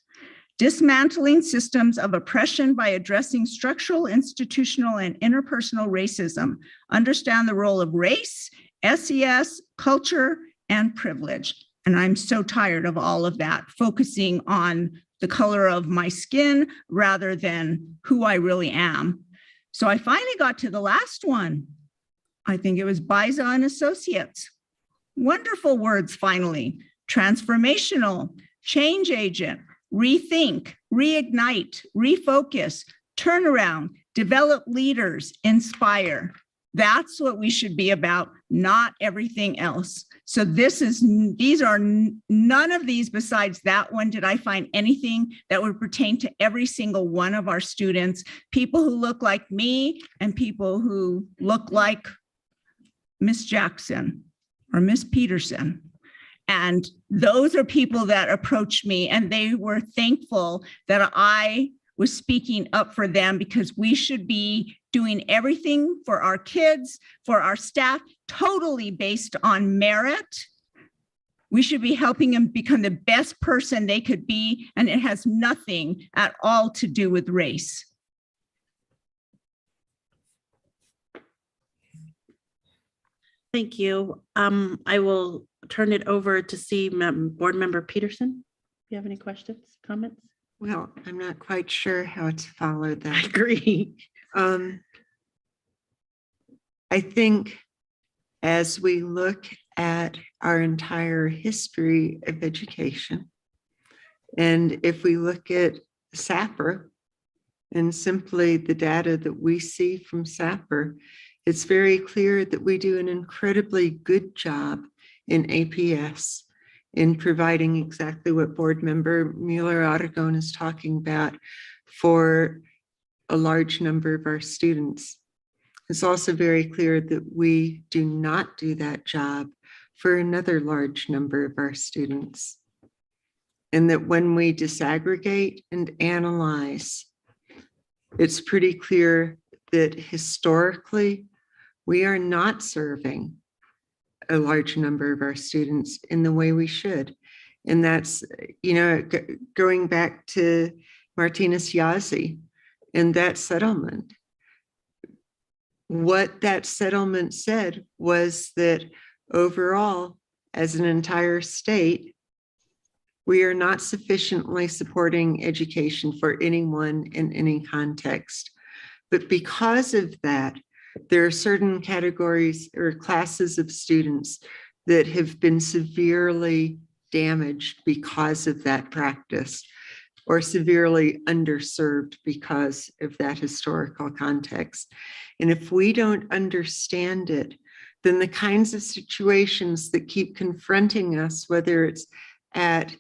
Dismantling systems of oppression by addressing structural, institutional, and interpersonal racism. Understand the role of race, SES, culture, and privilege. And I'm so tired of all of that, focusing on the color of my skin rather than who I really am. So I finally got to the last one. I think it was Biza and Associates. Wonderful words, finally. Transformational, change agent, rethink, reignite, refocus, turnaround, develop leaders, inspire. That's what we should be about, not everything else. So these are none of these besides that one. Did I find anything that would pertain to every single one of our students, people who look like me and people who look like Miss Jackson or Miss Peterson. And those are people that approached me, and they were thankful that I was speaking up for them, because we should be doing everything for our kids, for our staff, totally based on merit. We should be helping them become the best person they could be, and it has nothing at all to do with race. Thank you. I will turn it over to see Board Member Peterson. Do you have any questions, comments? Well, I'm not quite sure how to follow that. I agree. I think as we look at our entire history of education, and if we look at SAPR and simply the data that we see from SAPR, it's very clear that we do an incredibly good job in APS in providing exactly what Board Member Mueller-Aragon is talking about for a large number of our students. It's also very clear that we do not do that job for another large number of our students. And that when we disaggregate and analyze, it's pretty clear that historically, we are not serving a large number of our students in the way we should. And that's, going back to Martinez Yazzie and that settlement. What that settlement said was that overall, as an entire state, we are not sufficiently supporting education for anyone in any context. But because of that, there are certain categories or classes of students that have been severely damaged because of that practice, or severely underserved because of that historical context. And if we don't understand it, then the kinds of situations that keep confronting us, whether it's at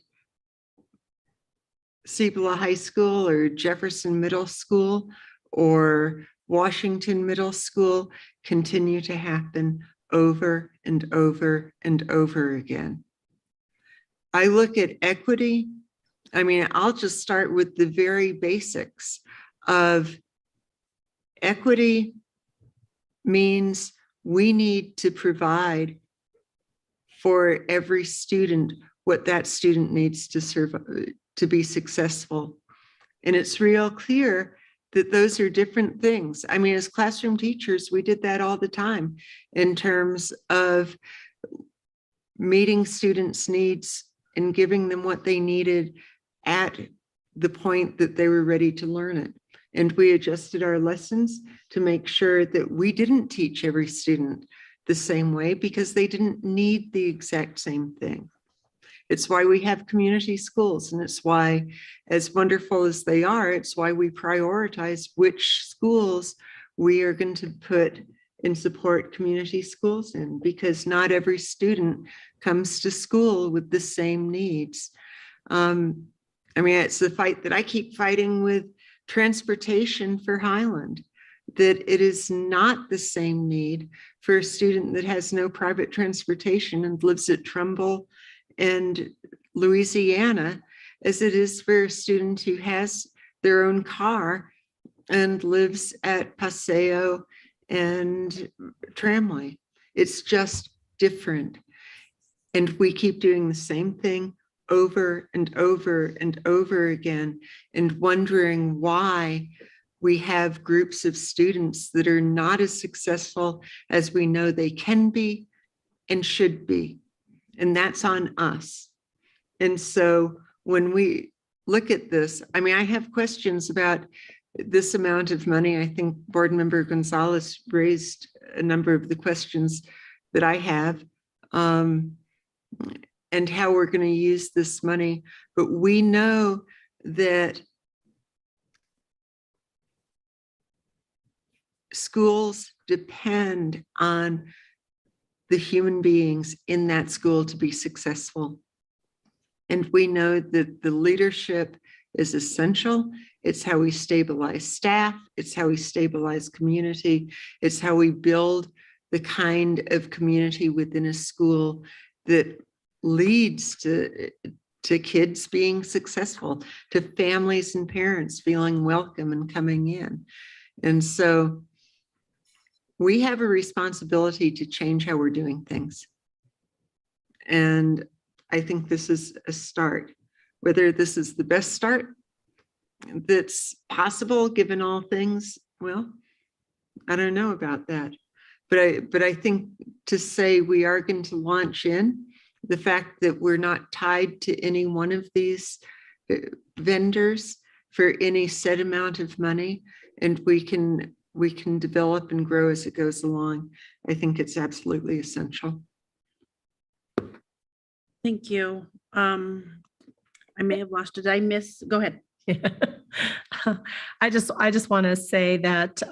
Cibola High School or Jefferson Middle School or Washington Middle School, continue to happen over and over and over again. I look at equity. I'll just start with the very basics of equity. Means we need to provide for every student what that student needs to serve to be successful. And it's real clear that those are different things. As classroom teachers, we did that all the time in terms of meeting students' needs and giving them what they needed at the point that they were ready to learn it. And we adjusted our lessons to make sure that we didn't teach every student the same way because they didn't need the exact same thing. It's why we have community schools, and it's why, as wonderful as they are, it's why we prioritize which schools we are going to put and support community schools in, because not every student comes to school with the same needs. I mean, it's the fight that I keep fighting with transportation for Highland, that it is not the same need for a student that has no private transportation and lives at Trumbull and Louisiana as it is for a student who has their own car and lives at Paseo and Tramway. It's just different. And we keep doing the same thing over and over and over again, and wondering why we have groups of students that are not as successful as we know they can be and should be. And that's on us. And so when we look at this, I mean, I have questions about this amount of money. I think Board Member Gonzalez raised a number of the questions that I have, and how we're going to use this money. But we know that schools depend on the human beings in that school to be successful. And we know that the leadership is essential. It's how we stabilize staff. It's how we stabilize community. It's how we build the kind of community within a school that leads to kids being successful, to families and parents feeling welcome and coming in. And so we have a responsibility to change how we're doing things. And I think this is a start. Whether this is the best start that's possible given all things, well, I don't know about that. But I think to say we are going to launch in, the fact that we're not tied to any one of these vendors for any set amount of money, and we can develop and grow as it goes along, I think it's absolutely essential. Thank you. I may have lost it. Did I miss? Go ahead. I just want to say that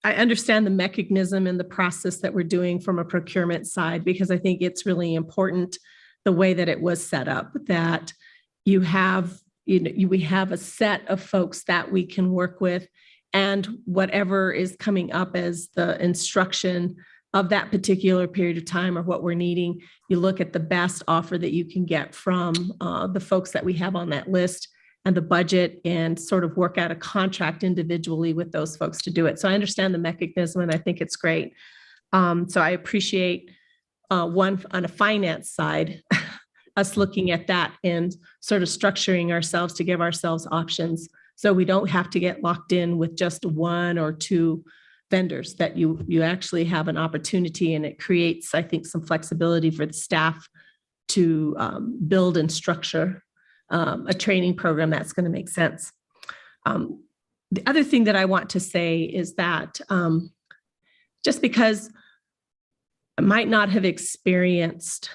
I understand the mechanism and the process that we're doing from a procurement side, because I think it's really important the way that it was set up, that we have a set of folks that we can work with, and whatever is coming up as the instruction of that particular period of time or what we're needing, you look at the best offer that you can get from the folks that we have on that list and the budget, and sort of work out a contract individually with those folks to do it. So I understand the mechanism, and I think it's great. So I appreciate one on a finance side, us looking at that and sort of structuring ourselves to give ourselves options, so we don't have to get locked in with just one or two vendors, that you actually have an opportunity, and it creates, I think, some flexibility for the staff to build and structure a training program that's going to make sense. The other thing that I want to say is that just because I might not have experienced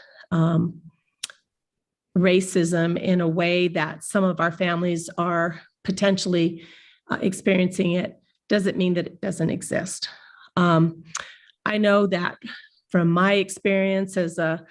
racism in a way that some of our families are potentially experiencing it, doesn't mean that it doesn't exist. I know that from my experience as a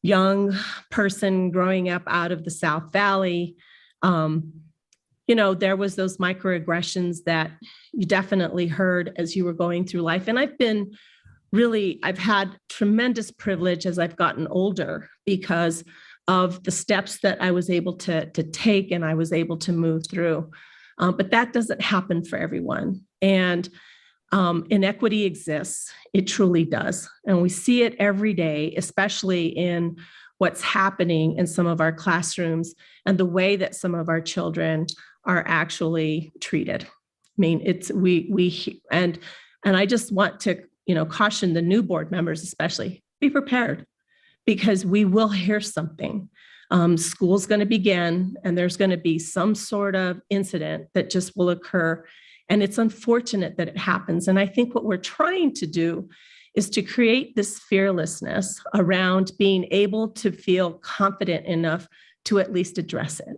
young person growing up out of the South Valley, there was those microaggressions that you definitely heard as you were going through life. And I've had tremendous privilege as I've gotten older because of the steps that I was able to take and I was able to move through. But that doesn't happen for everyone. And inequity exists. It truly does. And we see it every day, especially in what's happening in some of our classrooms and the way that some of our children are actually treated. I mean, and I just want to, caution the new board members, especially, be prepared, because we will hear something. School's going to begin and there's going to be some sort of incident that just will occur. And it's unfortunate that it happens. And I think what we're trying to do is to create this fearlessness around being able to feel confident enough to at least address it.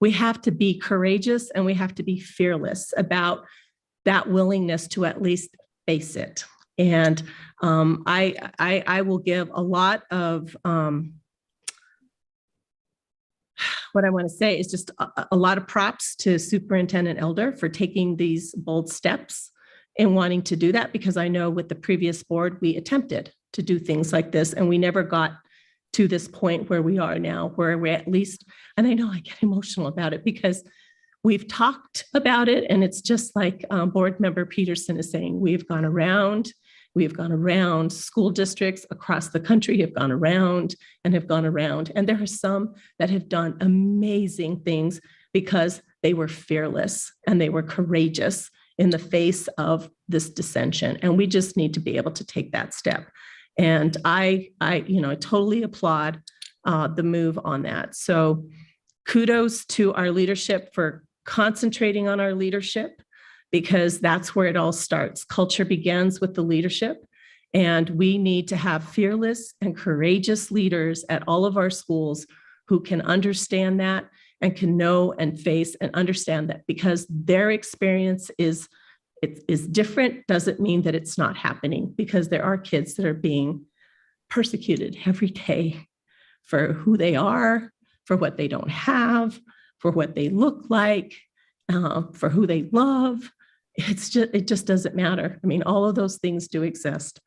We have to be courageous and we have to be fearless about that willingness to at least face it. And I will give a lot of, what I want to say is just a lot of props to Superintendent Elder for taking these bold steps in wanting to do that, because I know with the previous board, we attempted to do things like this and we never got to this point where we are now, where we're at least, and I know I get emotional about it because we've talked about it and it's just like Board Member Peterson is saying, we've gone around, school districts across the country have gone around. And there are some that have done amazing things because they were fearless and they were courageous in the face of this dissension. And we just need to be able to take that step. And I totally applaud the move on that. So kudos to our leadership for concentrating on our leadership, because that's where it all starts. Culture begins with the leadership. And we need to have fearless and courageous leaders at all of our schools who can understand that and can know and face and understand that, because their experience is different doesn't mean that it's not happening, because there are kids that are being persecuted every day for who they are, for what they don't have, for what they look like, for who they love. It just doesn't matter. I mean, all of those things do exist.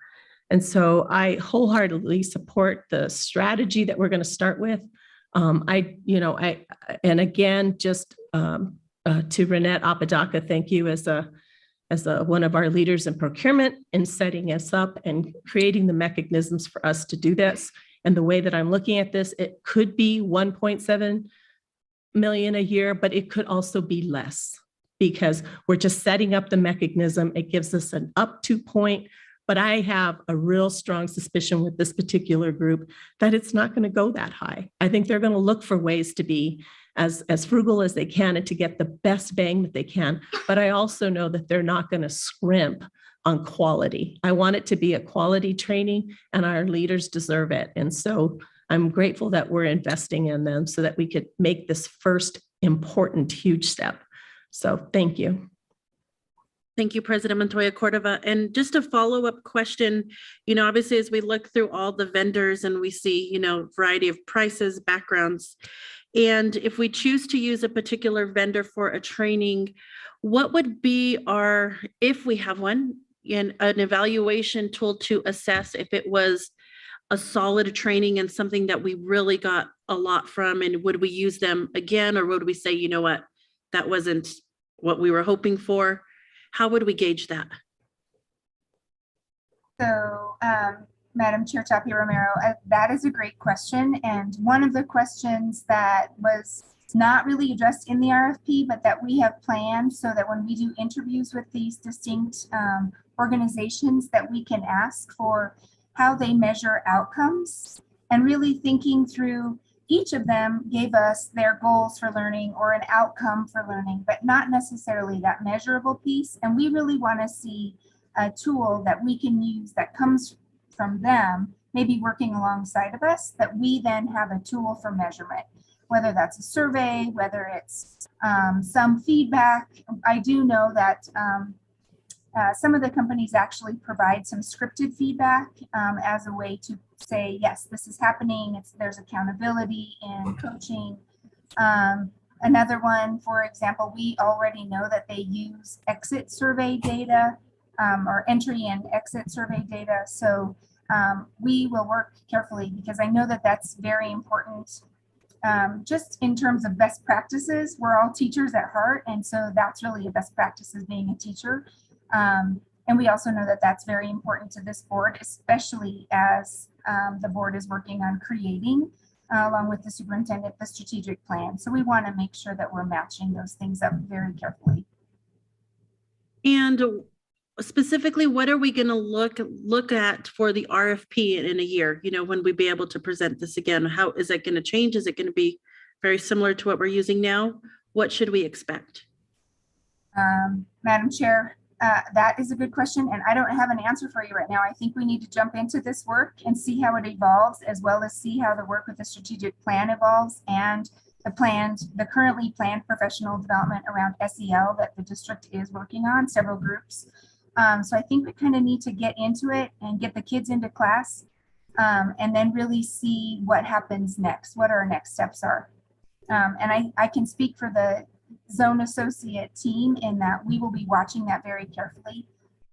And so I wholeheartedly support the strategy that we're going to start with. And again, just to Renette Apodaca, thank you as one of our leaders in procurement in setting us up and creating the mechanisms for us to do this. And the way that I'm looking at this, it could be 1.7 million a year, but it could also be less because we're just setting up the mechanism. It gives us an up to point, but I have a real strong suspicion with this particular group that it's not going to go that high. I think they're going to look for ways to be as frugal as they can and to get the best bang that they can. But I also know that they're not going to scrimp on quality. I want it to be a quality training and our leaders deserve it. And so I'm grateful that we're investing in them so that we could make this first important, huge step. So thank you. Thank you, President Montoya Cordova. And just a follow-up question, obviously, as we look through all the vendors and we see, variety of prices, backgrounds, and if we choose to use a particular vendor for a training, what would be if we have one, an evaluation tool to assess if it was a solid training and something that we really got a lot from, and would we use them again, or would we say, you know what, that wasn't what we were hoping for? How would we gauge that? So, Madam Chair Tapia Romero, that is a great question. And one of the questions that was not really addressed in the RFP, but that we have planned so that when we do interviews with these distinct organizations, that we can ask for how they measure outcomes, and really thinking through, each of them gave us their goals for learning or an outcome for learning, but not necessarily that measurable piece. And we really want to see a tool that we can use that comes from them, maybe working alongside of us, that we then have a tool for measurement, whether that's a survey, whether it's some feedback. I do know that some of the companies actually provide some scripted feedback as a way to say, yes, this is happening. There's accountability in coaching. Another one, for example, we already know that they use exit survey data or entry and exit survey data. So we will work carefully, because I know that that's very important. Just in terms of best practices, we're all teachers at heart. And so that's really a best practice as being a teacher. And we also know that that's very important to this board, especially as the board is working on creating, along with the superintendent, the strategic plan. So we want to make sure that we're matching those things up very carefully. And specifically, what are we going to look at for the RFP in a year? You know, when we be able to present this again, how is it going to change? Is it going to be very similar to what we're using now? What should we expect? Madam Chair, that is a good question, and I don't have an answer for you right now. I think we need to jump into this work and see how it evolves, as well as see how the work with the strategic plan evolves and the currently planned professional development around SEL that the district is working on, several groups. So I think we kind of need to get into it and get the kids into class, and then really see what happens next, what our next steps are. And I can speak for the zone associate team in that we will be watching that very carefully,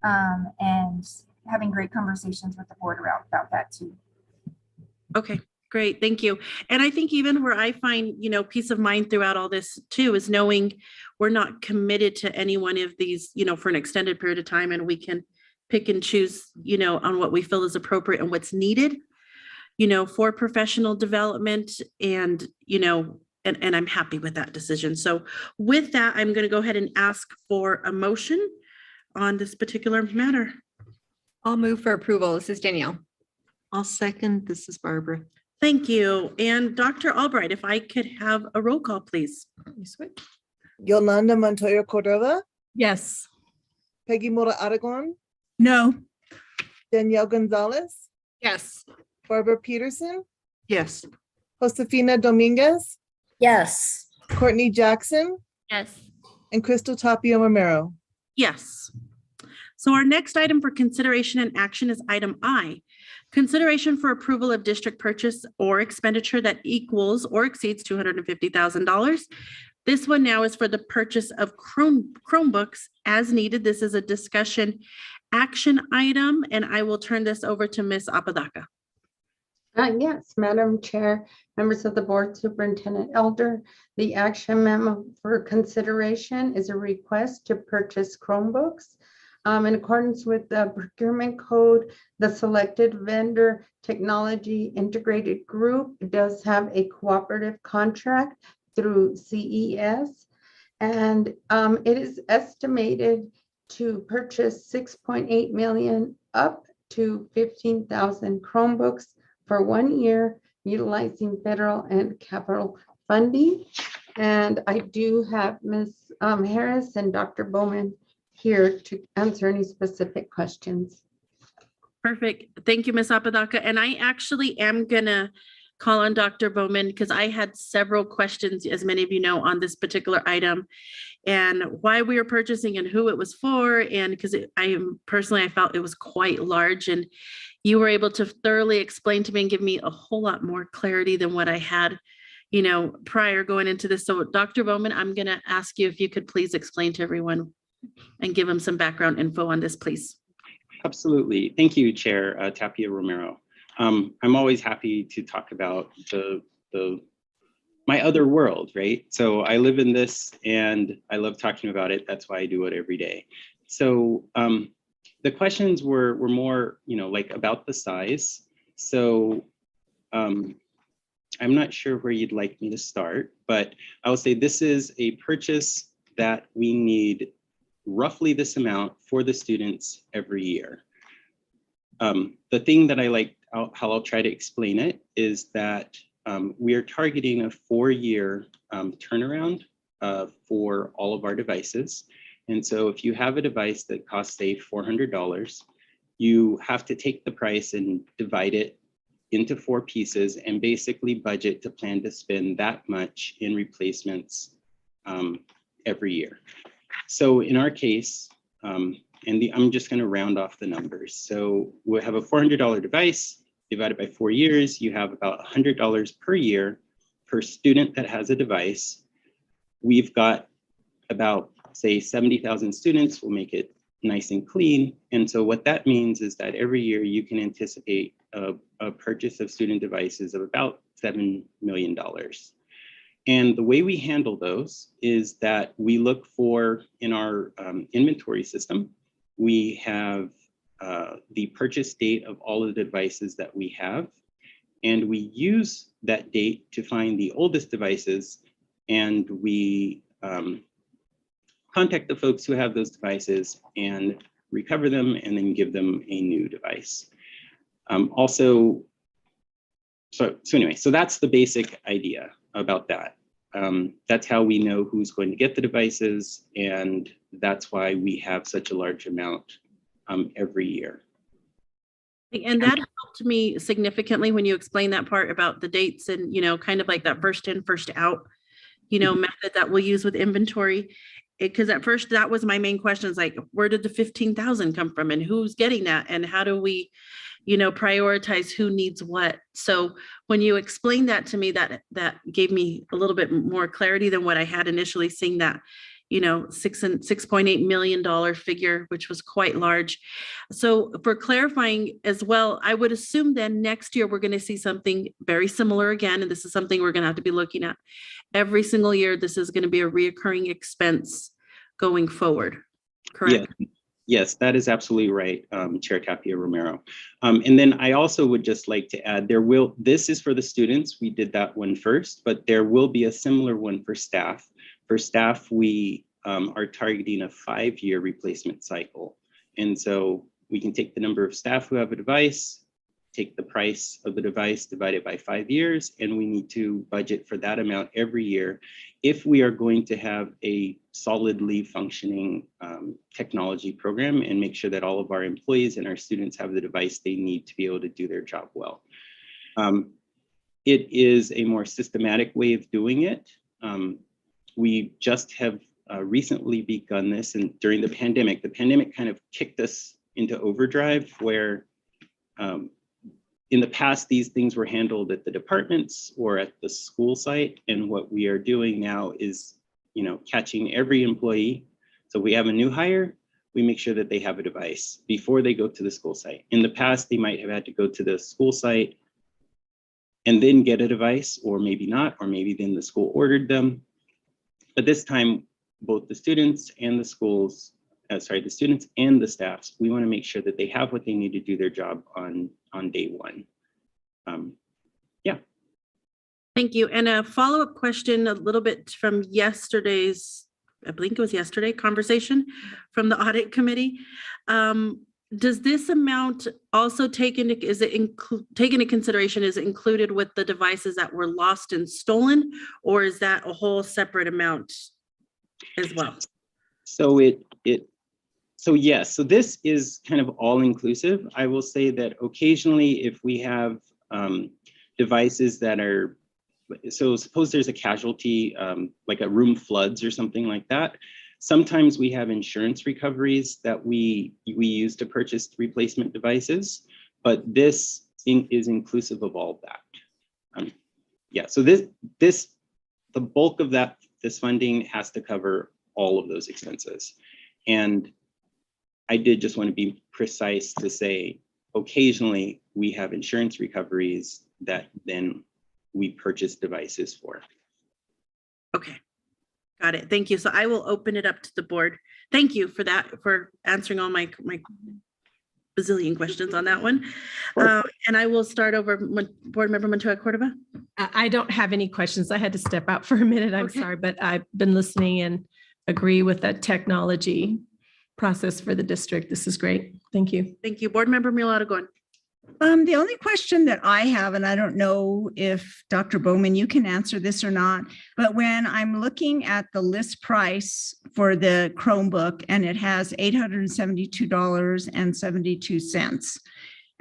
and having great conversations with the board about that too. Okay, great, thank you. And I think even where I find, you know, peace of mind throughout all this too is knowing we're not committed to any one of these, you know, for an extended period of time, and we can pick and choose, you know, on what we feel is appropriate and what's needed, you know, for professional development. And, you know, and I'm happy with that decision. So with that, I'm going to go ahead and ask for a motion on this particular matter. I'll move for approval. This is Danielle. I'll second. This is Barbara. Thank you. And Dr. Albright, if I could have a roll call, please. Yolanda Montoya Cordova, Yes. Peggy Mora Aragon, No. Danielle Gonzalez, Yes. Barbara Peterson, Yes. Josefina Dominguez, Yes. Courtney Jackson, Yes. and Crystal Tapia Romero. Yes. So our next item for consideration and action is item I. Consideration for approval of district purchase or expenditure that equals or exceeds $250,000. This one now is for the purchase of Chromebooks as needed. This is a discussion action item, and I will turn this over to Ms. Apodaca. Yes, Madam Chair, members of the board, Superintendent Elder, the action memo for consideration is a request to purchase Chromebooks. In accordance with the procurement code, the selected vendor technology integrated group does have a cooperative contract through CES. And it is estimated to purchase 6.8 million up to 15,000 Chromebooks for 1 year, utilizing federal and capital funding. And I do have Ms. Harris and Dr. Bowman here to answer any specific questions. Perfect. Thank you, Ms. Apodaca. And I actually am gonna call on Dr. Bowman because I had several questions, as many of you know, on this particular item and why we were purchasing and who it was for. And because I felt it was quite large, and you were able to thoroughly explain to me and give me a whole lot more clarity than what I had, you know, prior going into this. So Dr. Bowman, I'm gonna ask you if you could please explain to everyone and give them some background info on this, please. Absolutely. Thank you, Chair Tapia Romero. I'm always happy to talk about my other world, right? So I live in this and I love talking about it. That's why I do it every day. So the questions were more, you know, like about the size. So I'm not sure where you'd like me to start, but I will say this is a purchase that we need roughly this amount for the students every year. The thing that I like, how I'll try to explain it, is that we are targeting a 4-year turnaround for all of our devices. And so if you have a device that costs, say, $400, you have to take the price and divide it into 4 pieces and basically budget to plan to spend that much in replacements every year. So in our case, I'm just going to round off the numbers. So we'll have a $400 device divided by 4 years. You have about $100 per year per student that has a device. We've got about, say, 70,000 students. We'll make it nice and clean. And so what that means is that every year you can anticipate a purchase of student devices of about $7 million. And the way we handle those is that we look for, in our inventory system, we have the purchase date of all of the devices that we have. And we use that date to find the oldest devices, and we contact the folks who have those devices and recover them, and then give them a new device. Also, so anyway, so that's the basic idea about that. That's how we know who's going to get the devices, and that's why we have such a large amount every year. And that helped me significantly when you explained that part about the dates and, you know, kind of like that first in, first out, you know, method that we'll use with inventory. Because at first that was my main question, is like, where did the 15,000 come from and who's getting that? And how do we, you know, prioritize who needs what? So when you explained that to me, that gave me a little bit more clarity than what I had initially seeing, that, you know, $6.8 million figure, which was quite large. So for clarifying as well, I would assume then next year we're going to see something very similar again. And this is something we're going to have to be looking at every single year. This is going to be a reoccurring expense going forward, correct? Yeah. Yes, that is absolutely right, Chair Tapia Romero. And then I also would just like to add, this is for the students. We did that one first, but there will be a similar one for staff. For staff, we are targeting a 5-year replacement cycle. And so we can take the number of staff who have a device, take the price of the device, divide it by 5 years, and we need to budget for that amount every year if we are going to have a solidly functioning technology program and make sure that all of our employees and our students have the device they need to be able to do their job well. It is a more systematic way of doing it. We just have recently begun this, and during the pandemic kind of kicked us into overdrive where in the past, these things were handled at the departments or at the school site. And what we are doing now is, you know, catching every employee. So we have a new hire, we make sure that they have a device before they go to the school site. In the past, they might have had to go to the school site and then get a device, or maybe not, or maybe then the school ordered them. But this time, both the students and the schools, the students and the staffs, we want to make sure that they have what they need to do their job on day one. Yeah. Thank you. And a follow-up question, a little bit from yesterday's, I believe it was yesterday, conversation from the audit committee. Does this amount also take into, take into consideration, is it included with the devices that were lost and stolen, or is that a whole separate amount as well? So yes, so this is kind of all inclusive. I will say that occasionally if we have devices that are, so suppose there's a casualty, like a room floods or something like that. Sometimes we have insurance recoveries that we use to purchase replacement devices, but this is inclusive of all that. Yeah, so the bulk of this funding has to cover all of those expenses. And I did just want to be precise to say, occasionally we have insurance recoveries that then we purchase devices for. Okay, got it. Thank you. So I will open it up to the board. Thank you for that, for answering all my bazillion questions on that one. And I will start over Board Member Montoya Cordova. I don't have any questions. I had to step out for a minute. I'm sorry, but I've been listening and agree with that technology process for the district. This is great. Thank you. Thank you. Board Member Muladagón. The only question that I have, and I don't know if Dr. Bowman, you can answer this or not, but when I'm looking at the list price for the Chromebook and it has $872.72,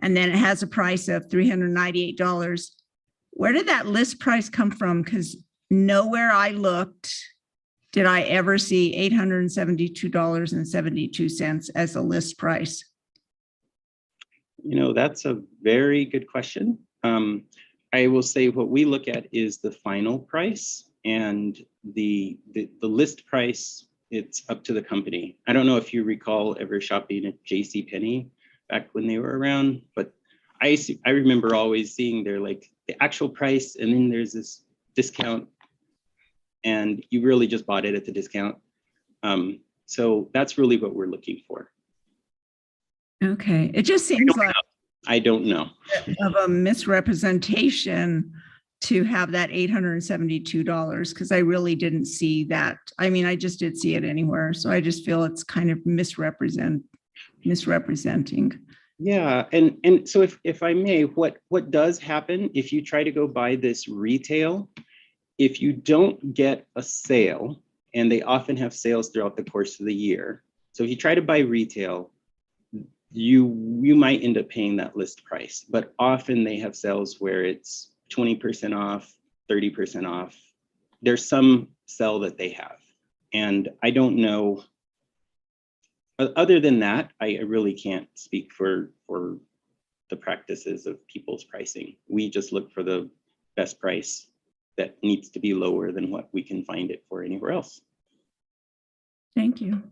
and then it has a price of $398, where did that list price come from? Because nowhere I looked did I ever see $872.72 as a list price. You know, that's a very good question. I will say what we look at is the final price, and the list price, it's up to the company. I don't know if you recall ever shopping at JCPenney back when they were around, but I remember always seeing their like the actual price, and then there's this discount, and you really just bought it at the discount. So that's really what we're looking for. Okay, it just seems like I don't know of a misrepresentation to have that $872, because I really didn't see that. I mean, I just did see it anywhere. So I just feel it's kind of misrepresented misrepresenting. Yeah, and so if I may, what does happen if you try to go buy this retail, if you don't get a sale, and they often have sales throughout the course of the year. So if you try to buy retail, you might end up paying that list price, but often they have sales where it's 20% off, 30% off. There's some sell that they have. And I don't know, other than that, I really can't speak for the practices of people's pricing. We just look for the best price that needs to be lower than what we can find it for anywhere else. Thank you.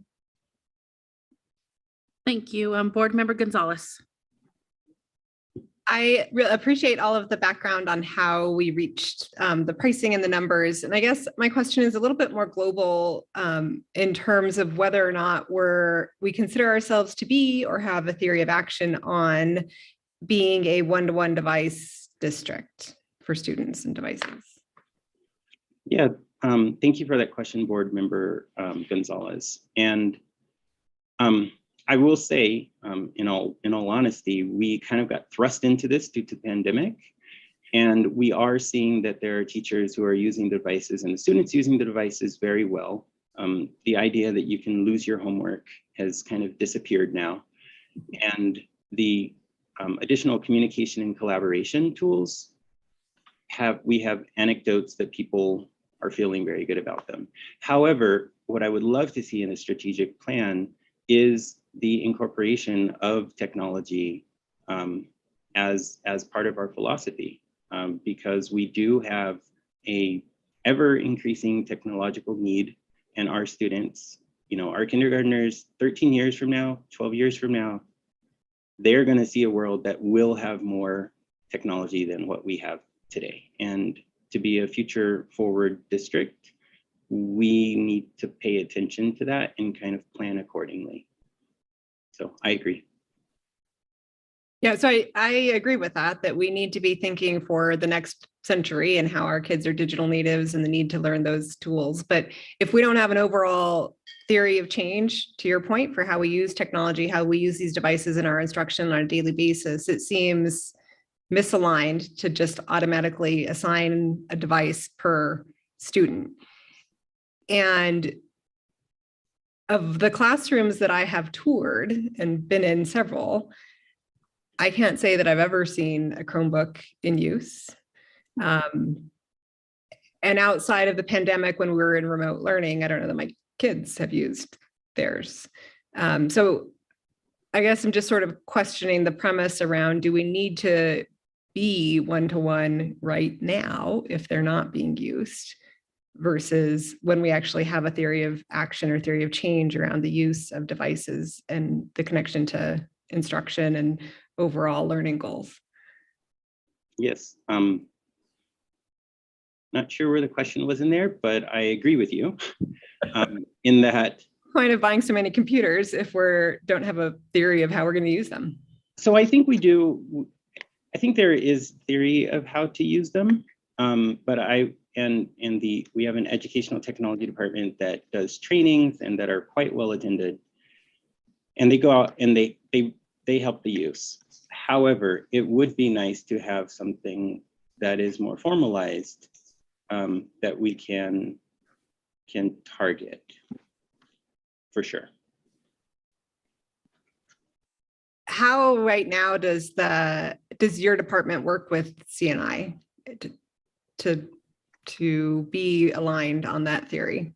Thank you. Board Member Gonzalez. I really appreciate all of the background on how we reached the pricing and the numbers. And I guess my question is a little bit more global in terms of whether or not we consider ourselves to be or have a theory of action on being a one-to-one device district for students and devices. Yeah, thank you for that question, Board Member Gonzalez. And I will say, in all honesty, we kind of got thrust into this due to the pandemic, and we are seeing that there are teachers who are using the devices and the students using the devices very well. The idea that you can lose your homework has kind of disappeared now, and the additional communication and collaboration tools we have anecdotes that people are feeling very good about them. However, what I would love to see in a strategic plan is the incorporation of technology as part of our philosophy, because we do have a ever increasing technological need, and our students, our kindergartners 13 years from now, 12 years from now, they're going to see a world that will have more technology than what we have today. And to be a future forward district, we need to pay attention to that and kind of plan accordingly. So I agree. Yeah, so I agree with that we need to be thinking for the next century and how our kids are digital natives and the need to learn those tools. But if we don't have an overall theory of change, to your point, for how we use technology, how we use these devices in our instruction on a daily basis, it seems misaligned to just automatically assign a device per student. And of the classrooms that I have toured and been in several, I can't say that I've ever seen a Chromebook in use. And outside of the pandemic, when we were in remote learning, I don't know that my kids have used theirs. So I guess I'm just sort of questioning the premise around, do we need to be one-to-one right now if they're not being used, versus when we actually have a theory of action or theory of change around the use of devices and the connection to instruction and overall learning goals. Yes. Not sure where the question was in there, but I agree with you in that. Point of buying so many computers if don't have a theory of how we're going to use them. So I think we do. I think there is theory of how to use them, but we have an educational technology department that does trainings and that are quite well attended, and they go out and they help the use. However, it would be nice to have something that is more formalized, that we can target for sure. How right now does your department work with CNI to be aligned on that theory?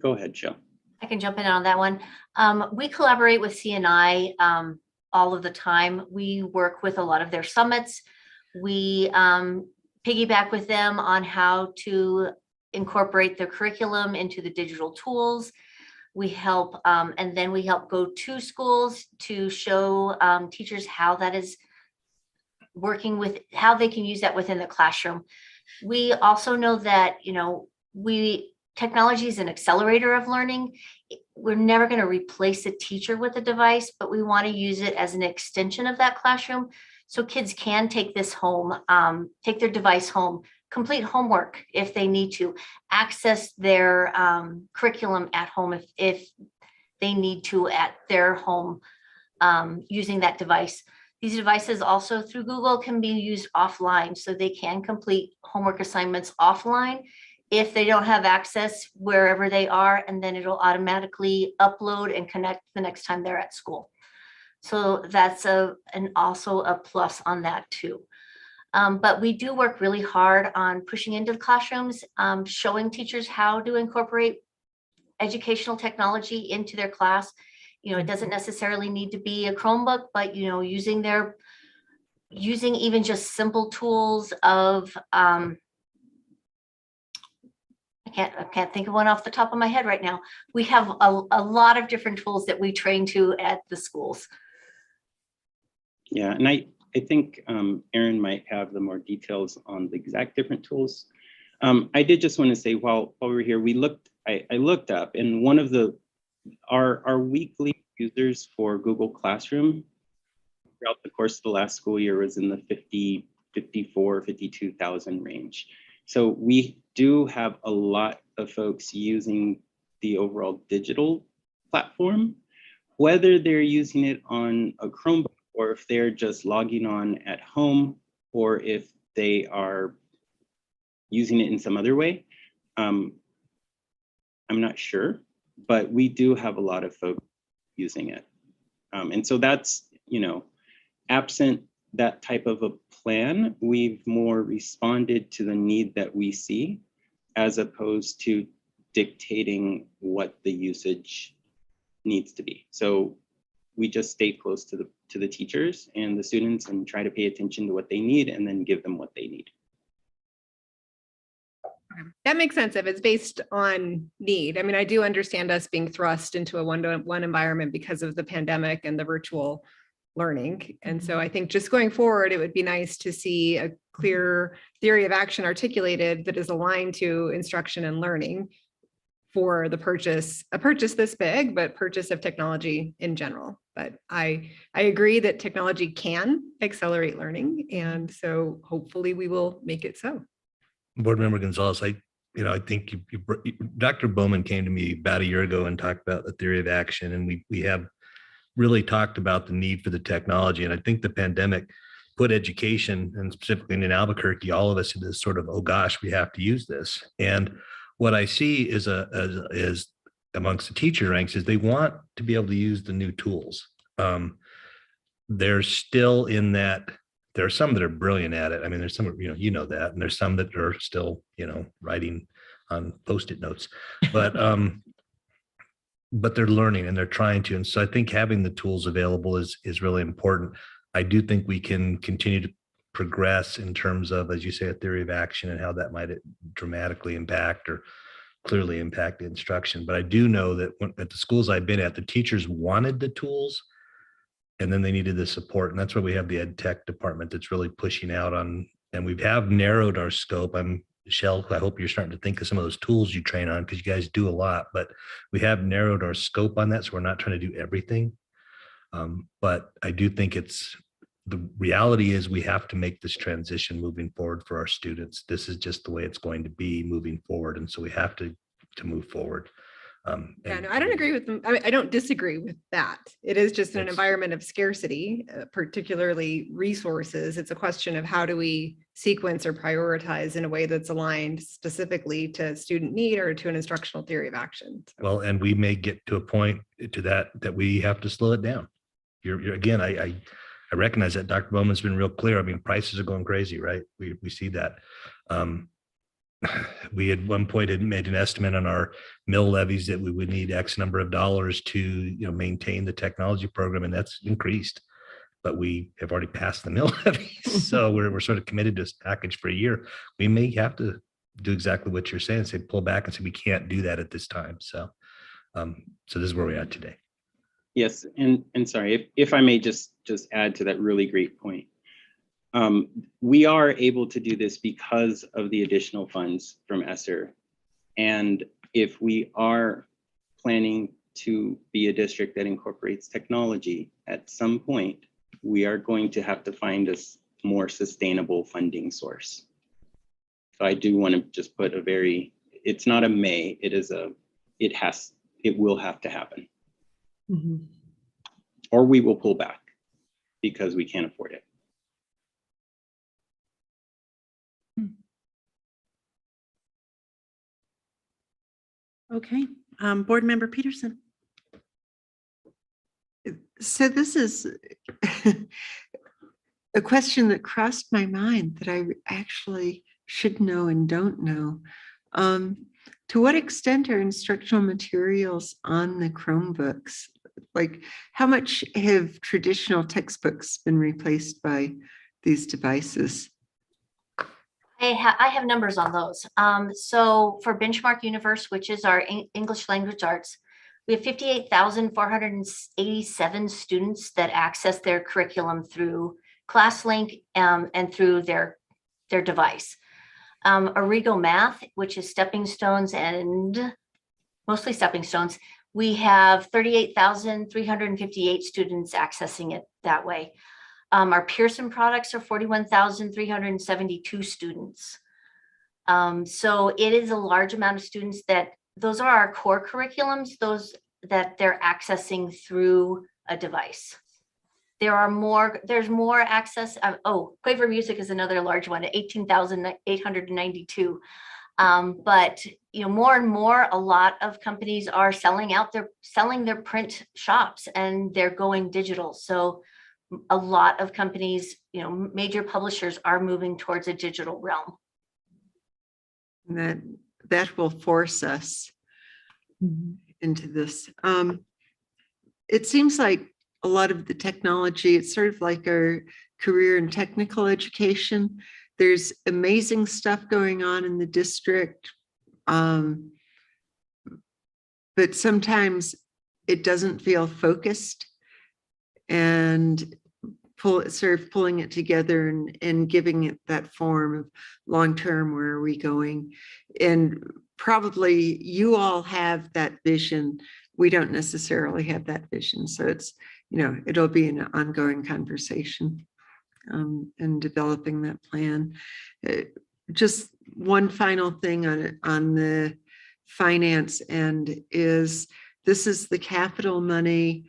Go ahead, Jill. I can jump in on that one. We collaborate with CNI all of the time. We work with a lot of their summits. We piggyback with them on how to incorporate their curriculum into the digital tools. We help, and then we help go to schools to show teachers how that is working with, how they can use that within the classroom. We also know that, technology is an accelerator of learning. We're never going to replace a teacher with a device, but we want to use it as an extension of that classroom. So kids can take this home, take their device home, complete homework if they need to, access their curriculum at home if they need to at their home using that device. These devices also through Google can be used offline, so they can complete homework assignments offline if they don't have access wherever they are, and then it'll automatically upload and connect the next time they're at school. So that's also a plus on that too. But we do work really hard on pushing into the classrooms, showing teachers how to incorporate educational technology into their class. You know, it doesn't necessarily need to be a Chromebook, but you know, using even just simple tools of I can't think of one off the top of my head right now. We have a lot of different tools that we train to at the schools. Yeah, and I think Erin might have the more details on the exact different tools. I did just want to say while we were here, I looked up, and one of our weekly users for Google Classroom throughout the course of the last school year was in the 52,000 range. So we do have a lot of folks using the overall digital platform, whether they're using it on a Chromebook or if they're just logging on at home, or if they are using it in some other way. I'm not sure, but we do have a lot of folks using it. And so that's, you know, absent that type of a plan, we've more responded to the need that we see, as opposed to dictating what the usage needs to be. So we just stay close to the teachers and the students and try to pay attention to what they need and then give them what they need. That makes sense if it's based on need. I mean, I do understand us being thrust into a one-to-one environment because of the pandemic and the virtual learning. And so I think just going forward, it would be nice to see a clear theory of action articulated that is aligned to instruction and learning for a purchase this big, but purchase of technology in general. But I agree that technology can accelerate learning. And so hopefully we will make it so. Board Member Gonzalez, I think Dr. Bowman came to me about a year ago and talked about the theory of action, and we have really talked about the need for the technology. And I think the pandemic put education, and specifically in Albuquerque, all of us into this sort of, oh gosh, we have to use this. And what I see is amongst the teacher ranks is they want to be able to use the new tools. They're still in that. There are some that are brilliant at it. I mean, there's some, you know that, and there's some that are still, writing on Post-it notes, but they're learning and they're trying to. And so I think having the tools available is really important. I do think we can continue to progress in terms of, as you say, a theory of action and how that might dramatically impact or clearly impact the instruction. But I do know that at the schools I've been at, the teachers wanted the tools, and then they needed the support. And that's why we have the ed tech department that's really pushing out on, and we have narrowed our scope. Michelle, I hope you're starting to think of some of those tools you train on, because you guys do a lot, but we have narrowed our scope on that. So we're not trying to do everything. But I do think the reality is we have to make this transition moving forward for our students. This is just the way it's going to be moving forward. And so we have to move forward. Yeah, no, I don't agree with them. I mean, I don't disagree with that. It is just an environment of scarcity, particularly resources. It's a question of how do we sequence or prioritize in a way that's aligned specifically to student need or to an instructional theory of action. Well, and we may get to a point to that we have to slow it down. You're again, I recognize that Dr. Bowman's been real clear. I mean, prices are going crazy, right? We see that. We at one point had made an estimate on our mill levies that we would need X number of dollars to maintain the technology program, and that's increased. But we have already passed the mill levies, so we're sort of committed to this package for a year. We may have to do exactly what you're saying, say pull back and say we can't do that at this time. So, so this is where we're at today. Yes, and sorry if I may just add to that really great point. We are able to do this because of the additional funds from ESSER. And if we are planning to be a district that incorporates technology at some point, we are going to have to find a more sustainable funding source. So I do want to just put it's not a may, it will have to happen. or we will pull back because we can't afford it. Okay, Board Member Peterson. So this is a question that crossed my mind that I actually should know and don't know. To what extent are instructional materials on the Chromebooks? Like, how much have traditional textbooks been replaced by these devices? I have numbers on those. So for Benchmark Universe, which is our English language arts, we have 58,487 students that access their curriculum through ClassLink and through their device. Origo Math, which is Stepping Stones and mostly Stepping Stones, we have 38,358 students accessing it that way. Our Pearson products are 41,372 students. So it is a large amount of students those are our core curriculums, those that they're accessing through a device. There's more access. Quaver Music is another large one at 18,892. But more and more, a lot of companies are selling their print shops and they're going digital. So a lot of companies, major publishers are moving towards a digital realm. That will force us into this. It seems like a lot of the technology, it's sort of like our career and technical education. There's amazing stuff going on in the district, but sometimes it doesn't feel focused, and pulling it together and giving it that form of long-term, where are we going? And probably you all have that vision. We don't necessarily have that vision. So it's, it'll be an ongoing conversation and developing that plan. Just one final thing on the finance end is, this is the capital money.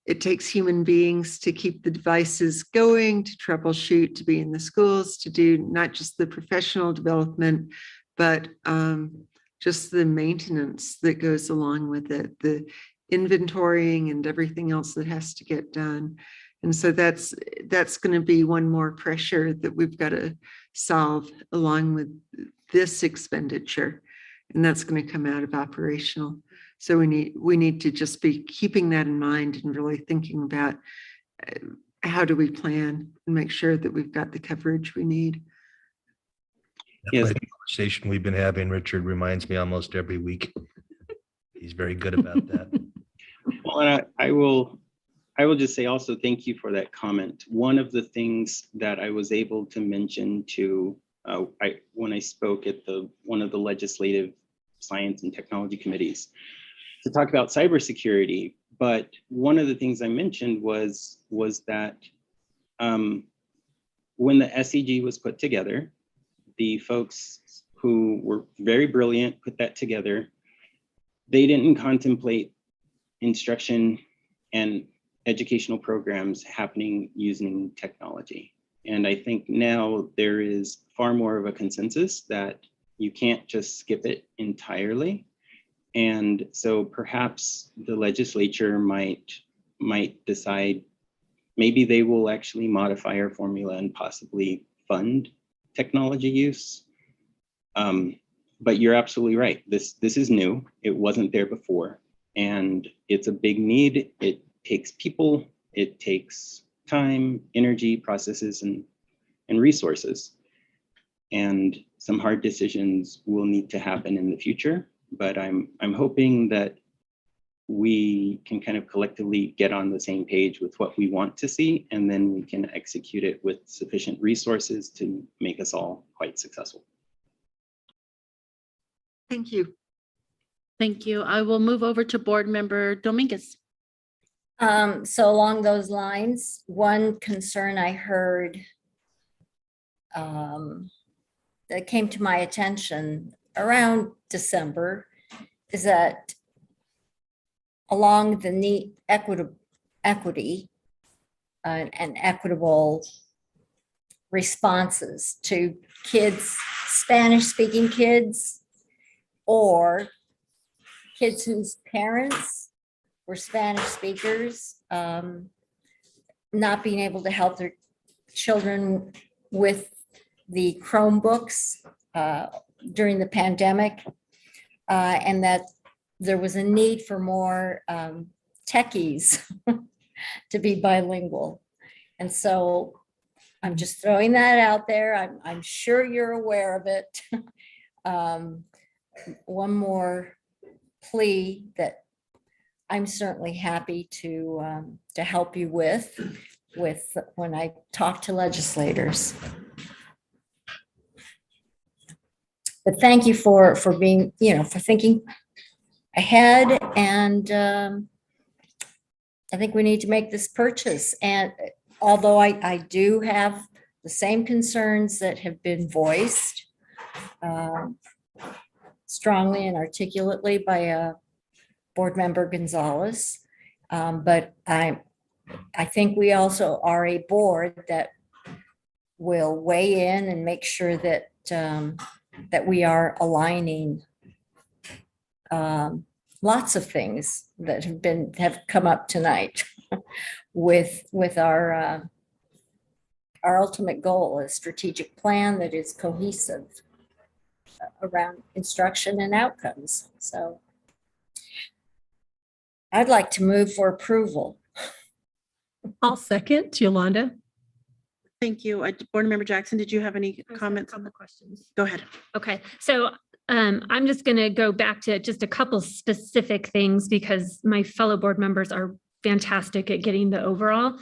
It takes human beings to keep the devices going, to troubleshoot, to be in the schools, to do not just the professional development, but just the maintenance that goes along with it, the inventorying and everything else that has to get done. And so that's going to be one more pressure that we've got to solve along with this expenditure. And that's going to come out of operational. So we need to just be keeping that in mind and really thinking about how do we plan and make sure that we've got the coverage we need. Yes. The conversation we've been having, Richard, reminds me almost every week. He's very good about that. Well, and I will just say also thank you for that comment. One of the things that I was able to mention to when I spoke at one of the legislative science and technology committees to talk about cybersecurity, but one of the things I mentioned was that when the SEG was put together, the folks who were very brilliant put that together. They didn't contemplate instruction and educational programs happening using technology. And I think now there is far more of a consensus that you can't just skip it entirely. And so perhaps the legislature might decide maybe they will actually modify our formula and possibly fund technology use. But you're absolutely right. This is new. It wasn't there before. And it's a big need. It takes people, it takes time, energy, processes, and resources. And some hard decisions will need to happen in the future. But I'm hoping that we can kind of collectively get on the same page with what we want to see, and then we can execute it with sufficient resources to make us all quite successful. Thank you. Thank you. I will move over to Board Member Dominguez. So along those lines, one concern I heard that came to my attention around December is that along the need equity and equitable responses to kids, Spanish-speaking kids, or kids whose parents were Spanish speakers, not being able to help their children with the Chromebooks during the pandemic, and that there was a need for more techies to be bilingual. And so I'm just throwing that out there. I'm sure you're aware of it. One more plea that I'm certainly happy to help you with when I talk to legislators. But thank you for being, for thinking ahead, and I think we need to make this purchase. And although I do have the same concerns that have been voiced strongly and articulately by Board Member Gonzalez, but I think we also are a board that will weigh in and make sure that that we are aligning lots of things that have come up tonight with our ultimate goal, a strategic plan that is cohesive around instruction and outcomes. So I'd like to move for approval. I'll second. Yolanda? Thank you. Board Member Jackson, did you have any comments on the questions? Go ahead. Okay, so I'm just going to go back to just a couple specific things because my fellow board members are fantastic at getting the overall.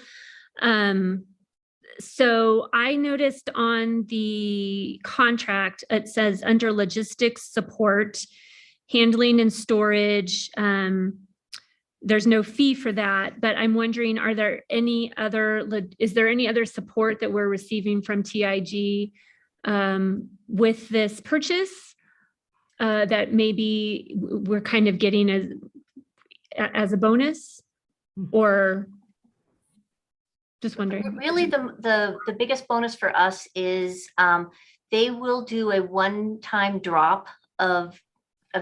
So I noticed on the contract, it says under logistics support, handling and storage, there's no fee for that, but I'm wondering, is there any other support that we're receiving from TIG with this purchase that maybe we're kind of getting as a bonus, or just wondering? Really, the biggest bonus for us is they will do a one-time drop of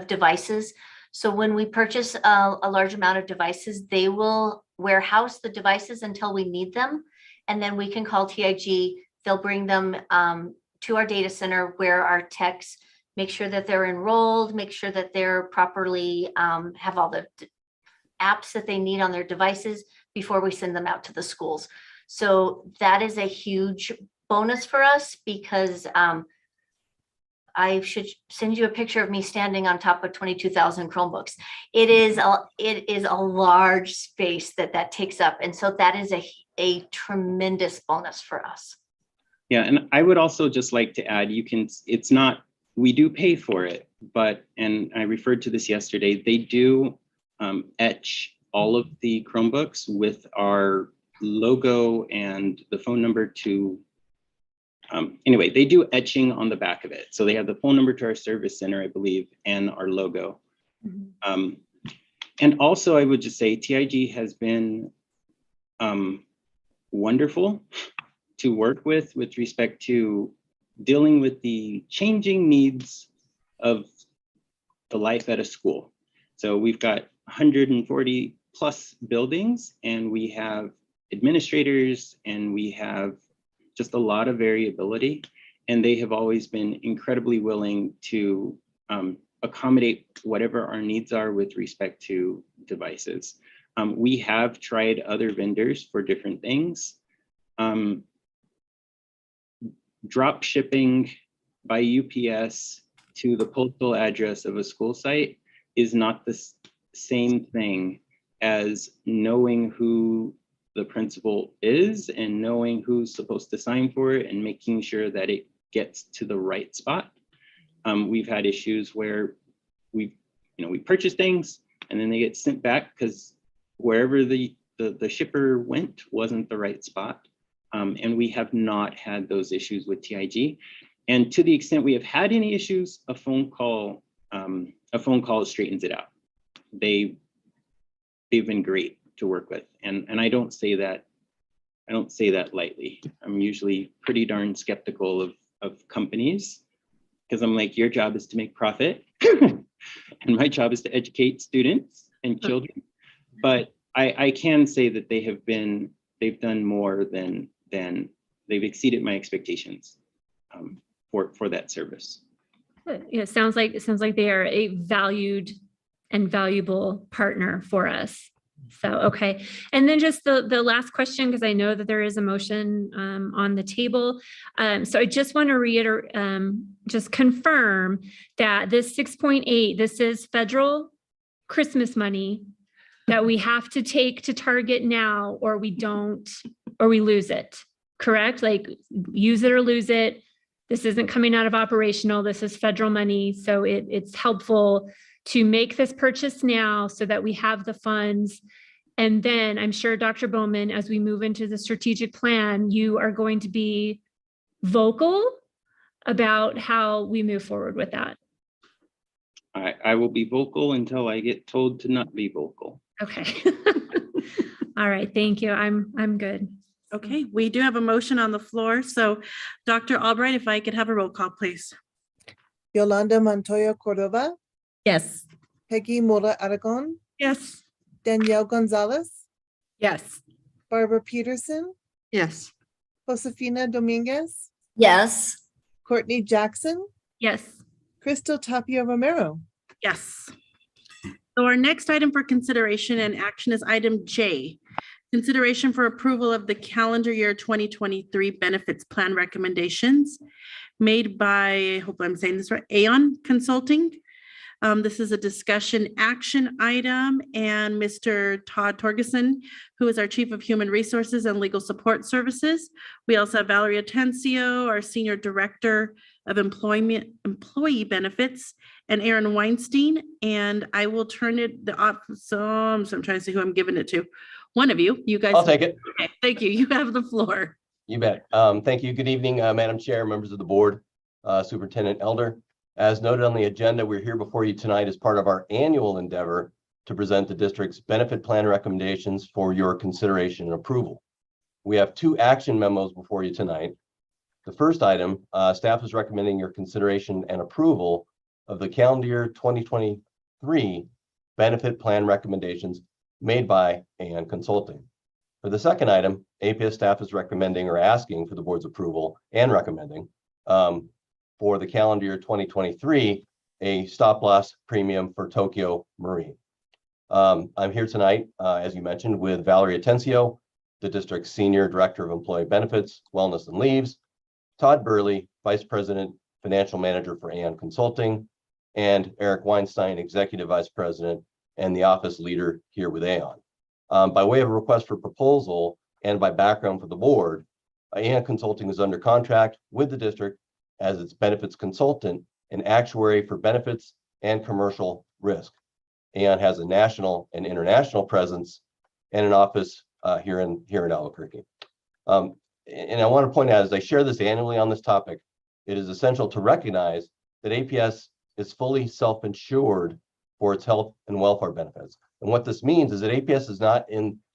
devices. So when we purchase a large amount of devices, they will warehouse the devices until we need them. And then we can call TIG. They'll bring them to our data center where our techs make sure that they're enrolled, make sure that they're properly have all the apps that they need on their devices before we send them out to the schools. So that is a huge bonus for us because I should send you a picture of me standing on top of 22,000 Chromebooks. It is a large space that takes up. And so that is a tremendous bonus for us. Yeah, and I would also just like to add, we do pay for it, and I referred to this yesterday, they do etch all of the Chromebooks with our logo and the phone number to, anyway, they do etching on the back of it. So they have the phone number to our service center, I believe, and our logo. Mm-hmm. And also I would just say TIG has been wonderful to work with respect to dealing with the changing needs of the life at a school. So we've got 140 plus buildings, and we have administrators, and we have just a lot of variability. And they have always been incredibly willing to accommodate whatever our needs are with respect to devices. We have tried other vendors for different things. Drop shipping by UPS to the postal address of a school site is not the same thing as knowing who the principal is and knowing who's supposed to sign for it and making sure that it gets to the right spot. We've had issues where we purchase things and then they get sent back because wherever the shipper went wasn't the right spot. And we have not had those issues with TIG. And to the extent we have had any issues, a phone call straightens it out. They they've been great to work with. And I don't say that lightly. I'm usually pretty darn skeptical of companies because I'm like, your job is to make profit and my job is to educate students and children. But I can say that they've done more than they've exceeded my expectations for that service. Yeah, it sounds like they are a valued and valuable partner for us. So, okay. And then just the last question, because I know that there is a motion on the table. So I just want to reiterate, just confirm that this 6.8, this is federal Christmas money that we have to take to Target now, or we don't, or we lose it, correct? Like use it or lose it. This isn't coming out of operational, this is federal money. So it's helpful to make this purchase now so that we have the funds. And then I'm sure Dr. Bowman, as we move into the strategic plan, you are going to be vocal about how we move forward with that. I will be vocal until I get told to not be vocal. Okay. All right, thank you. I'm good. Okay, we do have a motion on the floor. So Dr. Albright, if I could have a roll call, please. Yolanda Montoya Cordova, Yes. Peggy Mora Aragon, Yes. Danielle Gonzalez, Yes. Barbara Peterson, Yes. Josefina Dominguez, Yes. Courtney Jackson, Yes. Crystal Tapia Romero. Yes. So our next item for consideration and action is item J. Consideration for approval of the calendar year 2023 benefits plan recommendations made by, I hope I'm saying this right, Aon Consulting. This is a discussion action item, and Mr. Todd Torgerson, who is our Chief of Human Resources and Legal Support Services. We also have Valerie Atencio, our Senior Director of Employee Benefits, and Aaron Weinstein. And I will turn so I'm trying to see who I'm giving it to. One of you guys. I'll take it. Okay, thank you. You have the floor. You bet. Thank you. Good evening, Madam Chair, members of the board, Superintendent Elder. As noted on the agenda, we're here before you tonight as part of our annual endeavor to present the district's benefit plan recommendations for your consideration and approval. We have two action memos before you tonight. The first item, staff is recommending your consideration and approval of the calendar year 2023 benefit plan recommendations made by Aon Consulting. For the second item, APS staff is recommending or asking for the board's approval and recommending for the calendar year 2023, a stop loss premium for Tokyo Marine. I'm here tonight, as you mentioned, with Valerie Atencio, the district's Senior Director of Employee Benefits, Wellness and Leaves, Todd Burley, Vice President, Financial Manager for Aon Consulting, and Eric Weinstein, Executive Vice President and the office leader here with Aon. By way of a request for proposal and by background for the board, Aon Consulting is under contract with the district as its benefits consultant and actuary for benefits and commercial risk. Aon has a national and international presence and an office here in Albuquerque. And I want to point out, as I share this annually on this topic, it is essential to recognize that APS is fully self-insured for its health and welfare benefits. And what this means is that APS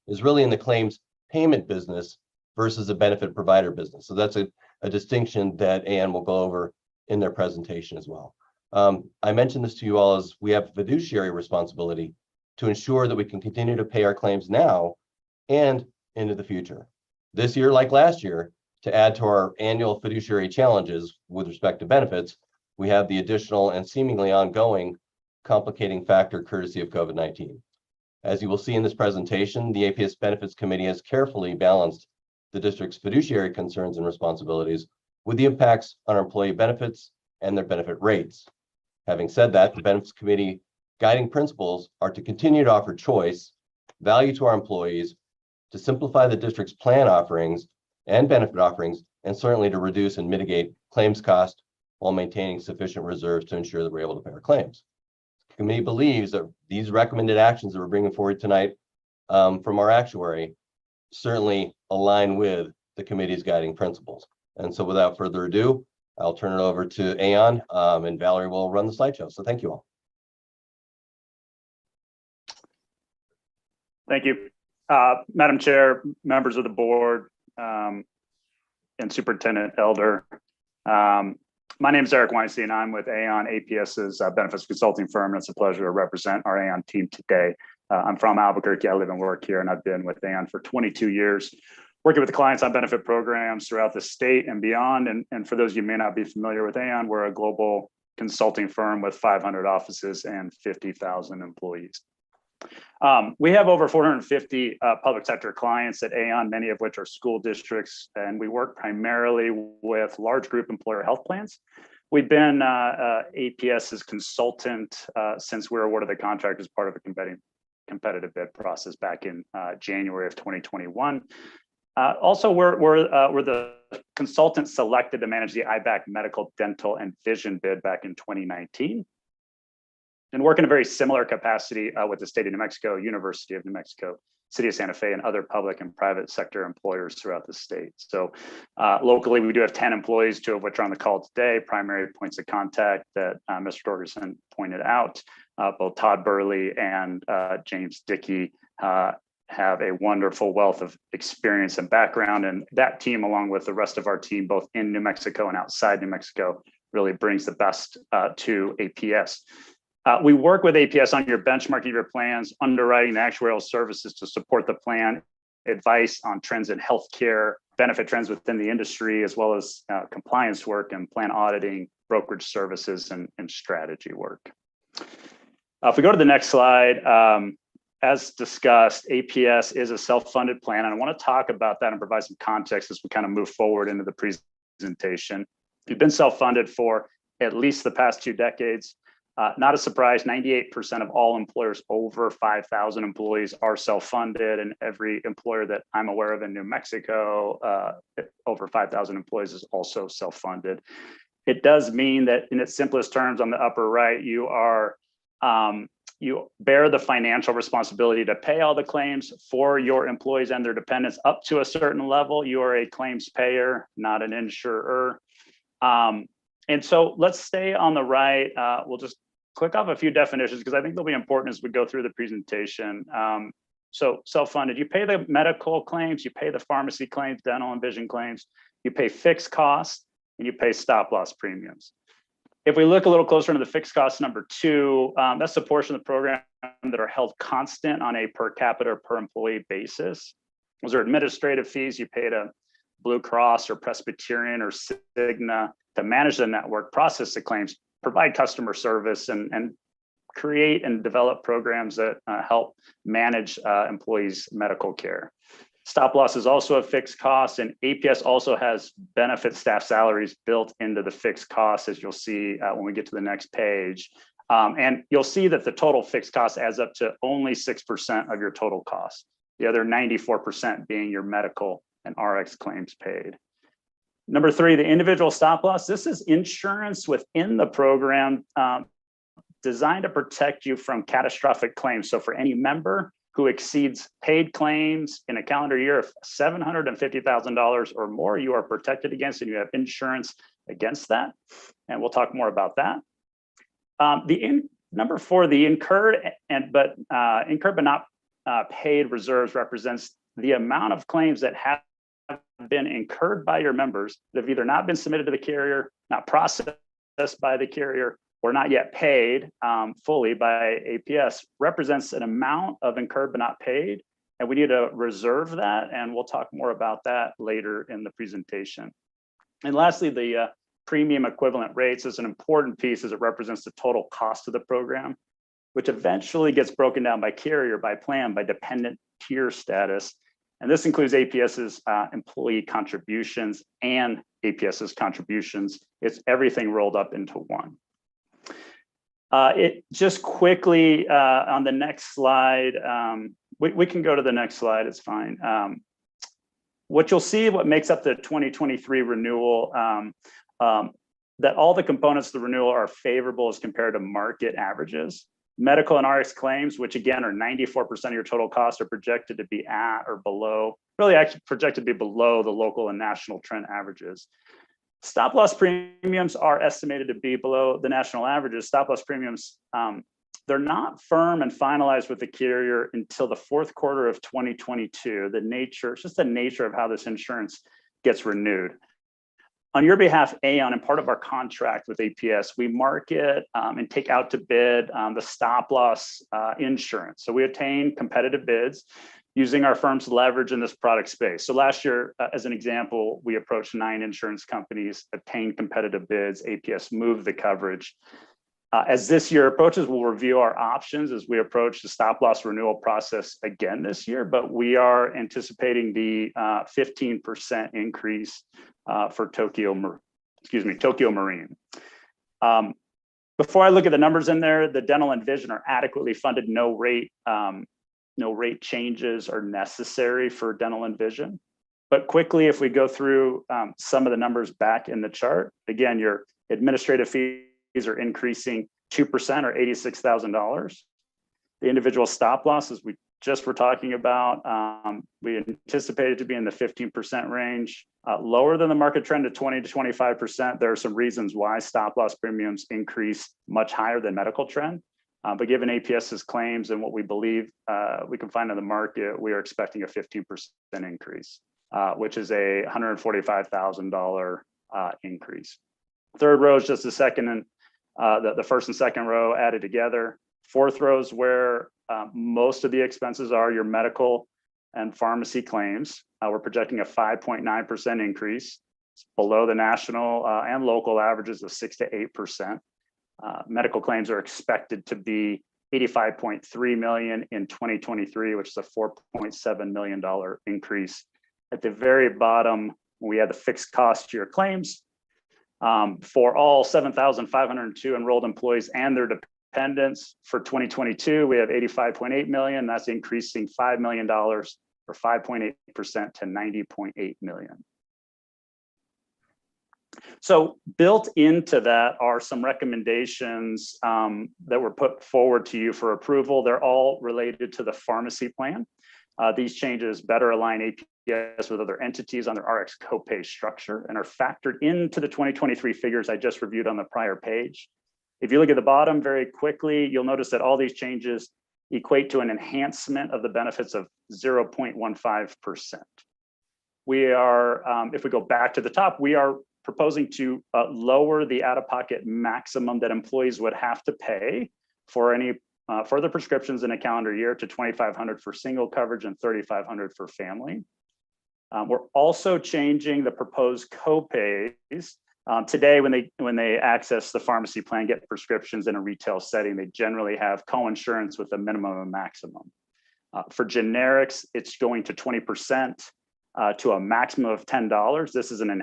is really in the claims payment business versus a benefit provider business. So that's a distinction that Aon will go over in their presentation as well. I mentioned this to you all as we have fiduciary responsibility to ensure that we can continue to pay our claims now and into the future. This year, like last year, to add to our annual fiduciary challenges with respect to benefits, we have the additional and seemingly ongoing complicating factor courtesy of COVID-19. As you will see in this presentation, the APS Benefits Committee has carefully balanced the district's fiduciary concerns and responsibilities with the impacts on our employee benefits and their benefit rates. Having said that, the Benefits Committee guiding principles are to continue to offer choice, value to our employees, to simplify the district's plan offerings and benefit offerings, and certainly to reduce and mitigate claims cost while maintaining sufficient reserves to ensure that we're able to pay our claims. The committee believes that these recommended actions that we're bringing forward tonight from our actuary certainly align with the committee's guiding principles. And so without further ado, I'll turn it over to Aon and Valerie will run the slideshow. So thank you all. Thank you. Madam Chair, members of the board, and Superintendent Elder. My name is Eric Weinstein. I'm with Aon, APS's benefits consulting firm, and it's a pleasure to represent our Aon team today. I'm from Albuquerque. I live and work here, and I've been with Aon for 22 years, working with clients on benefit programs throughout the state and beyond. And for those of you who may not be familiar with Aon, we're a global consulting firm with 500 offices and 50,000 employees. We have over 450 public sector clients at Aon, many of which are school districts, and we work primarily with large group employer health plans. We've been APS's consultant since we were awarded the contract as part of a competitive bid process back in January of 2021. Also, we're the consultant selected to manage the IBAC medical, dental, and vision bid back in 2019. And work in a very similar capacity with the state of New Mexico, University of New Mexico, City of Santa Fe, and other public and private sector employers throughout the state. So locally, we do have 10 employees, 2 of which are on the call today, primary points of contact that Mr. Torgerson pointed out. Both Todd Burley and James Dickey have a wonderful wealth of experience and background. And that team, along with the rest of our team, both in New Mexico and outside New Mexico, really brings the best to APS. We work with APS on your benchmarking of your plans, underwriting the actuarial services to support the plan, advice on trends in healthcare, benefit trends within the industry, as well as compliance work and plan auditing, brokerage services, and strategy work. If we go to the next slide, as discussed, APS is a self-funded plan, and I want to talk about that and provide some context as we kind of move forward into the presentation. We've been self-funded for at least the past 2 decades. Not a surprise, 98% of all employers over 5,000 employees are self-funded, and every employer that I'm aware of in New Mexico, over 5,000 employees, is also self-funded. It does mean that in its simplest terms, on the upper right, you bear the financial responsibility to pay all the claims for your employees and their dependents up to a certain level. You are a claims payer, not an insurer. And so let's stay on the right. We'll just click off a few definitions because I think they'll be important as we go through the presentation. So self-funded, you pay the medical claims, you pay the pharmacy claims, dental and vision claims, you pay fixed costs, and you pay stop loss premiums. If we look a little closer into the fixed cost number 2, that's the portion of the program that are held constant on a per capita or per employee basis. Those are administrative fees you pay to Blue Cross or Presbyterian or Cigna to manage the network, process the claims, provide customer service, and create and develop programs that help manage employees' medical care. Stop loss is also a fixed cost, and APS also has benefit staff salaries built into the fixed costs, as you'll see when we get to the next page. And you'll see that the total fixed cost adds up to only 6% of your total cost, the other 94% being your medical and RX claims paid. Number 3, the individual stop loss. This is insurance within the program designed to protect you from catastrophic claims. So for any member who exceeds paid claims in a calendar year of $750,000 or more, you are protected against, and you have insurance against that. And we'll talk more about that. Number 4, the incurred but not paid reserves represents the amount of claims that have been incurred by your members that have either not been submitted to the carrier, not processed by the carrier, or not yet paid fully by APS. Represents an amount of incurred but not paid, and we need to reserve that, and we'll talk more about that later in the presentation. And lastly, the premium equivalent rates is an important piece as it represents the total cost of the program, which eventually gets broken down by carrier, by plan, by dependent tier status. And this includes APS's employee contributions and APS's contributions. It's everything rolled up into one. It just quickly on the next slide, we can go to the next slide, it's fine. What you'll see, what makes up the 2023 renewal, that all the components of the renewal are favorable as compared to market averages. Medical and RX claims, which again are 94% of your total costs, are projected to be at or below, really actually projected to be below the local and national trend averages. Stop loss premiums are estimated to be below the national averages. Stop loss premiums They're not firm and finalized with the carrier until the fourth quarter of 2022. It's just the nature of how this insurance gets renewed. On your behalf, Aon, and part of our contract with APS, we market and take out to bid the stop loss insurance. So we obtain competitive bids using our firm's leverage in this product space. So last year, as an example, we approached 9 insurance companies, obtained competitive bids, APS moved the coverage. As this year approaches, we'll review our options as we approach the stop loss renewal process again this year, but we are anticipating the 15% increase for Tokio Marine. Before I look at the numbers in there, the dental and vision are adequately funded. No rate changes are necessary for dental and vision. But quickly, if we go through some of the numbers back in the chart, again, your administrative fees are increasing 2% or $86,000. The individual stop losses we just were talking about, we anticipated to be in the 15% range, lower than the market trend of 20 to 25%. There are some reasons why stop loss premiums increase much higher than medical trend. But given APS's claims and what we believe we can find in the market, we are expecting a 15% increase, which is a $145,000 increase. Third row is just the second and the first and second row added together. Fourth row is where most of the expenses are your medical and pharmacy claims. We're projecting a 5.9% increase. It's below the national and local averages of 6 to 8%. Medical claims are expected to be $85.3 million in 2023, which is a $4.7 million increase. At the very bottom, we have the fixed cost to your claims. For all 7,502 enrolled employees and their dependents for 2022, we have $85.8 million. That's increasing $5 million or 5.8% to $90.8 million. So built into that are some recommendations that were put forward to you for approval. They're all related to the pharmacy plan. These changes better align APS with other entities on their RX copay structure and are factored into the 2023 figures I just reviewed on the prior page. If you look at the bottom very quickly, you'll notice that all these changes equate to an enhancement of the benefits of 0.15%. We are, if we go back to the top, we are proposing to lower the out-of-pocket maximum that employees would have to pay for any further prescriptions in a calendar year to $2,500 for single coverage and $3,500 for family. We're also changing the proposed copays. Today, when they access the pharmacy plan, get prescriptions in a retail setting, they generally have co-insurance with a minimum and maximum. For generics, it's going to 20% to a maximum of $10. This is an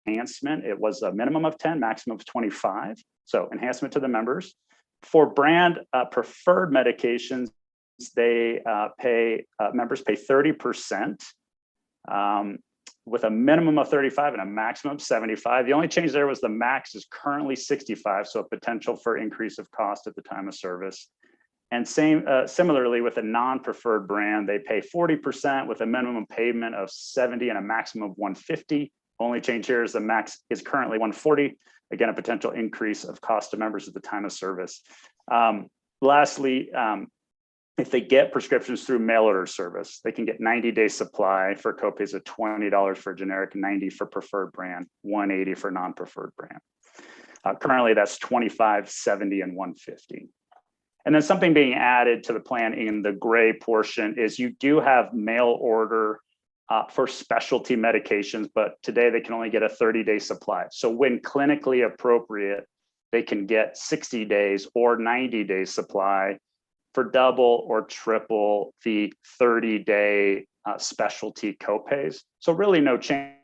enhancement. It was a minimum of 10, maximum of 25. So enhancement to the members. For brand preferred medications, they members pay 30%. With a minimum of 35 and a maximum of 75. The only change there was the max is currently 65, so a potential for increase of cost at the time of service. And similarly with a non-preferred brand, they pay 40% with a minimum payment of 70 and a maximum of 150. Only change here is the max is currently 140. Again, a potential increase of cost to members at the time of service. Lastly, if they get prescriptions through mail order service, they can get 90-day supply for copays of $20 for generic, 90 for preferred brand, 180 for non-preferred brand. Currently, that's 25, 70, and 150. And then something being added to the plan in the gray portion is you do have mail order for specialty medications, but today they can only get a 30-day supply. So when clinically appropriate, they can get 60 days or 90 days supply for double or triple the 30-day specialty copays. So really no change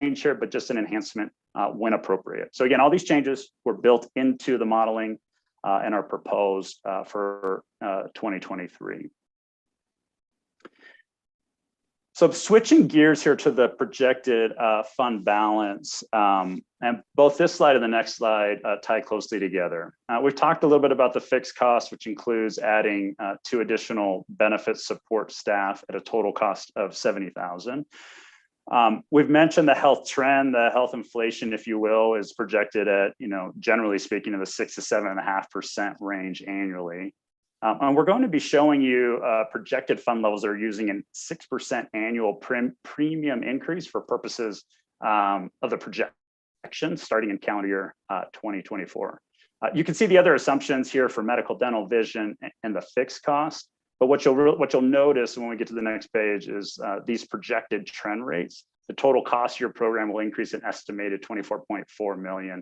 here, but just an enhancement when appropriate. So again, all these changes were built into the modeling and are proposed for 2023. So switching gears here to the projected fund balance, and both this slide and the next slide tie closely together. We've talked a little bit about the fixed cost, which includes adding 2 additional benefit support staff at a total cost of $70,000. We've mentioned the health trend, the health inflation, if you will, is projected at, generally speaking, in the 6 to 7.5% range annually. And we're going to be showing you projected fund levels that are using a 6% annual premium increase for purposes of the projection starting in calendar year 2024. You can see the other assumptions here for medical, dental, vision, and the fixed cost. But what you'll notice when we get to the next page is these projected trend rates. The total cost of your program will increase an estimated $24.4 million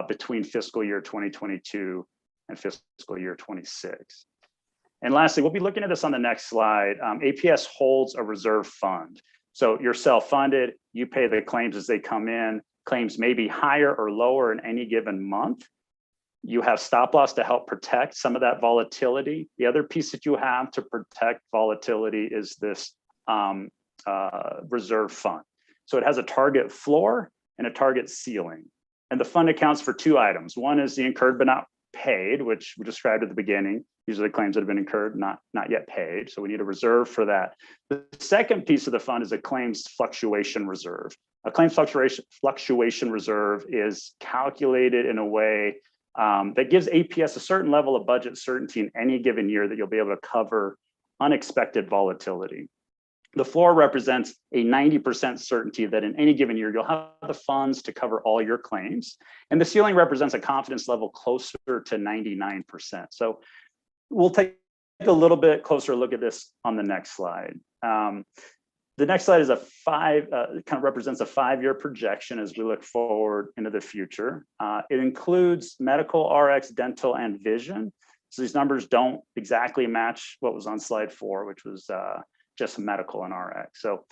between fiscal year 2022 and fiscal year 26. And lastly, we'll be looking at this on the next slide. APS holds a reserve fund. So you're self-funded, you pay the claims as they come in. Claims may be higher or lower in any given month. You have stop loss to help protect some of that volatility. The other piece that you have to protect volatility is this reserve fund. So it has a target floor and a target ceiling. And the fund accounts for two items. One is the incurred but not paid, which we described at the beginning. These are the claims that have been incurred, not yet paid. So we need a reserve for that. The second piece of the fund is a claims fluctuation reserve. A claims fluctuation reserve is calculated in a way that gives APS a certain level of budget certainty in any given year that you'll be able to cover unexpected volatility. The floor represents a 90% certainty that in any given year, you'll have the funds to cover all your claims. And the ceiling represents a confidence level closer to 99%. So we'll take a little bit closer look at this on the next slide. The next slide is kind of represents a 5-year projection as we look forward into the future. It includes medical, RX, dental, and vision. So these numbers don't exactly match what was on slide 4, which was just medical and RX. So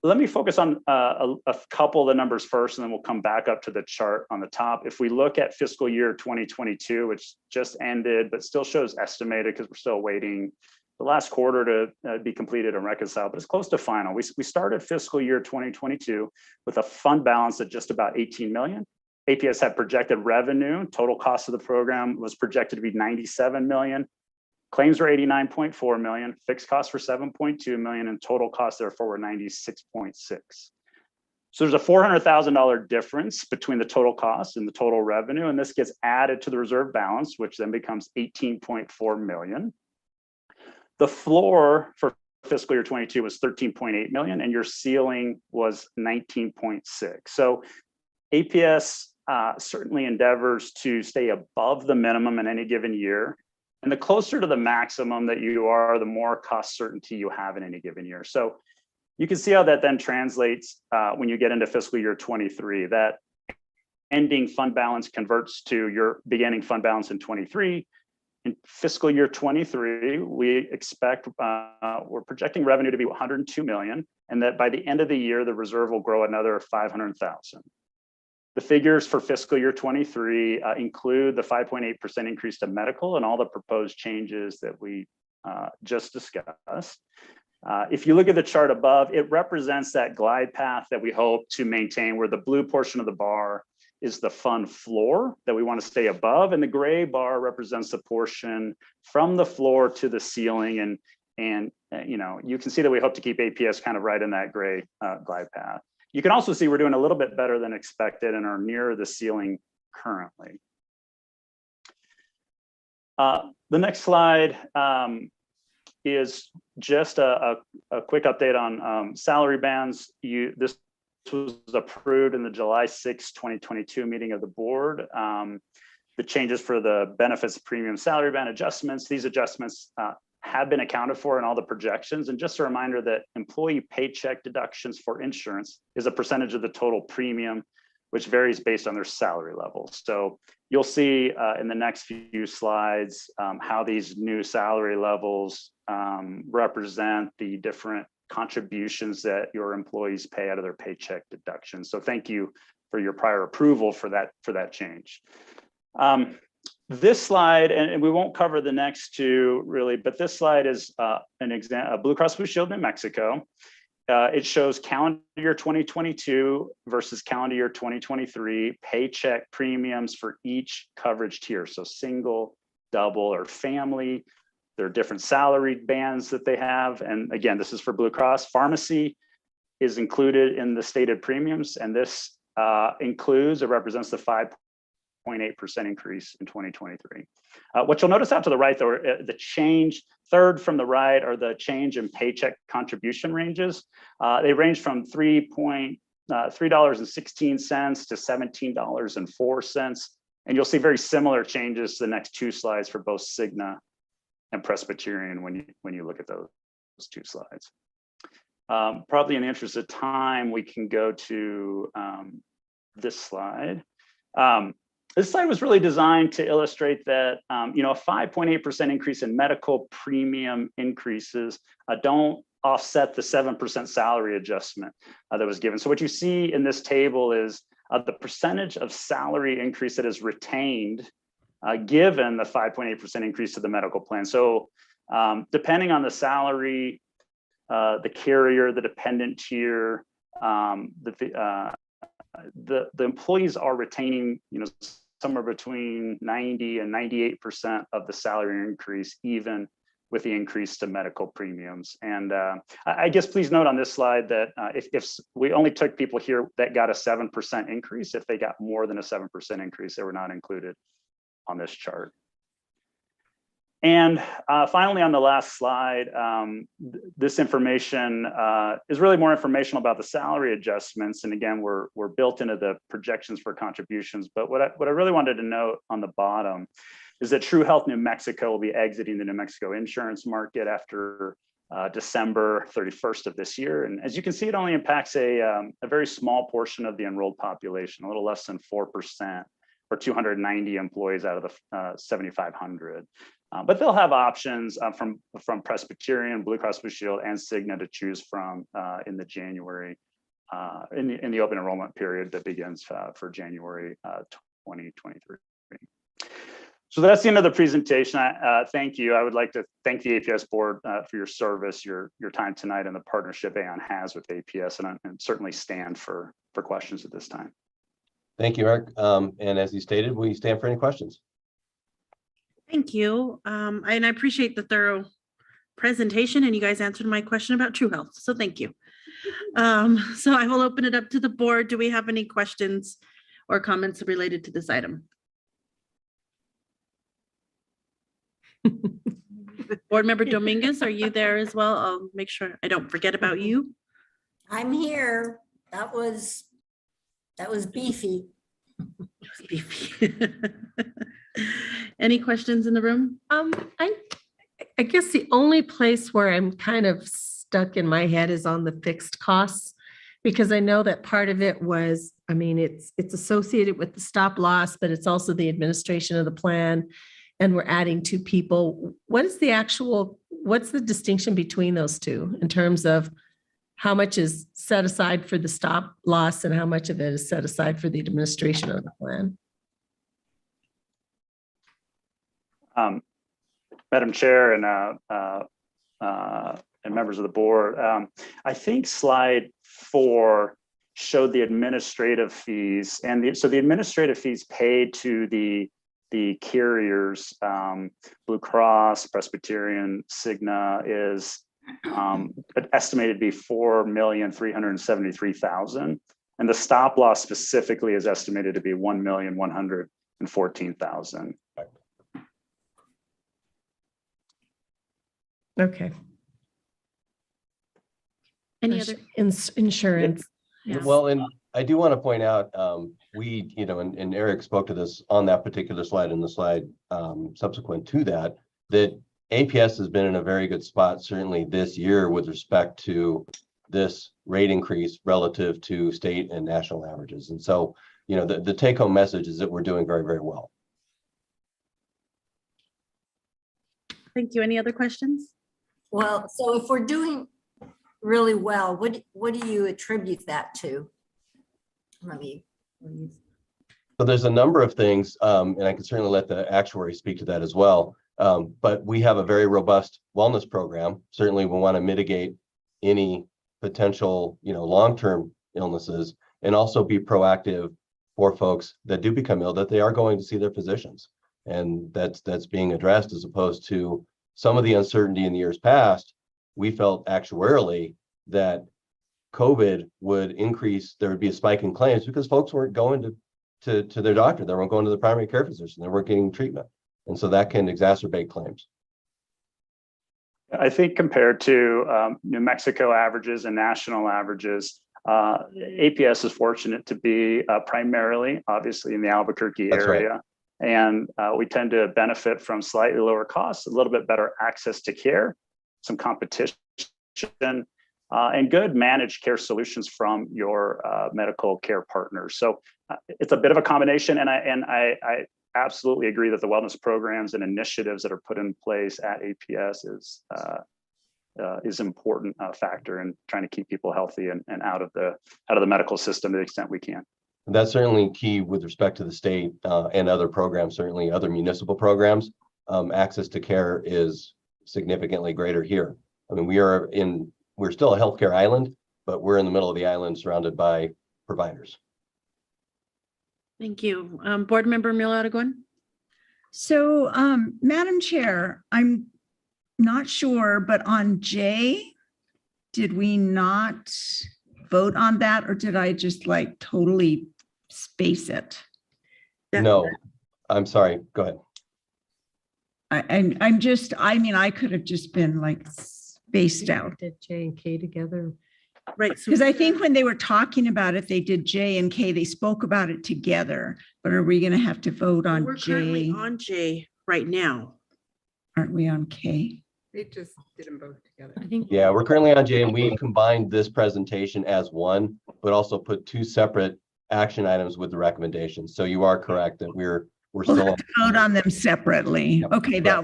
let me focus on a couple of the numbers first, and then we'll come back up to the chart on the top. If we look at fiscal year 2022, which just ended, but still shows estimated because we're still waiting the last quarter to be completed and reconciled, but it's close to final. We started fiscal year 2022 with a fund balance at just about 18 million. APS had projected revenue, total cost of the program was projected to be 97 million. Claims were 89.4 million, fixed costs were 7.2 million, and total costs therefore were 96.6. So there's a $400,000 difference between the total cost and the total revenue, and this gets added to the reserve balance, which then becomes 18.4 million. The floor for fiscal year 22 was 13.8 million, and your ceiling was 19.6. So APS certainly endeavors to stay above the minimum in any given year. And the closer to the maximum that you are, the more cost certainty you have in any given year. So you can see how that then translates when you get into fiscal year 23. That ending fund balance converts to your beginning fund balance in 23. In fiscal year 23, we expect, we're projecting revenue to be 102 million, and that by the end of the year, the reserve will grow another 500,000. The figures for fiscal year 23 include the 5.8% increase to medical and all the proposed changes that we just discussed. If you look at the chart above, it represents that glide path that we hope to maintain, where the blue portion of the bar is the fund floor that we want to stay above, and the gray bar represents the portion from the floor to the ceiling. And you can see that we hope to keep APS kind of right in that gray glide path. You can also see we're doing a little bit better than expected and are near the ceiling currently. The next slide is just a quick update on salary bands. This was approved in the July 6, 2022 meeting of the board. The changes for the benefits premium salary band adjustments, these adjustments have been accounted for in all the projections. And just a reminder that employee paycheck deductions for insurance is a percentage of the total premium, which varies based on their salary levels. So you'll see in the next few slides how these new salary levels represent the different contributions that your employees pay out of their paycheck deductions. So thank you for your prior approval for that change. This slide, and we won't cover the next two really, but this slide is an example, Blue Cross Blue Shield New Mexico. It shows calendar year 2022 versus calendar year 2023 paycheck premiums for each coverage tier. So single, double, or family. There are different salary bands that they have. And again, this is for Blue Cross. Pharmacy is included in the stated premiums, and this includes or represents the 5.8% increase in 2023. What you'll notice out to the right, though, the change, third from the right, are the change in paycheck contribution ranges. They range from $3.16 to $17.04. And you'll see very similar changes to the next two slides for both Cigna and Presbyterian when you look at those two slides. Probably in the interest of time, we can go to this slide. This slide was really designed to illustrate that a 5.8% increase in medical premium increases don't offset the 7% salary adjustment that was given. So what you see in this table is the percentage of salary increase that is retained given the 5.8% increase to the medical plan. So depending on the salary, the carrier, the dependent tier, the employees are retaining, somewhere between 90 and 98% of the salary increase, even with the increase to medical premiums. And I guess please note on this slide that if we only took people here that got a 7% increase, if they got more than a 7% increase, they were not included on this chart. And finally, on the last slide, this information is really more information about the salary adjustments. And again, we're built into the projections for contributions. But what I really wanted to note on the bottom is that True Health New Mexico will be exiting the New Mexico insurance market after December 31st of this year. And as you can see, it only impacts a very small portion of the enrolled population, a little less than 4%, or 290 employees out of the 7,500. But they'll have options from Presbyterian, Blue Cross Blue Shield, and Cigna to choose from in the January, in the open enrollment period that begins for January 2023. So that's the end of the presentation. Thank you. I would like to thank the APS board for your service, your time tonight, and the partnership Aon has with APS, and certainly stand for questions at this time. Thank you, Eric. And as you stated, we stand for any questions. Thank you. And I appreciate the thorough presentation, and you guys answered my question about True Health. So thank you. So I will open it up to the board. Do we have any questions or comments related to this item? Board Member Dominguez, are you there as well? I'll make sure I don't forget about you. I'm here. That was beefy. Any questions in the room? I guess the only place where I'm kind of stuck in my head is on the fixed costs, because I know that part of it was, it's associated with the stop loss, but it's also the administration of the plan, and we're adding 2 people. What's the distinction between those two in terms of how much is set aside for the stop loss and how much of it is set aside for the administration of the plan? Madam Chair and members of the board, I think slide 4 showed the administrative fees, and so the administrative fees paid to the carriers, Blue Cross, Presbyterian, Cigna, is estimated to be $4,373,000, and the stop loss specifically is estimated to be $1,114,000. Okay. Any other insurance? Yes. Well, and I do want to point out, we, and Eric spoke to this on that particular slide and the slide subsequent to that APS has been in a very good spot, certainly this year, with respect to this rate increase relative to state and national averages. And so, the take-home message is that we're doing very, very well. Thank you. Any other questions? Well, so if we're doing really well, what do you attribute that to? So there's a number of things, and I can certainly let the actuary speak to that as well. But we have a very robust wellness program. Certainly we want to mitigate any potential, long-term illnesses, and also be proactive for folks that do become ill, that they are going to see their physicians. And that's being addressed, as opposed to some of the uncertainty in the years past. We felt actuarially that COVID would increase, there would be a spike in claims because folks weren't going to their doctor. They weren't going to the primary care physician. They weren't getting treatment. And so that can exacerbate claims. I think compared to New Mexico averages and national averages, APS is fortunate to be primarily, obviously, in the Albuquerque That's right. area. And we tend to benefit from slightly lower costs, a little bit better access to care, some competition, and good managed care solutions from your medical care partners. So it's a bit of a combination. And I absolutely agree that the wellness programs and initiatives that are put in place at APS is important factor in trying to keep people healthy and out of the medical system to the extent we can. And that's certainly key with respect to the state and other programs, certainly other municipal programs. Access to care is significantly greater here. I mean, we're still a healthcare island, but we're in the middle of the island surrounded by providers. Thank you. Board Member Mueller-Aragon. So, Madam Chair, I'm not sure, but on J, did we not vote on that, or did I just like totally space it? No, I'm sorry. Go ahead. I could have just been like spaced out. Did J and K together. Right. Because I think when they were talking about it, they did J and K, they spoke about it together, but are we going to have to vote on We're currently J? on J right now. Aren't we on K? They just did them both together. I think. Yeah, we're currently on J, and we combined this presentation as one, but also put two separate action items with the recommendations. So you are correct that we're We'll still have to vote on them separately. Yep. Okay, that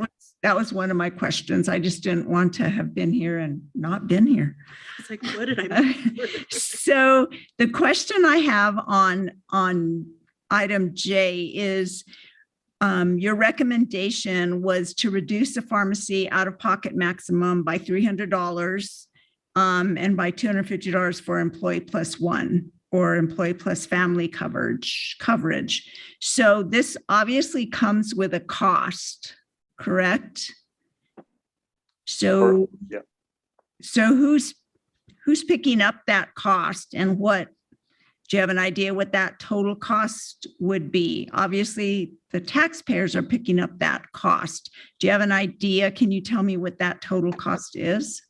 was one of my questions. I just didn't want to have been here and not been here. It's like, what did I miss? So the question I have on item J is, your recommendation was to reduce the pharmacy out-of-pocket maximum by $300 and by $250 for employee plus one or employee plus family coverage. So this obviously comes with a cost, correct? So, Yeah. so who's picking up that cost, and do you have an idea what that total cost would be? Obviously, the taxpayers are picking up that cost. Do you have an idea? Can you tell me what that total cost is?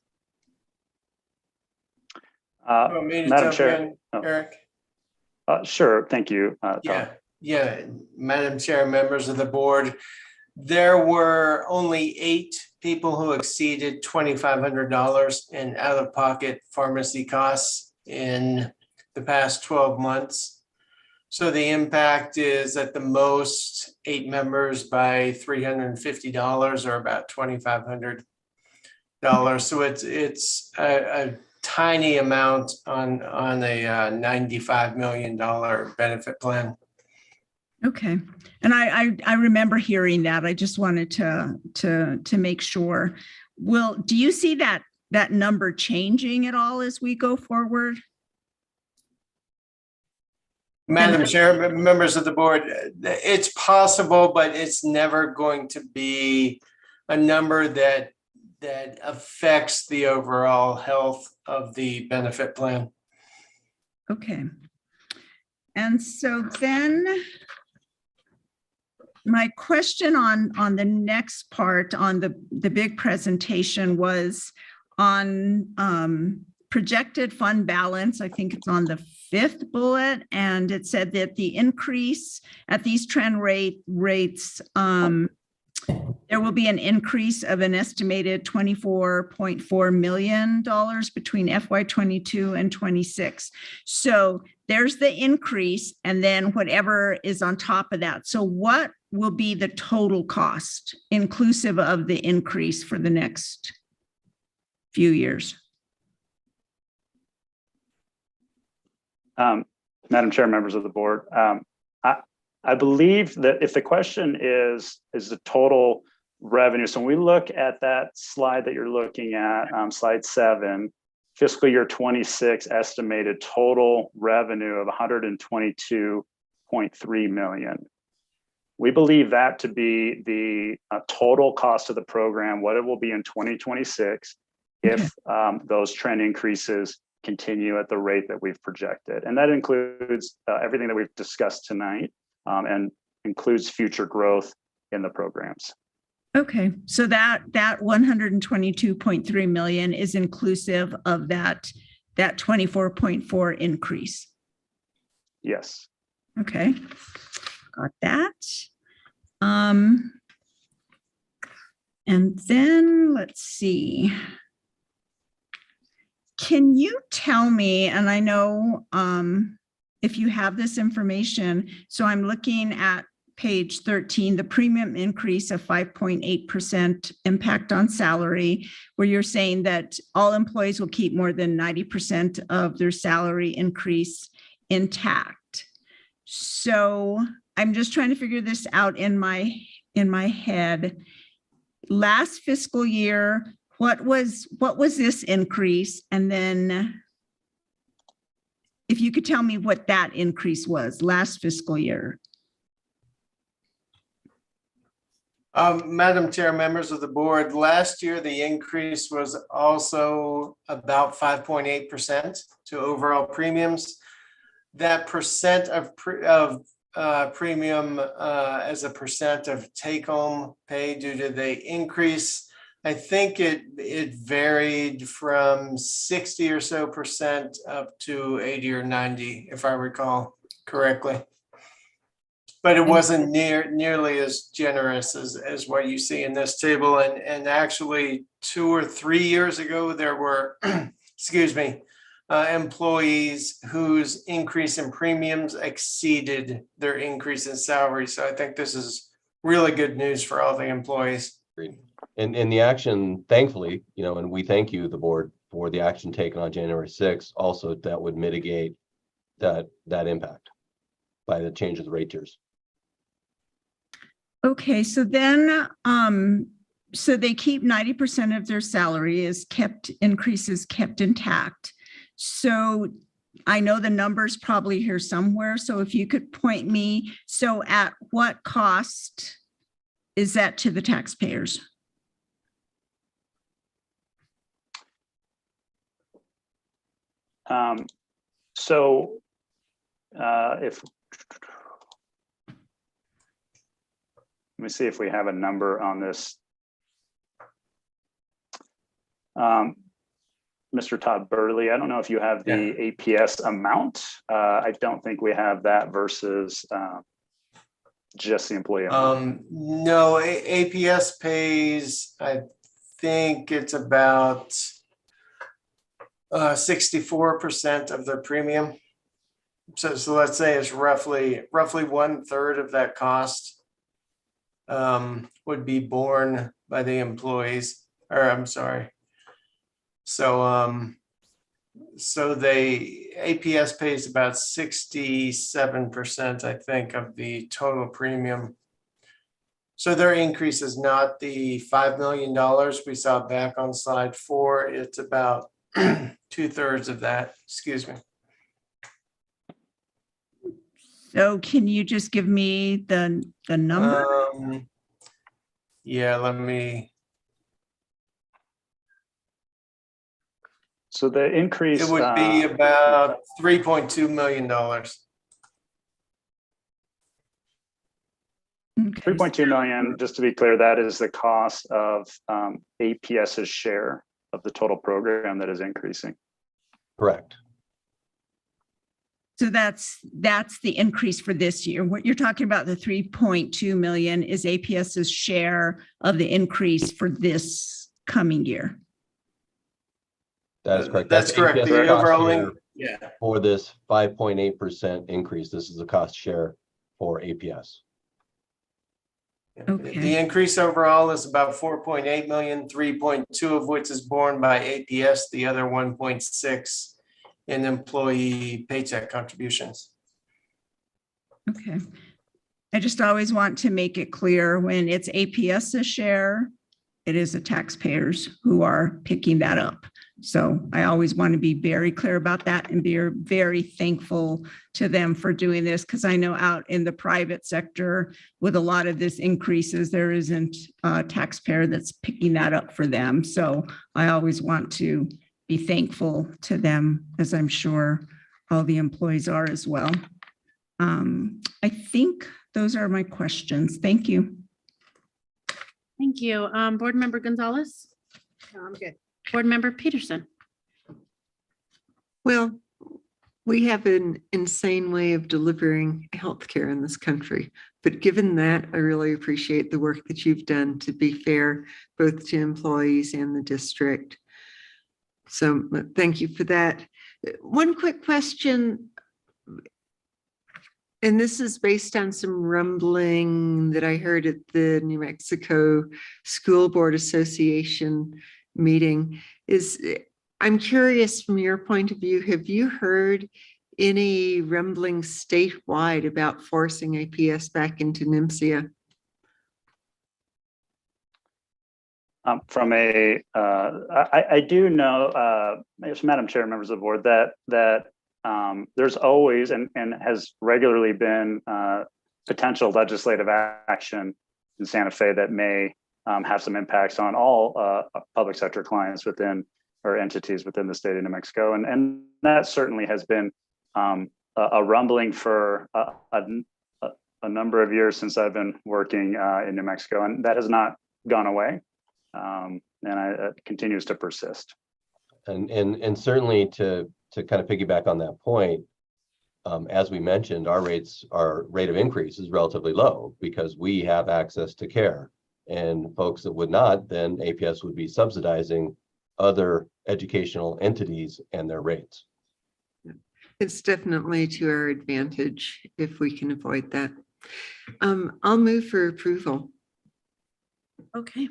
Madam Chair. Eric? Sure. Thank you. Tom. Yeah, Madam Chair, members of the board, there were only 8 people who exceeded $2,500 in out-of-pocket pharmacy costs in the past 12 months. So the impact is at the most 8 members by $350 or about $2,500. So it's a tiny amount on a $95 million benefit plan. Okay, and I remember hearing that. I just wanted to make sure. Do you see that number changing at all as we go forward? Madam Chair, members of the board, it's possible, but it's never going to be a number that affects the overall health of the benefit plan. Okay. And so then my question on the next part on the big presentation was on projected fund balance. I think it's on the 5th bullet, and it said that the increase at these trend rates, there will be an increase of an estimated $24.4 million between FY22 and 26. So there's the increase, and then whatever is on top of that. So what will be the total cost inclusive of the increase for the next few years? Madam Chair, members of the board, I believe that if the question is the total revenue, so when we look at that slide that you're looking at, slide 7, fiscal year 26 estimated total revenue of $122.3 million. We believe that to be the total cost of the program, what it will be in 2026 if those trend increases continue at the rate that we've projected. And that includes everything that we've discussed tonight and includes future growth in the programs. Okay, so that 122.3 million is inclusive of that 24.4 increase. Yes. Okay, got that. And then let's see. Can you tell me, and I know if you have this information, so I'm looking at page 13, the premium increase of 5.8% impact on salary, where you're saying that all employees will keep more than 90% of their salary increase intact. So I'm just trying to figure this out in my head. Last fiscal year, what was this increase? And then if you could tell me what that increase was last fiscal year. Madam Chair, members of the board, last year, the increase was also about 5.8% to overall premiums. That percent of premium as a percent of take-home pay due to the increase, I think it varied from 60 or so percent up to 80 or 90, if I recall correctly. But it wasn't nearly as generous as what you see in this table. And actually 2 or 3 years ago, there were, excuse me, employees whose increase in premiums exceeded their increase in salary. So I think this is really good news for all the employees. And the action, thankfully, and we thank you, the board, for the action taken on January 6th, also that would mitigate that impact by the change of the rate tiers. Okay, so then, so they keep 90% of their salary increases kept intact. So I know the number's probably here somewhere. So if you could point me, so at what cost is that to the taxpayers? Let me see if we have a number on this. Mr. Todd Burley, I don't know if you have the APS amount. I don't think we have that versus just the employee amount. No, APS pays, I think it's about 64% of their premium. So let's say it's roughly 1/3 of that cost would be borne by the employees, or I'm sorry. So the APS pays about 67%, I think, of the total premium. So their increase is not the $5 million we saw back on slide 4. It's about 2/3 of that, excuse me. So can you just give me the number? Yeah, let me. So the increase. It would be about $3.2 million. 3.2 million, just to be clear, that is the cost of APS's share of the total program that is increasing. Correct. So that's the increase for this year. What you're talking about, the 3.2 million, is APS's share of the increase for this coming year. That is correct. That's correct. APS The cost overall, share yeah. for this 5.8% increase. This is the cost share for APS. Okay. The increase overall is about 4.8 million, 3.2 of which is borne by APS, the other 1.6 in employee paycheck contributions. Okay. I just always want to make it clear when it's APS's share, it is the taxpayers who are picking that up. So I always want to be very clear about that and be very thankful to them for doing this, because I know out in the private sector with a lot of this increases, there isn't a taxpayer that's picking that up for them. So I always want to be thankful to them, as I'm sure all the employees are as well. I think those are my questions. Thank you. Thank you. Board Member Gonzalez, I'm good. Board Member Peterson. Well, we have an insane way of delivering healthcare in this country. But given that, I really appreciate the work that you've done to be fair, both to employees and the district. So thank you for that. One quick question, and this is based on some rumbling that I heard at the New Mexico School Board Association meeting, is I'm curious from your point of view, have you heard any rumbling statewide about forcing APS back into NMSIA? I do know, Madam Chair, members of the board, that there's always and has regularly been potential legislative action in Santa Fe that may have some impacts on all public sector clients within or entities within the state of New Mexico. And that certainly has been a rumbling for a number of years since I've been working in New Mexico, and that has not gone away. And it continues to persist. And certainly to kind of piggyback on that point, as we mentioned, our rate of increase is relatively low because we have access to care, and folks that would not, then APS would be subsidizing other educational entities and their rates. It's definitely to our advantage if we can avoid that. I'll move for approval. Okay.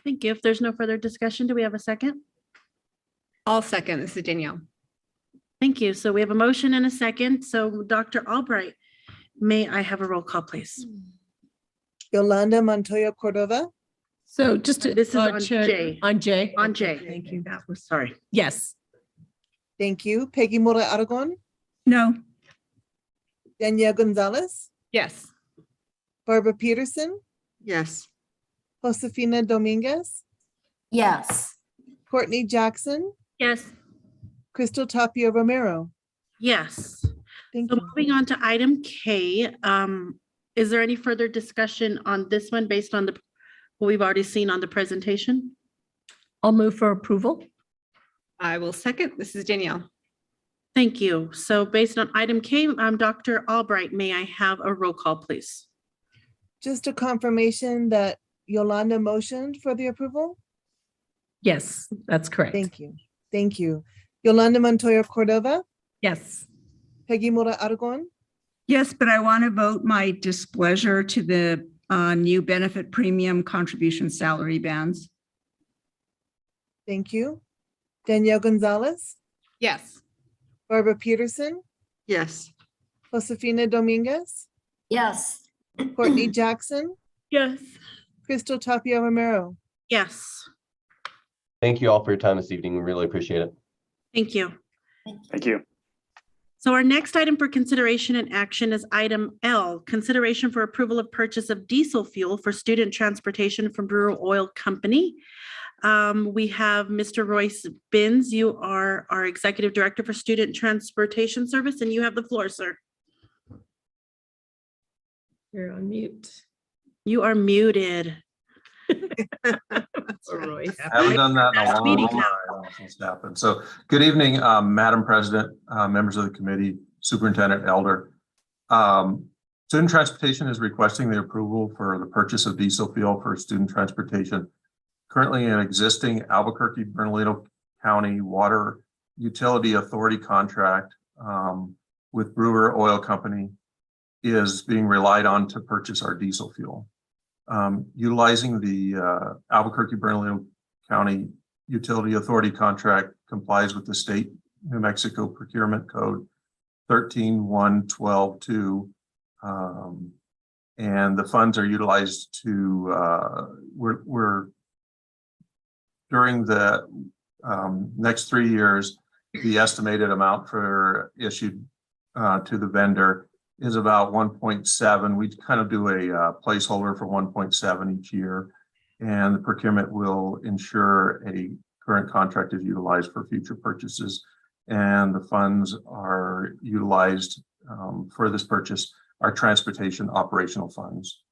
Thank you. If there's no further discussion, do we have a second? I'll second. This is Danielle. Thank you. So we have a motion and a second. So Dr. Albright, may I have a roll call, please? Yolanda Montoya Cordova. So just to. This is on J. On J. On J. Thank you. Sorry. Yes. Thank you. Peggy Mora Aragon. No. Danielle Gonzalez. Yes. Barbara Peterson. Yes. Josefina Dominguez. Yes. Courtney Jackson. Yes. Crystal Tapia Romero. Yes. Thank So you. moving on to item K, is there any further discussion on this one based on what we've already seen on the presentation? I'll move for approval. I will second. This is Danielle. Thank you. So based on item K, Dr. Albright, may I have a roll call, please? Just a confirmation that Yolanda motioned for the approval. Yes, that's correct. Thank you. Thank you. Yolanda Montoya Cordova. Yes. Peggy Mora Aragon. Yes, but I want to vote my displeasure to the new benefit premium contribution salary bands. Thank you. Danielle Gonzalez. Yes. Barbara Peterson. Yes. Josefina Dominguez. Yes. Courtney Jackson. Yes. Crystal Tapia Romero. Yes. Thank you all for your time this evening. We really appreciate it. Thank you. Thank you. So our next item for consideration and action is item L, consideration for approval of purchase of diesel fuel for student transportation from Brewer Oil Company. We have Mr. Royce Binns. You are our Executive Director for Student Transportation Service, and you have the floor, sir. You're on mute. You are muted. Royce. Haven't done that in a Last long meeting time. now. Since it happened. So good evening, Madam President, members of the committee, Superintendent Elder. Student Transportation is requesting the approval for the purchase of diesel fuel for student transportation. Currently an existing Albuquerque Bernalillo County Water Utility Authority contract with Brewer Oil Company is being relied on to purchase our diesel fuel. Utilizing the Albuquerque Bernalillo County Utility Authority contract complies with the state New Mexico Procurement Code 13.1.12.2. And the funds are utilized to, we're during the next 3 years, the estimated amount for issued to the vendor is about 1.7. We kind of do a placeholder for 1.7 each year, and the procurement will ensure a current contract is utilized for future purchases. And the funds are utilized for this purchase are transportation operational funds.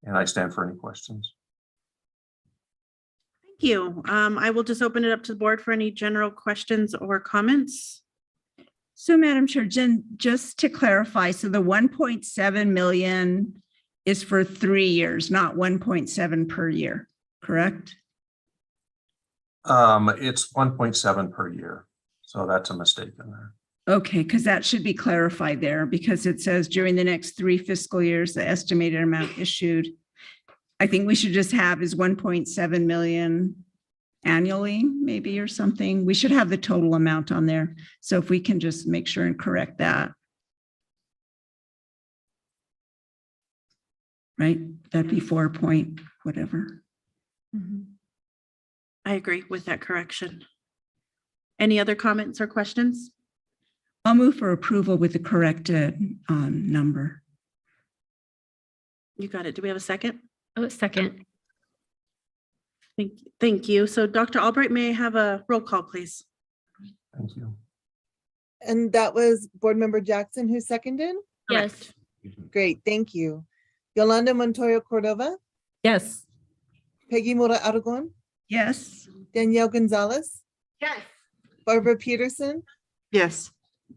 And I stand for any questions. Thank you. I will just open it up to the board for any general questions or comments. So Madam Chair, Jen, just to clarify, so the 1.7 million is for 3 years, not 1.7 per year, correct? It's 1.7 per year. So that's a mistake in there. Okay, because that should be clarified there because it says during the next 3 fiscal years, the estimated amount issued. I think we should just have is 1.7 million annually, maybe, or something. We should have the total amount on there. So if we can just make sure and correct that. Right? That'd be 4 point whatever. I agree with that correction. Any other comments or questions? I'll move for approval with the corrected number. You got it. Do we have a second? Oh, second. Thank you. So Dr. Albright, may I have a roll call, please? Thank you. And that was Board Member Jackson who seconded? Yes. Great, thank you. Yolanda Montoya Cordova, Yes. Peggy Mora Aragon, Yes. Danielle Gonzalez, Yes. Barbara Peterson, Yes.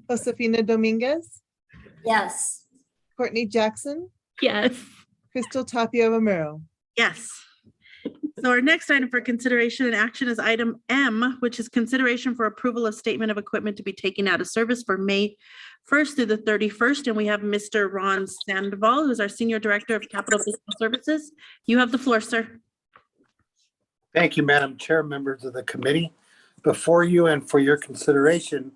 Josefina Dominguez, Yes. Courtney Jackson, Yes. Crystal Tapia Romero. Yes. So our next item for consideration and action is item M, which is consideration for approval of statement of equipment to be taken out of service for May 1st through the 31st. And we have Mr. Ron Sandoval, who's our Senior Director of Capital Fiscal Services. You have the floor, sir. Thank you, Madam Chair, members of the committee. Before you and for your consideration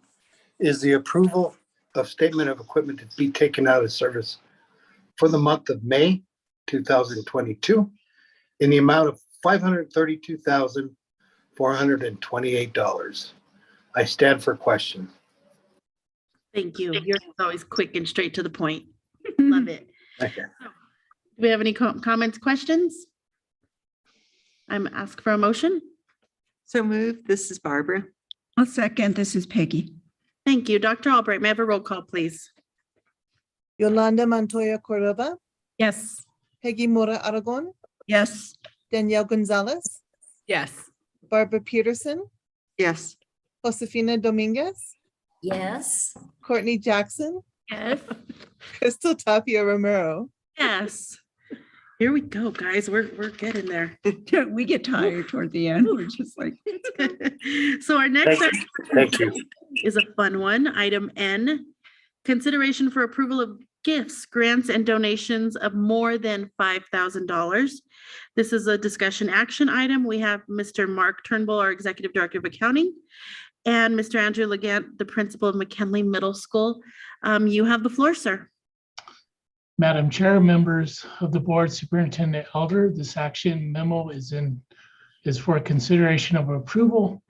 is the approval of statement of equipment to be taken out of service for the month of May 2022 in the amount of $532,428. I stand for question. Thank you. You're always quick and straight to the point. Love it. Okay. Do we have any comments, questions? I'm asked for a motion. So moved. This is Barbara. I'll second. This is Peggy. Thank you. Dr. Albright, may I have a roll call, please? Yolanda Montoya Cordova, Yes. Peggy Mora Aragon, Yes. Danielle Gonzalez, Yes. Barbara Peterson, Yes. Josefina Dominguez, Yes. Courtney Jackson, Yes. Crystal Tapia Romero. Yes. Here we go, guys. We're getting there. We get tired toward the end. We're just like. So our next Thank you. is a fun one. Item N, consideration for approval of gifts, grants, and donations of more than $5,000. This is a discussion action item. We have Mr. Mark Turnbull, our Executive Director of Accounting, and Mr. Andrew Legant, the Principal of McKinley Middle School. You have the floor, sir. Madam Chair, members of the board, Superintendent Elder, this action memo is for consideration of approval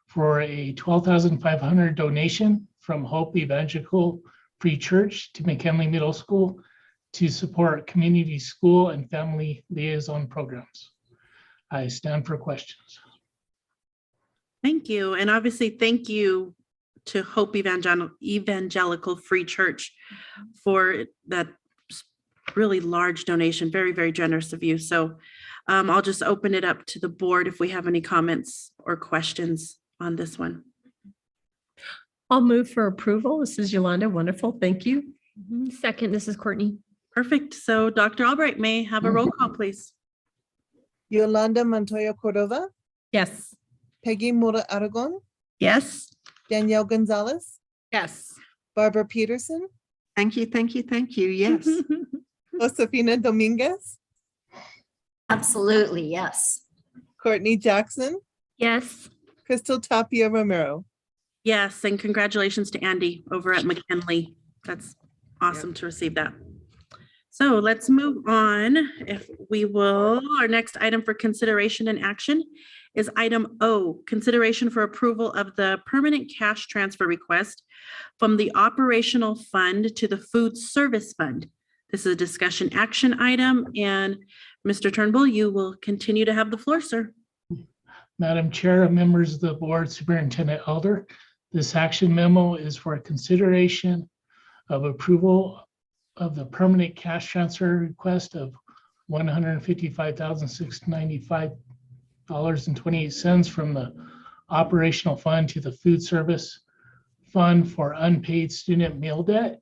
for a $12,500 donation from Hope Evangelical Free Church to McKinley Middle School to support community school and family liaison programs. I stand for questions. Thank you. And obviously, thank you to Hope Evangelical Free Church for that really large donation. Very, very generous of you. So I'll just open it up to the board if we have any comments or questions on this one. I'll move for approval. This is Yolanda. Wonderful. Thank you. Second, this is Courtney. Perfect. So Dr. Albright, may I have a roll call, please? Yolanda Montoya Cordova, Yes. Peggy Mora Aragon, Yes. Danielle Gonzalez, Yes. Barbara Peterson, Thank you. Thank you. Thank you. Yes. Josefina Dominguez, Absolutely, yes. Courtney Jackson, Yes. Crystal Tapia Romero. Yes, and congratulations to Andy over at McKinley. That's awesome to receive that. So let's move on, if we will. Our next item for consideration and action is item O, consideration for approval of the permanent cash transfer request from the operational fund to the food service fund. This is a discussion action item, and Mr. Turnbull, you will continue to have the floor, sir. Madam Chair, members of the board, Superintendent Elder, this action memo is for consideration of approval of the permanent cash transfer request of $155,695.28 from the operational fund to the food service fund for unpaid student meal debt.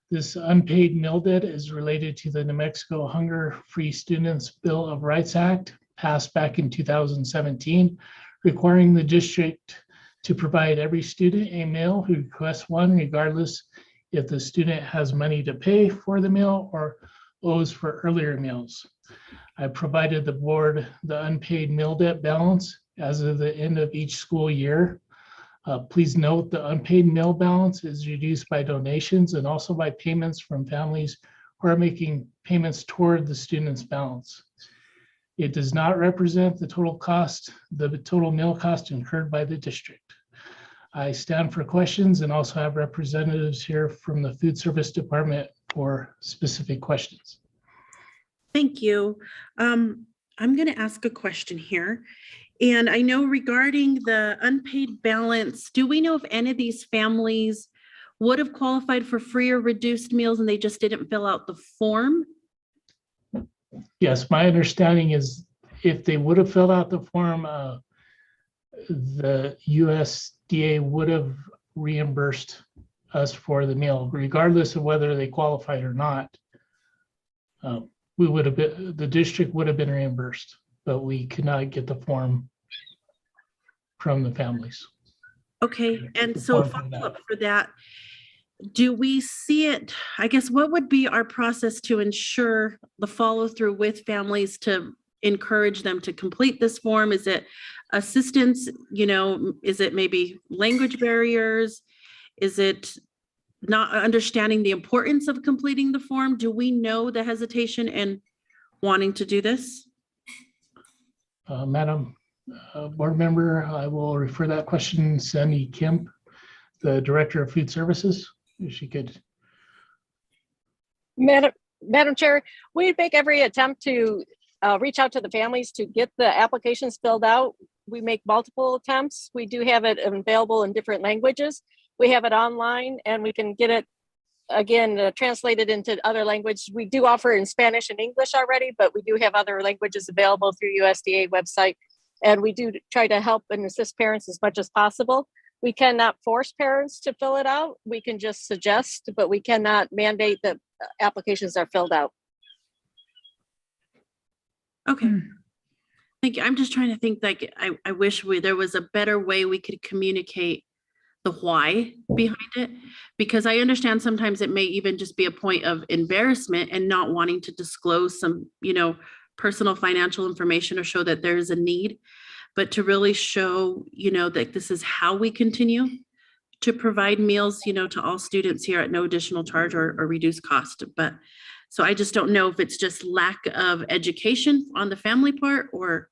This unpaid meal debt is related to the New Mexico Hunger Free Students Bill of Rights Act, passed back in 2017, requiring the district to provide every student a meal who requests one, regardless if the student has money to pay for the meal or owes for earlier meals. I provided the board the unpaid meal debt balance as of the end of each school year. Please note the unpaid meal balance is reduced by donations and also by payments from families who are making payments toward the student's balance. It does not represent the total cost, the total meal cost incurred by the district. I stand for questions and also have representatives here from the food service department for specific questions. Thank you. I'm going to ask a question here. And I know regarding the unpaid balance, do we know if any of these families would have qualified for free or reduced meals and they just didn't fill out the form? Yes, my understanding is if they would have filled out the form, the USDA would have reimbursed us for the meal, regardless of whether they qualified or not. The district would have been reimbursed, but we could not get the form from the families. Okay, and so follow up for that. Do we see it, I guess, what would be our process to ensure the follow through with families to encourage them to complete this form? Is it assistance? Is it maybe language barriers? Is it not understanding the importance of completing the form? Do we know the hesitation in wanting to do this? Madam Board Member, I will refer that question to Sandy Kemp, the Director of Food Services, if she could. Madam Chair, we make every attempt to reach out to the families to get the applications filled out. We make multiple attempts. We do have it available in different languages. We have it online and we can get it, again, translated into other languages. We do offer in Spanish and English already, but we do have other languages available through USDA website. And we do try to help and assist parents as much as possible. We cannot force parents to fill it out. We can just suggest, but we cannot mandate that applications are filled out. Okay. Thank you. I'm just trying to think, like, I wish there was a better way we could communicate the why behind it, because I understand sometimes it may even just be a point of embarrassment and not wanting to disclose some, personal financial information or show that there is a need, but to really show, that this is how we continue to provide meals, to all students here at no additional charge or reduced cost. But so I just don't know if it's just lack of education on the family part or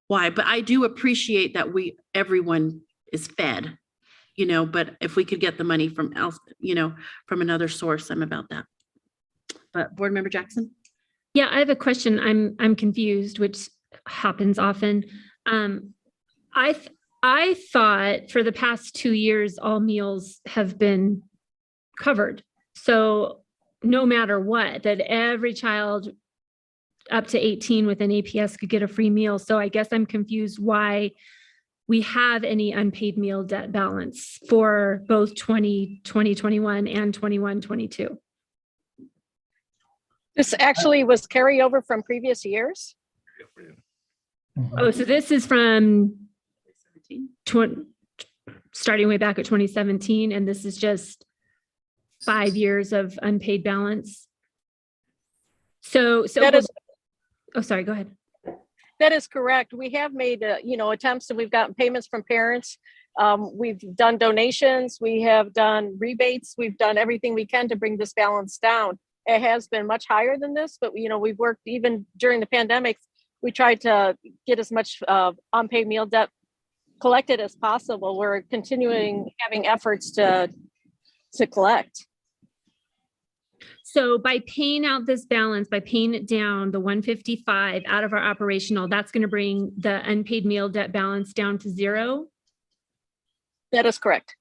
why, but I do appreciate that everyone is fed, but if we could get the money from else, from another source, I'm about that. But Board Member Jackson? Yeah, I have a question. I'm confused, which happens often. I thought for the past 2 years, all meals have been covered. So no matter what, that every child up to 18 with an APS could get a free meal. So I guess I'm confused why we have any unpaid meal debt balance for both 2021 and 21-22. This actually was carryover from previous years. Oh, so this is from starting way back at 2017, and this is just 5 years of unpaid balance. So that is, oh, sorry, go ahead. That is correct. We have made, attempts, and we've gotten payments from parents. We've done donations. We have done rebates. We've done everything we can to bring this balance down. It has been much higher than this, but we've worked even during the pandemic. We tried to get as much unpaid meal debt collected as possible. We're continuing having efforts to collect. So by paying out this balance, by paying it down, the 155 out of our operational, that's going to bring the unpaid meal debt balance down to 0. That is correct.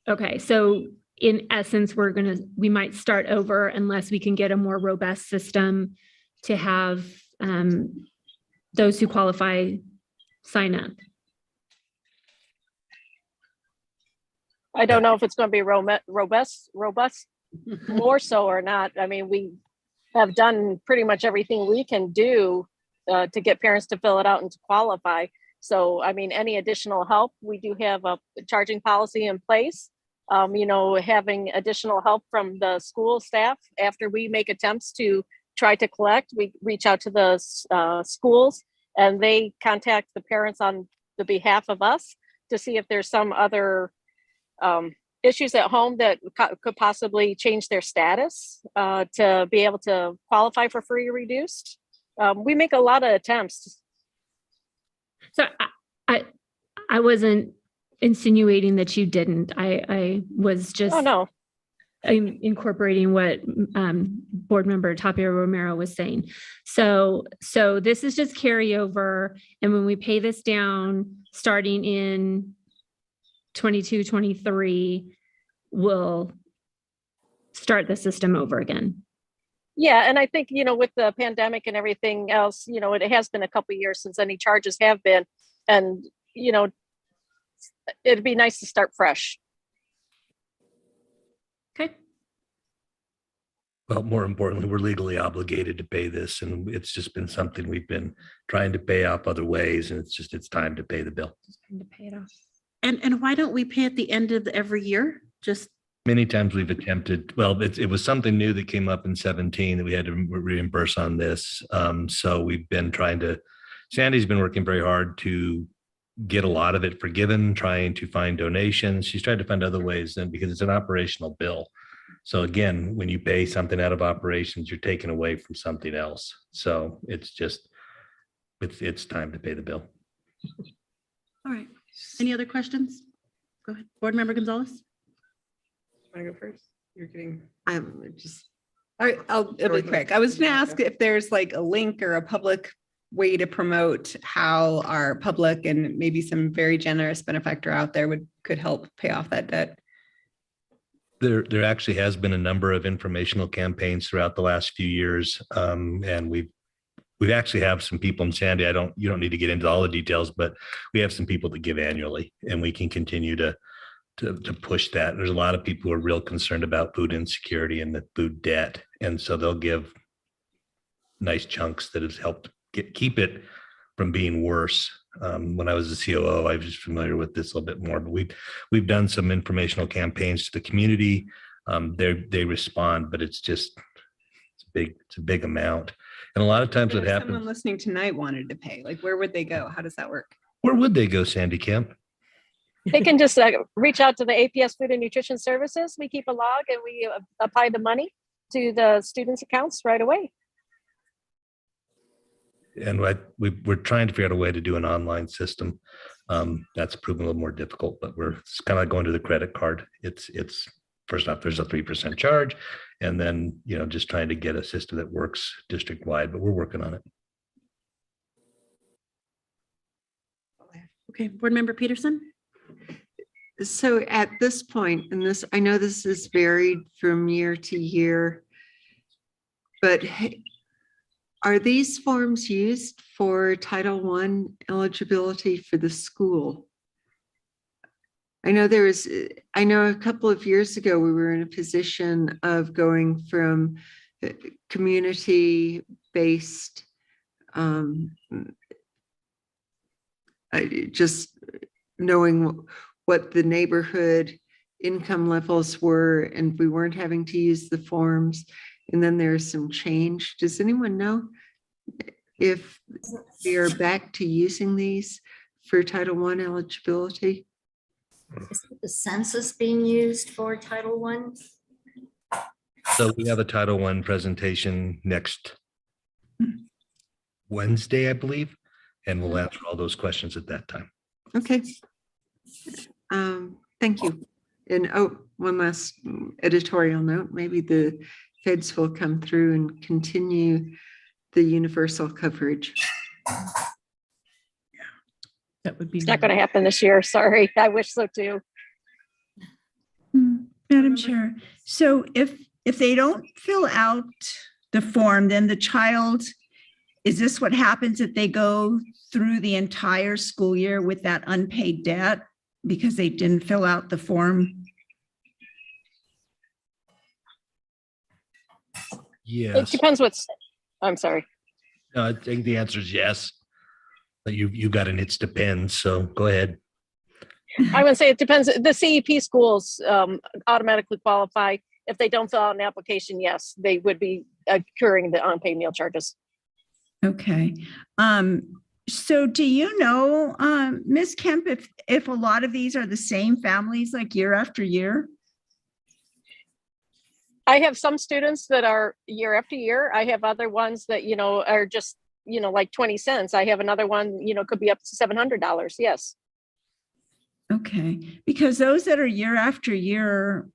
Okay, so in essence, we might start over unless we can get a more robust system to have those who qualify sign up. I don't know if it's going to be robust more so or not. I mean, we have done pretty much everything we can do to get parents to fill it out and to qualify. So, I mean, any additional help, we do have a charging policy in place. You know, having additional help from the school staff after we make attempts to try to collect, we reach out to the schools and they contact the parents on the behalf of us to see if there's some other issues at home that could possibly change their status to be able to qualify for free or reduced. We make a lot of attempts. So I wasn't insinuating that you didn't. I was just I'm incorporating what board member Tapia Romero was saying. So this is just carryover. And when we pay this down, starting in 22, 23, we'll start the system over again. Yeah, and I think, you know, with the pandemic and everything else, you know, it has been a couple of years since any charges have been, and, you know, it'd be nice to start fresh. Okay. Well, more importantly, we're legally obligated to pay this, and it's just been something we've been trying to pay off other ways, and it's time to pay the bill. To pay it off. And why don't we pay at the end of every year? Just Many times we've attempted, well, it was something new that came up in 17 that we had to reimburse on this. So we've been Sandy's been working very hard to get a lot of it forgiven, trying to find donations. She's tried to find other ways then because it's an operational bill. So again, when you pay something out of operations, you're taking away from something else. So it's time to pay the bill. all right. Any other questions? Go ahead. Board Member Gonzalez. Want to go first? You're getting. I'm just. All right, it'll be quick. I was going to ask if there's like a link or a public way to promote how our public and maybe some very generous benefactor out there could help pay off that debt. There actually has been a number of informational campaigns throughout the last few years, and we actually have some people in Sandy. You don't need to get into all the details, but we have some people that give annually, and we can continue to push that. There's a lot of people who are real concerned about food insecurity and the food debt, and so they'll give nice chunks that has helped keep it from being worse. When I was the COO, I was familiar with this a little bit more, but we've done some informational campaigns to the community. They respond, but it's a big amount. And a lot of times what happens. Someone listening tonight wanted to pay, like, where would they go? How does that work? Where would they go, Sandy Kemp? They can just reach out to the APS Food and Nutrition Services. We keep a log and we apply the money to the students' accounts right away. And we're trying to figure out a way to do an online system. That's proven a little more difficult, but it's kind of like going to the credit card. It's first off, there's a 3% charge, and then, just trying to get a system that works district wide, but we're working on it. Okay, Board Member Peterson. So at this point, and I know this is varied from year to year, but are these forms used for Title I eligibility for the school? I know a couple of years ago, we were in a position of going from community-based, just knowing what the neighborhood income levels were, and we weren't having to use the forms. And then there's some change. Does anyone know if we are back to using these for Title I eligibility? Is the census being used for Title I? So we have a Title I presentation next Wednesday, I believe, and we'll answer all those questions at that time. Okay. Thank you. And one last editorial note, maybe the feds will come through and continue the universal coverage. That would be. It's not going to happen this year. Sorry. I wish so too. Madam Chair, so if they don't fill out the form, then the child, is this what happens if they go through the entire school year with that unpaid debt because they didn't fill out the form? It Yes. depends what's, I'm sorry. I think the answer is yes. But you got an it's depends, so go ahead. I would say it depends. The CEP schools automatically qualify. If they don't fill out an application, yes, they would be incurring the unpaid meal charges. Okay. So do you know, Ms. Kemp, if a lot of these are the same families like year after year? I have some students that are year after year. I have other ones that, you know, are just, you know, like 20 cents. I have another one, you know, could be up to $700. Yes. Okay, because those that are year after year,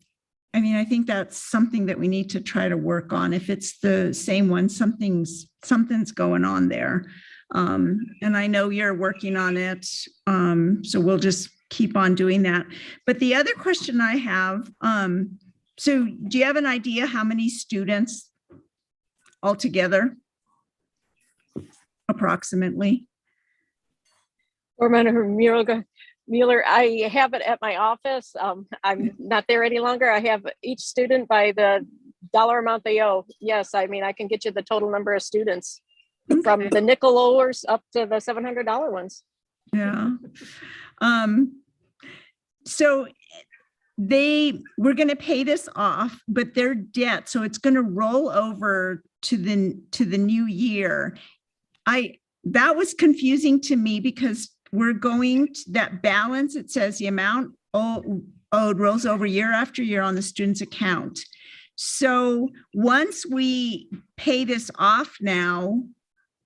I mean, I think that's something that we need to try to work on. If it's the same one, something's going on there. And I know you're working on it. So we'll just keep on doing that. But the other question I have, so do you have an idea how many students altogether? Approximately? Or Mueller, I have it at my office. I'm not there any longer. I have each student by the dollar amount they owe. Yes, I mean, I can get you the total number of students from the nickel owers up to the $700 ones. Yeah. So we're going to pay this off, but their debt, so it's going to roll over to the new year. That was confusing to me because we're going to that balance. It says the amount owed rolls over year after year on the student's account. So once we pay this off now,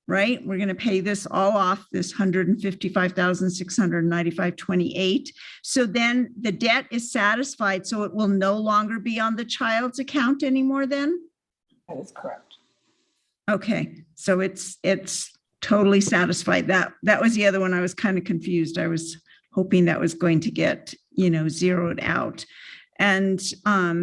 right, we're going to pay this all off, this $155,695.28. So then the debt is satisfied. So it will no longer be on the child's account anymore then? That is correct. Okay, so it's totally satisfied. That was the other one. I was kind of confused. I was hoping that was going to get, zeroed out. And I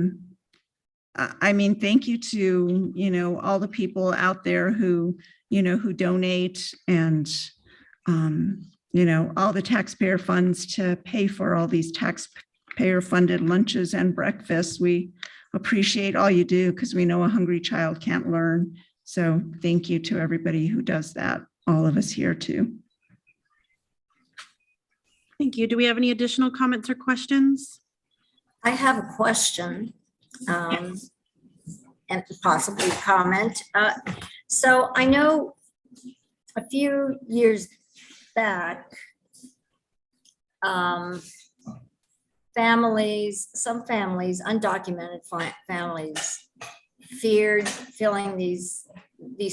mean, thank you to, all the people out there who donate and, all the taxpayer funds to pay for all these taxpayer funded lunches and breakfasts. We appreciate all you do because we know a hungry child can't learn. So thank you to everybody who does that, all of us here too. Thank you. Do we have any additional comments or questions? I have a question and possibly a comment. So I know a few years back, some families, undocumented families, feared filling these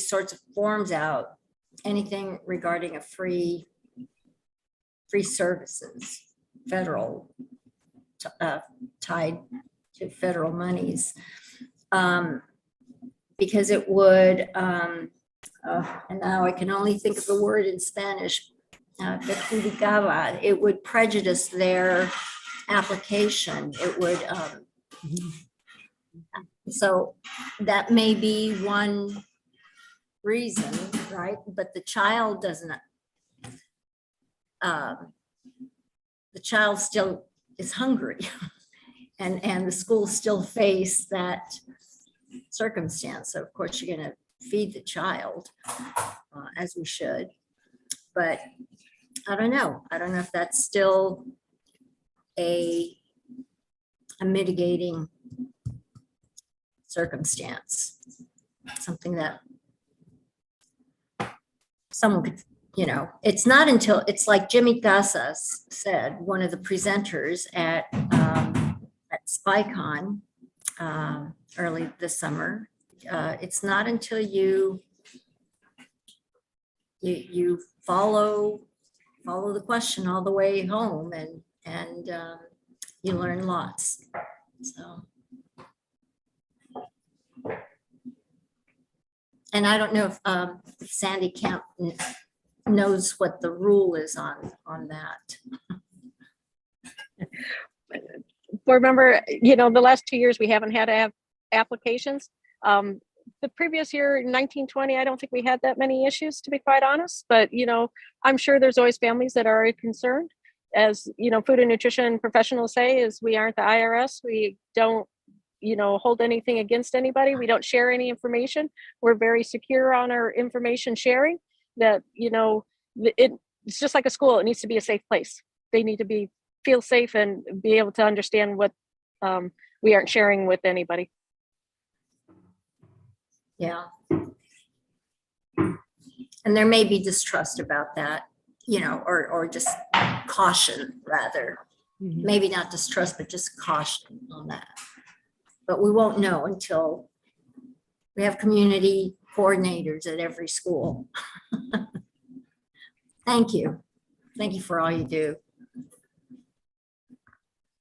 sorts of forms out, anything regarding a free services, federal, tied to federal monies, because it would, and now I can only think of the word in Spanish, perjudicaba. It would prejudice their application. It would, so that may be one reason, right? But the child doesn't, the child still is hungry and the schools still face that circumstance. So of course you're going to feed the child as we should, but I don't know if that's still a mitigating circumstance, something that someone could, it's not until, it's like Jimmy Casas said, one of the presenters at SpyCon early this summer, it's not until you follow the question all the way home and you learn lots. So And I don't know if Sandy Camp knows what the rule is on that. Board member, the last 2 years, we haven't had to have applications. The previous year, 1920, I don't think we had that many issues, to be quite honest. But, I'm sure there's always families that are concerned. As, food and nutrition professionals say, is we aren't the IRS. We don't, hold anything against anybody. We don't share any information. We're very secure on our information sharing. That, it's just like a school. It needs to be a safe place. They need to feel safe and be able to understand what we aren't sharing with anybody. Yeah. And there may be distrust about that, or just caution rather. Maybe not distrust, but just caution on that. But we won't know until we have community coordinators at every school. Thank you. Thank you for all you do.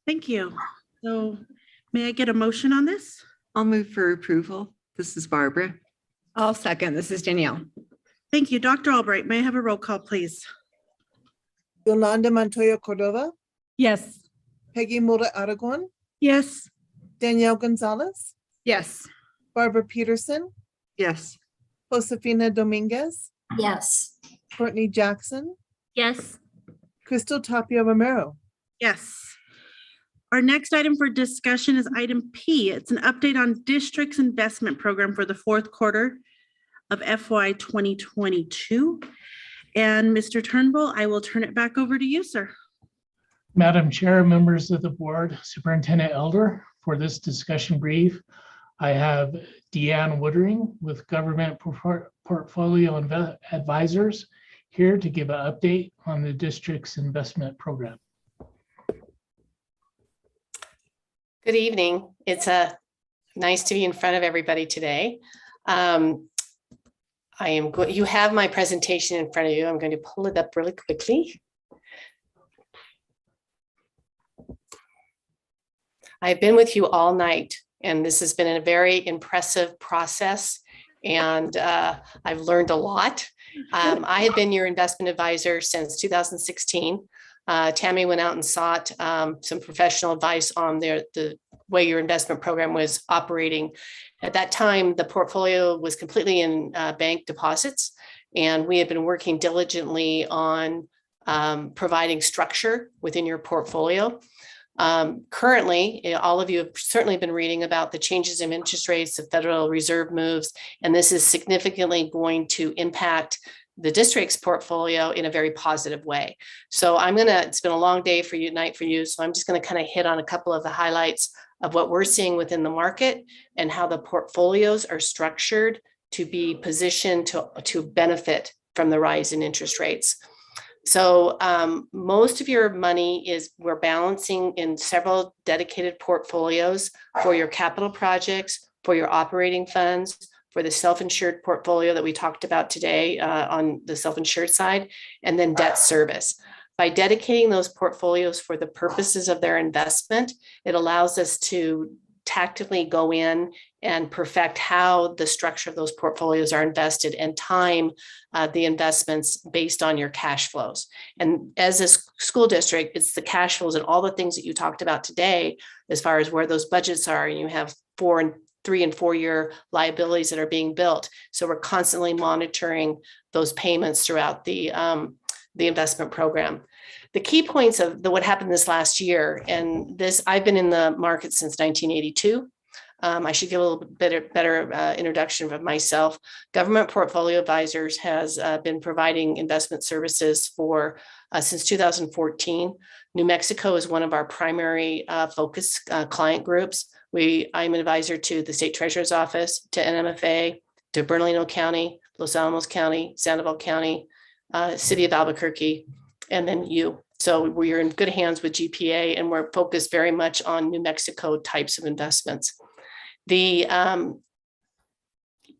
Thank you. So may I get a motion on this? I'll move for approval. This is Barbara. I'll second. This is Danielle. Thank you. Dr. Albright, may I have a roll call, please? Yolanda Montoya Cordova, Yes. Peggy Mora Aragon, Yes. Danielle Gonzalez, Yes. Barbara Peterson, Yes. Josefina Dominguez, Yes. Courtney Jackson, Yes. Crystal Tapia Romero. Yes. Our next item for discussion is item P. It's an update on district's investment program for the fourth quarter of FY 2022. And Mr. Turnbull, I will turn it back over to you, sir. Madam Chair, members of the board, Superintendent Elder, for this discussion brief, I have Deanne Woodring with Government Portfolio Advisors here to give an update on the district's investment program. Good evening. It's nice to be in front of everybody today. You have my presentation in front of you. I'm going to pull it up really quickly. I've been with you all night, and this has been a very impressive process, and I've learned a lot. I have been your investment advisor since 2016. Tammy went out and sought some professional advice on the way your investment program was operating. At that time, the portfolio was completely in bank deposits, and we have been working diligently on providing structure within your portfolio. Currently, all of you have certainly been reading about the changes in interest rates, the Federal Reserve moves, and this is significantly going to impact the district's portfolio in a very positive way. So it's been a long day for you, night for you. So I'm just going to kind of hit on a couple of the highlights of what we're seeing within the market and how the portfolios are structured to be positioned to benefit from the rise in interest rates. So most of your money we're balancing in several dedicated portfolios for your capital projects, for your operating funds, for the self-insured portfolio that we talked about today on the self-insured side, and then debt service. By dedicating those portfolios for the purposes of their investment, it allows us to tactically go in and perfect how the structure of those portfolios are invested and time the investments based on your cash flows. And as a school district, it's the cash flows and all the things that you talked about today, as far as where those budgets are, and you have 3 and 4 year liabilities that are being built. So we're constantly monitoring those payments throughout the investment program. The key points of what happened this last year, and I've been in the market since 1982. I should give a little bit better introduction of myself. Government Portfolio Advisors has been providing investment services since 2014. New Mexico is one of our primary focus client groups. I'm an advisor to the State Treasurer's Office, to NMFA, to Bernalillo County, Los Alamos County, Sandoval County, City of Albuquerque, and then you. So we're in good hands with GPA, and we're focused very much on New Mexico types of investments. The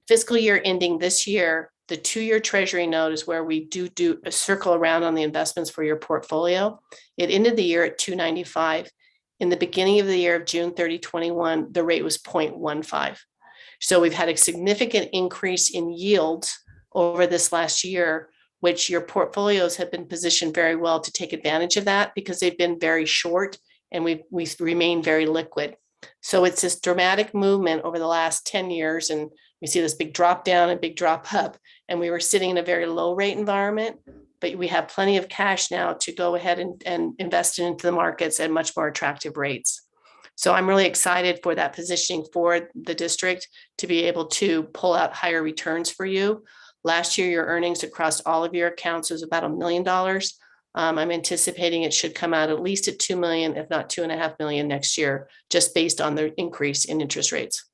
fiscal year ending this year, the 2-year Treasury note is where we do a circle around on the investments for your portfolio. It ended the year at 295. In the beginning of the year of June 30, 21, the rate was 0.15. So we've had a significant increase in yields over this last year, which your portfolios have been positioned very well to take advantage of that because they've been very short and we remain very liquid. So it's this dramatic movement over the last 10 years, and we see this big drop down and big drop up, and we were sitting in a very low rate environment, but we have plenty of cash now to go ahead and invest it into the markets at much more attractive rates. So I'm really excited for that positioning for the district to be able to pull out higher returns for you. Last year, your earnings across all of your accounts was about $1 million. I'm anticipating it should come out at least at 2 million, if not 2.5 million next year, just based on the increase in interest rates.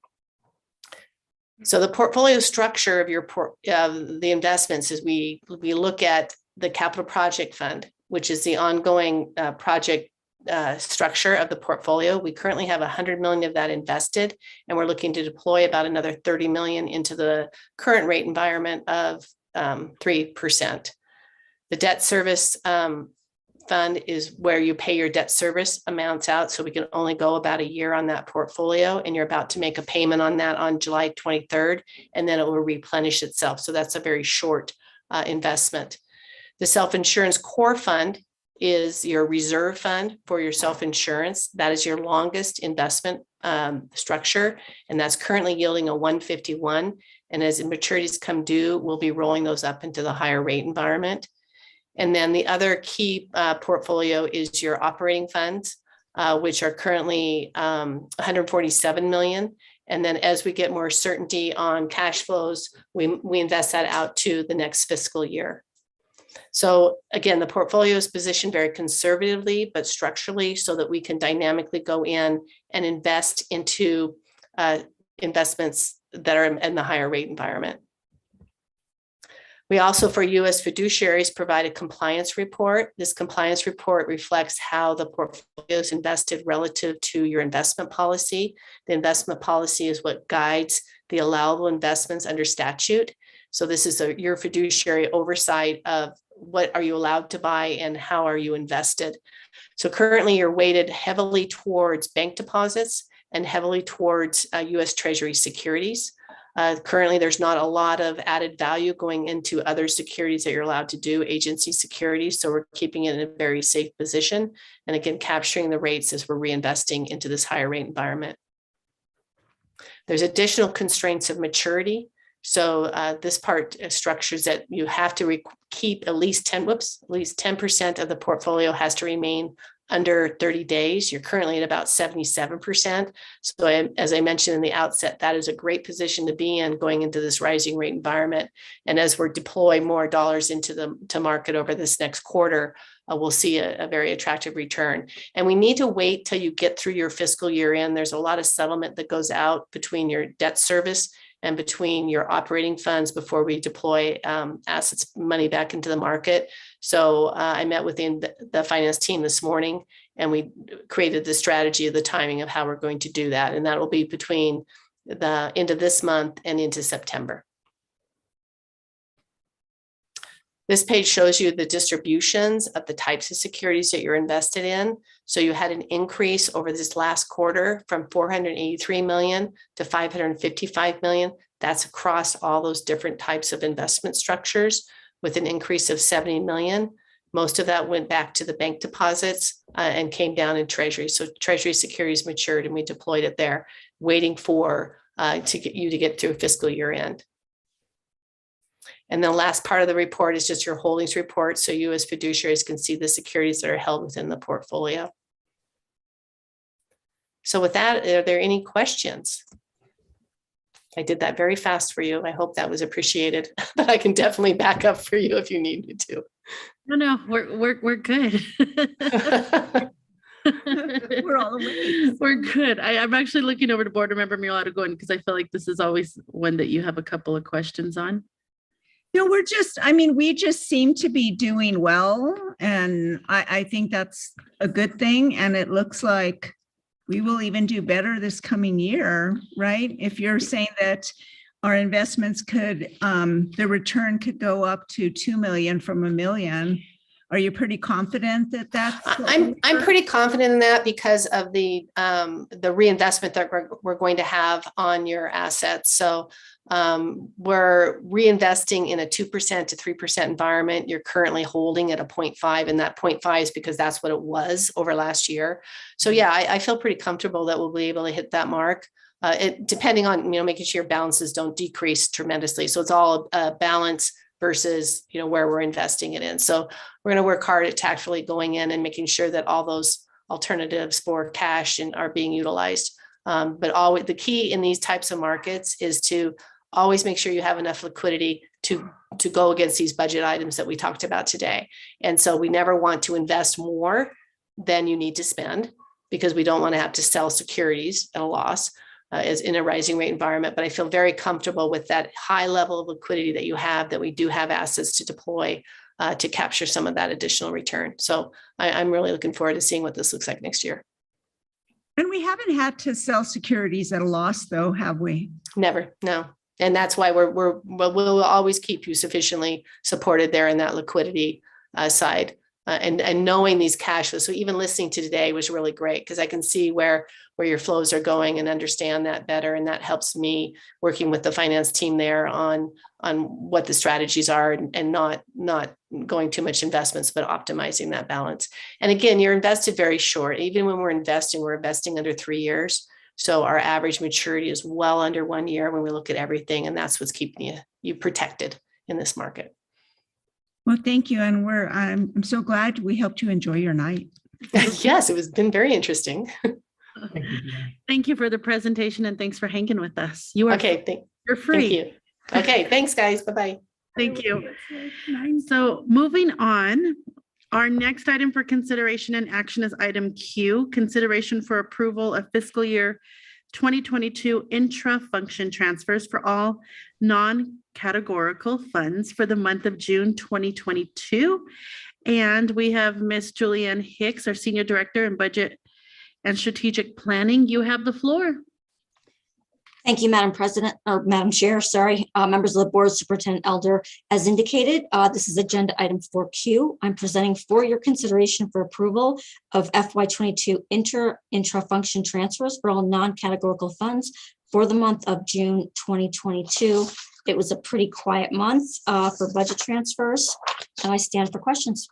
So the portfolio structure of your the investments is we look at the capital project fund, which is the ongoing project structure of the portfolio. We currently have 100 million of that invested, and we're looking to deploy about another 30 million into the current rate environment of 3%. The debt service fund is where you pay your debt service amounts out. So we can only go about a year on that portfolio, and you're about to make a payment on that on July 23rd, and then it will replenish itself. So that's a very short investment. The self-insurance core fund is your reserve fund for your self-insurance. That is your longest investment structure, and that's currently yielding a 151. And as maturities come due, we'll be rolling those up into the higher rate environment. And then the other key portfolio is your operating funds, which are currently 147 million. And then as we get more certainty on cash flows, we invest that out to the next fiscal year. So again, the portfolio is positioned very conservatively, but structurally, so that we can dynamically go in and invest into investments that are in the higher rate environment. We also, for you as fiduciaries, provide a compliance report. This compliance report reflects how the portfolio is invested relative to your investment policy. The investment policy is what guides the allowable investments under statute. So this is your fiduciary oversight of what are you allowed to buy and how are you invested. So currently you're weighted heavily towards bank deposits and heavily towards US Treasury securities. Currently, there's not a lot of added value going into other securities that you're allowed to do, agency securities. So we're keeping it in a very safe position. And again, capturing the rates as we're reinvesting into this higher rate environment. There's additional constraints of maturity. So this part structures that you have to keep at least 10% of the portfolio has to remain under 30 days. You're currently at about 77%. So as I mentioned in the outset, that is a great position to be in going into this rising rate environment. And as we're deploying more dollars into the market over this next quarter, we'll see a very attractive return. And we need to wait till you get through your fiscal year end. There's a lot of settlement that goes out between your debt service and between your operating funds before we deploy assets, money back into the market. So I met within the finance team this morning, and we created the strategy of the timing of how we're going to do that. And that will be between the end of this month and into September. This page shows you the distributions of the types of securities that you're invested in. So you had an increase over this last quarter from 483 million to 555 million. That's across all those different types of investment structures with an increase of 70 million. Most of that went back to the bank deposits and came down in Treasury. So Treasury securities matured and we deployed it there, waiting for to get through fiscal year end. And the last part of the report is just your holdings report. So you as fiduciaries can see the securities that are held within the portfolio. So with that, are there any questions? I did that very fast for you. I hope that was appreciated, but I can definitely back up for you if you need me to. No, we're good. We're all awake. We're good. I'm actually looking over to Board Member Murata going because I feel like this is always one that you have a couple of questions on. No, we just seem to be doing well. And I think that's a good thing. And it looks like we will even do better this coming year, right? If you're saying that our investments the return could go up to 2 million from $1 million, Are you pretty confident that that's? I'm pretty confident in that because of the reinvestment that we're going to have on your assets. So we're reinvesting in a 2% to 3% environment. You're currently holding at a 0.5, and that 0.5 is because that's what it was over last year. So yeah, I feel pretty comfortable that we'll be able to hit that mark. Depending on, making sure your balances don't decrease tremendously. So it's all a balance versus, where we're investing it in. So we're going to work hard at tactfully going in and making sure that all those alternatives for cash are being utilized. But always the key in these types of markets is to always make sure you have enough liquidity to go against these budget items that we talked about today. And so we never want to invest more than you need to spend, because we don't want to have to sell securities at a loss. Is in a rising rate environment, but I feel very comfortable with that high level of liquidity that you have, that we do have assets to deploy to capture some of that additional return. So I'm really looking forward to seeing what this looks like next year. And we haven't had to sell securities at a loss though, have we? Never, no. And that's why we'll always keep you sufficiently supported there in that liquidity side. And knowing these cash flows. So even listening to today was really great, because I can see where your flows are going and understand that better. And that helps me working with the finance team there on what the strategies are, and not going too much investments, but optimizing that balance. And again, you're invested very short. Even when we're investing under 3 years. So our average maturity is well under 1 year when we look at everything. And that's what's keeping you protected in this market. Well, thank you. And I'm so glad we helped you enjoy your night. Yes, it was been very interesting. Thank you for the presentation, and thanks for hanging with us. You are okay. You're free. Thank you. Okay. Thanks, guys. Bye-bye. Thank you. So moving on, our next item for consideration and action is item Q, consideration for approval of fiscal year 2022 intra-function transfers for all non-categorical funds for the month of June 2022. And we have Ms. Julianne Hicks, our Senior Director in Budget and Strategic Planning. You have the floor. Thank you, Madam President, or Madam Chair, sorry, members of the board, Superintendent Elder. As indicated, this is agenda item 4Q. I'm presenting for your consideration for approval of FY22 intra-function transfers for all non-categorical funds for the month of June 2022. It was a pretty quiet month for budget transfers, and I stand for questions.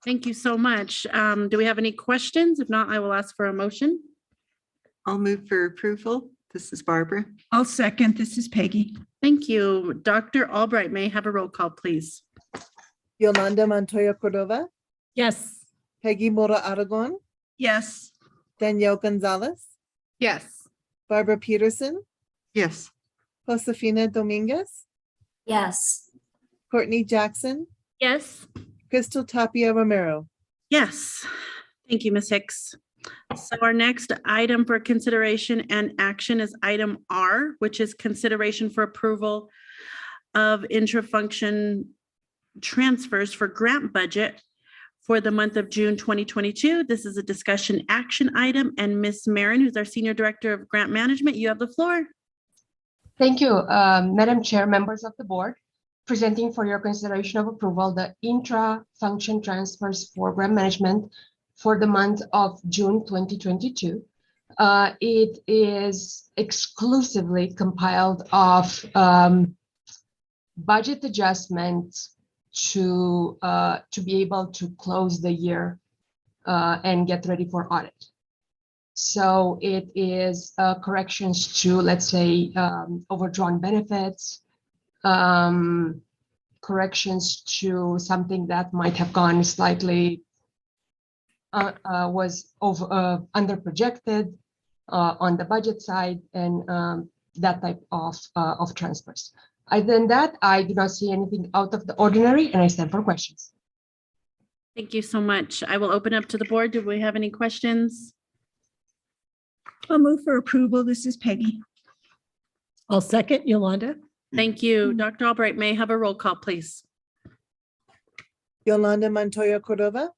Thank you so much. Do we have any questions? If not, I will ask for a motion. I'll move for approval. This is Barbara. I'll second. This is Peggy. Thank you. Dr. Albright, may I have a roll call, please? Yolanda Montoya Cordova, Yes. Peggy Mora Aragon, Yes. Danielle Gonzalez, Yes. Barbara Peterson, Yes. Josefina Dominguez, Yes. Courtney Jackson, Yes. Crystal Tapia Romero. Yes. Thank you, Ms. Hicks. So our next item for consideration and action is item R, which is consideration for approval of intra-function transfers for grant budget for the month of June 2022. This is a discussion action item, and Ms. Marin, who's our Senior Director of Grant Management, you have the floor. Thank you, Madam Chair, members of the board. Presenting for your consideration of approval the intra-function transfers for grant management for the month of June 2022. It is exclusively compiled of budget adjustments to be able to close the year and get ready for audit. So it is corrections to, let's say, overdrawn benefits, corrections to something that might have gone slightly was under projected on the budget side, and that type of transfers. Other than that, I do not see anything out of the ordinary, and I stand for questions. Thank you so much. I will open up to the board. Do we have any questions? I'll move for approval. This is Peggy. I'll second. Yolanda. Thank you. Dr. Albright, may I have a roll call, please? Yolanda Montoya Cordova,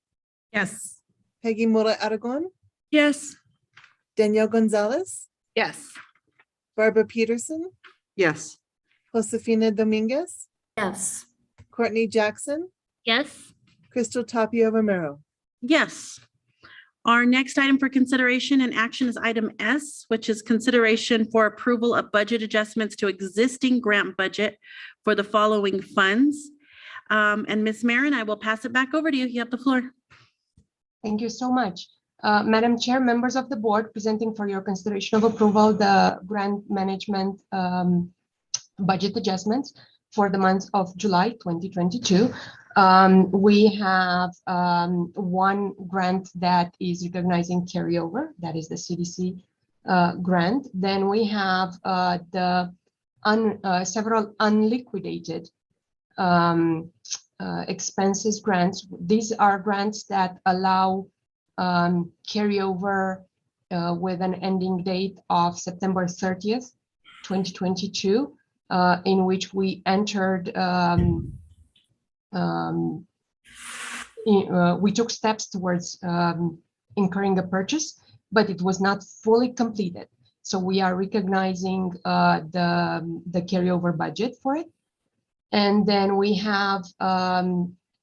Yes. Peggy Mora Aragon, Yes. Danielle Gonzalez, Yes. Barbara Peterson, Yes. Josefina Dominguez, Yes. Courtney Jackson, Yes. Crystal Tapia Romero. Yes. Our next item for consideration and action is item S, which is consideration for approval of budget adjustments to existing grant budget for the following funds. And Ms. Marin, I will pass it back over to you. You have the floor. Thank you so much. Madam Chair, members of the board, presenting for your consideration of approval, the grant management budget adjustments for the month of July 2022. We have one grant that is recognizing carryover, that is the CDC grant. Then we have several unliquidated expenses grants. These are grants that allow carryover with an ending date of September 30th, 2022, in which we entered, we took steps towards incurring a purchase, but it was not fully completed. So we are recognizing the carryover budget for it. And then we have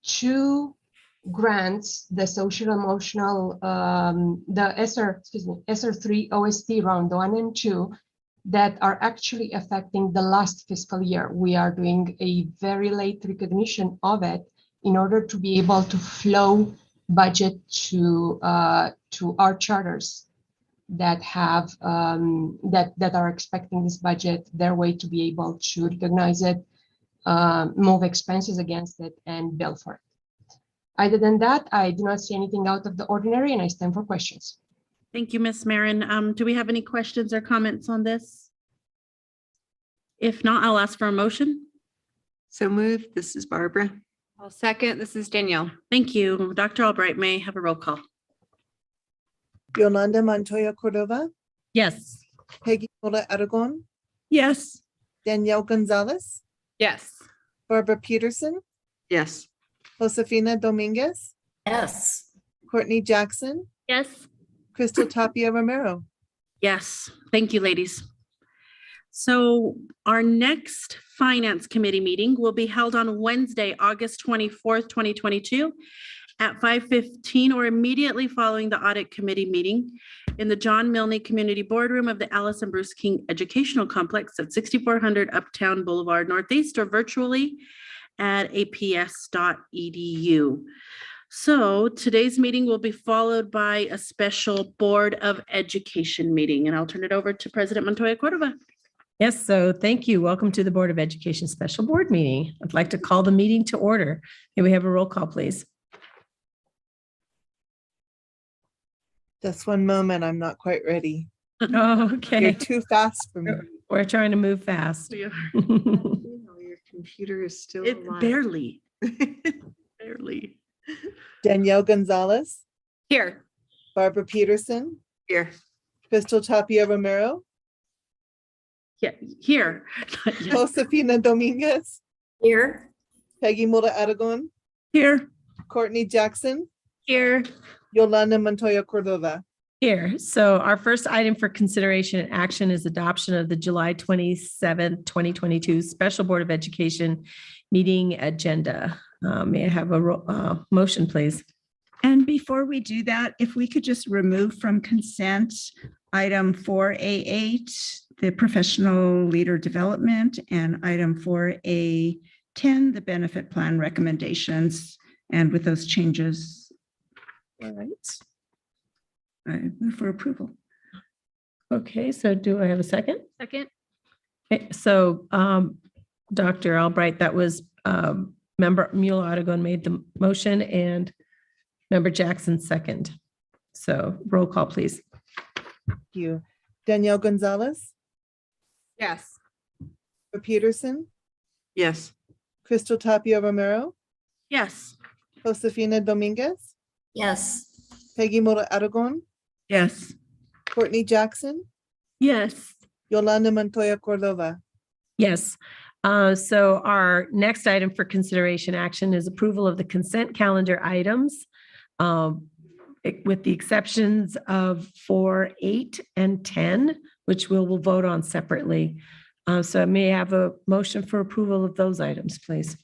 two grants, the social emotional, the ESSER 3 OST round 1 and 2, that are actually affecting the last fiscal year. We are doing a very late recognition of it in order to be able to flow budget to our charters that have that are expecting this budget their way to be able to recognize it, move expenses against it, and bill for it. Other than that, I do not see anything out of the ordinary, and I stand for questions. Thank you, Ms. Marin. Do we have any questions or comments on this? If not, I'll ask for a motion. So moved. This is Barbara. I'll second. This is Danielle. Thank you. Dr. Albright, may I have a roll call? Yolanda Montoya Cordova, Yes. Peggy Mula Aragon, Yes. Danielle Gonzalez, Yes. Barbara Peterson, Yes. Josefina Dominguez, Yes. Courtney Jackson, Yes. Crystal Tapia Romero. Yes, thank you, ladies. So our next Finance Committee meeting will be held on Wednesday, August 24th, 2022 at 5:15 or immediately following the Audit Committee meeting in the John Milne Community Boardroom of the Alice and Bruce King Educational Complex at 6400 Uptown Boulevard Northeast, or virtually at aps.edu. So today's meeting will be followed by a special Board of Education meeting, and I'll turn it over to President Montoya Cordova. Yes, so thank you. Welcome to the Board of Education Special Board Meeting. I'd like to call the meeting to order. May we have a roll call, please? Just one moment, I'm not quite ready. Oh, okay. You're too fast for me. We're trying to move fast. Your computer is still It alive. barely. Barely. Danielle Gonzalez, Here. Barbara Peterson, Here. Crystal Tapia Romero, Yeah, here. Not yet. Josefina Dominguez, Here. Peggy Mula Aragon, Here. Courtney Jackson, Here. Yolanda Montoya Cordova. Here. So our first item for consideration and action is adoption of the July 27th, 2022 Special Board of Education meeting agenda. May I have a motion, please? And before we do that, if we could just remove from consent item 4A8, the professional leader development, and item 4A10, the benefit plan recommendations. And with those changes, all right, I move for approval. Okay, so do I have a second? Second. Okay, so Dr. Albright, that was Member Mula Aragon made the motion and Member Jackson second. So roll call, please. Thank you. Danielle Gonzalez, Yes. Barbara Peterson, Yes. Crystal Tapia Romero, Yes. Josefina Dominguez, Yes. Peggy Mula Aragon, Yes. Courtney Jackson, Yes. Yolanda Montoya Cordova. Yes. So our next item for consideration action is approval of the consent calendar items, with the exceptions of 4, 8, and 10, which we'll vote on separately. So may I have a motion for approval of those items, please?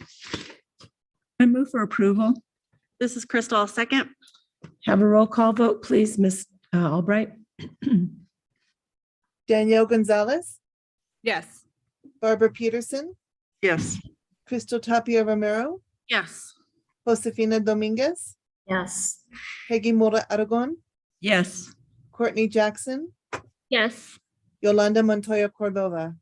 I move for approval. This is Crystal, I'll second. Have a roll call vote, please, Ms. Albright. Danielle Gonzalez, Yes. Barbara Peterson, Yes. Crystal Tapia Romero, Yes. Josefina Dominguez, Yes. Peggy Mora Aragon, Yes. Courtney Jackson, Yes. Yolanda Montoya Cordova.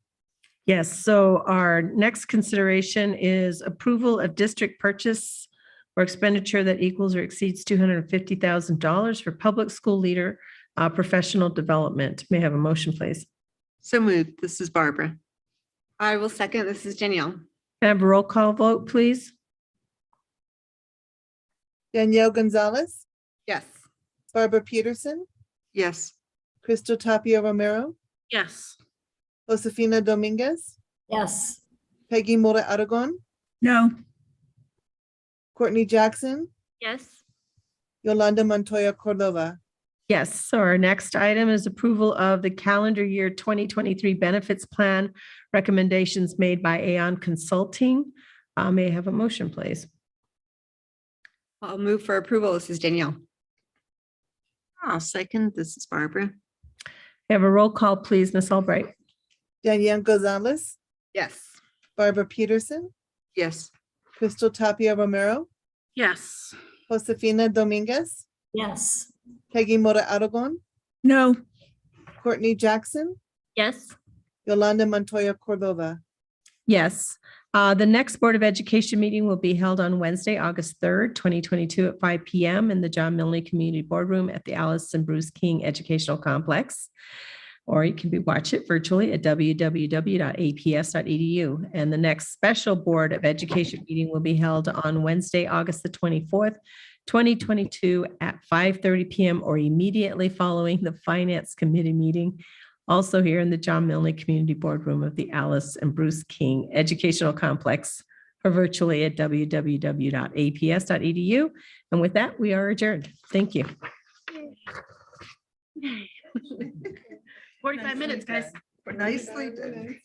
Yes, so our next consideration is approval of district purchase or expenditure that equals or exceeds $250,000 for public school leader professional development. May I have a motion, please? So moved. This is Barbara. I will second. This is Danielle. Can I have a roll call vote, please? Danielle Gonzalez, Yes. Barbara Peterson, Yes. Crystal Tapia Romero, Yes. Josefina Dominguez, Yes. Peggy Mora Aragon, No. Courtney Jackson, Yes. Yolanda Montoya Cordova. Yes, so our next item is approval of the calendar year 2023 benefits plan recommendations made by Aon Consulting. May I have a motion, please? I'll move for approval. This is Danielle. I'll second. This is Barbara. Have a roll call, please, Ms. Albright. Danielle Gonzalez, Yes. Barbara Peterson, Yes. Crystal Tapia Romero, Yes. Josefina Dominguez, Yes. Peggy Mora Aragon, No. Courtney Jackson, Yes. Yolanda Montoya Cordova. Yes. The next Board of Education meeting will be held on Wednesday, August 3rd, 2022 at 5 p.m. in the John Milne Community Boardroom at the Alice and Bruce King Educational Complex. Or you can watch it virtually at www.aps.edu. And the next special Board of Education meeting will be held on Wednesday, August the 24th, 2022 at 5:30 p.m. or immediately following the Finance Committee meeting, also here in the John Milne Community Boardroom of the Alice and Bruce King Educational Complex, or virtually at www.aps.edu. And with that, we are adjourned. Thank you. 45 minutes, guys. Nicely done.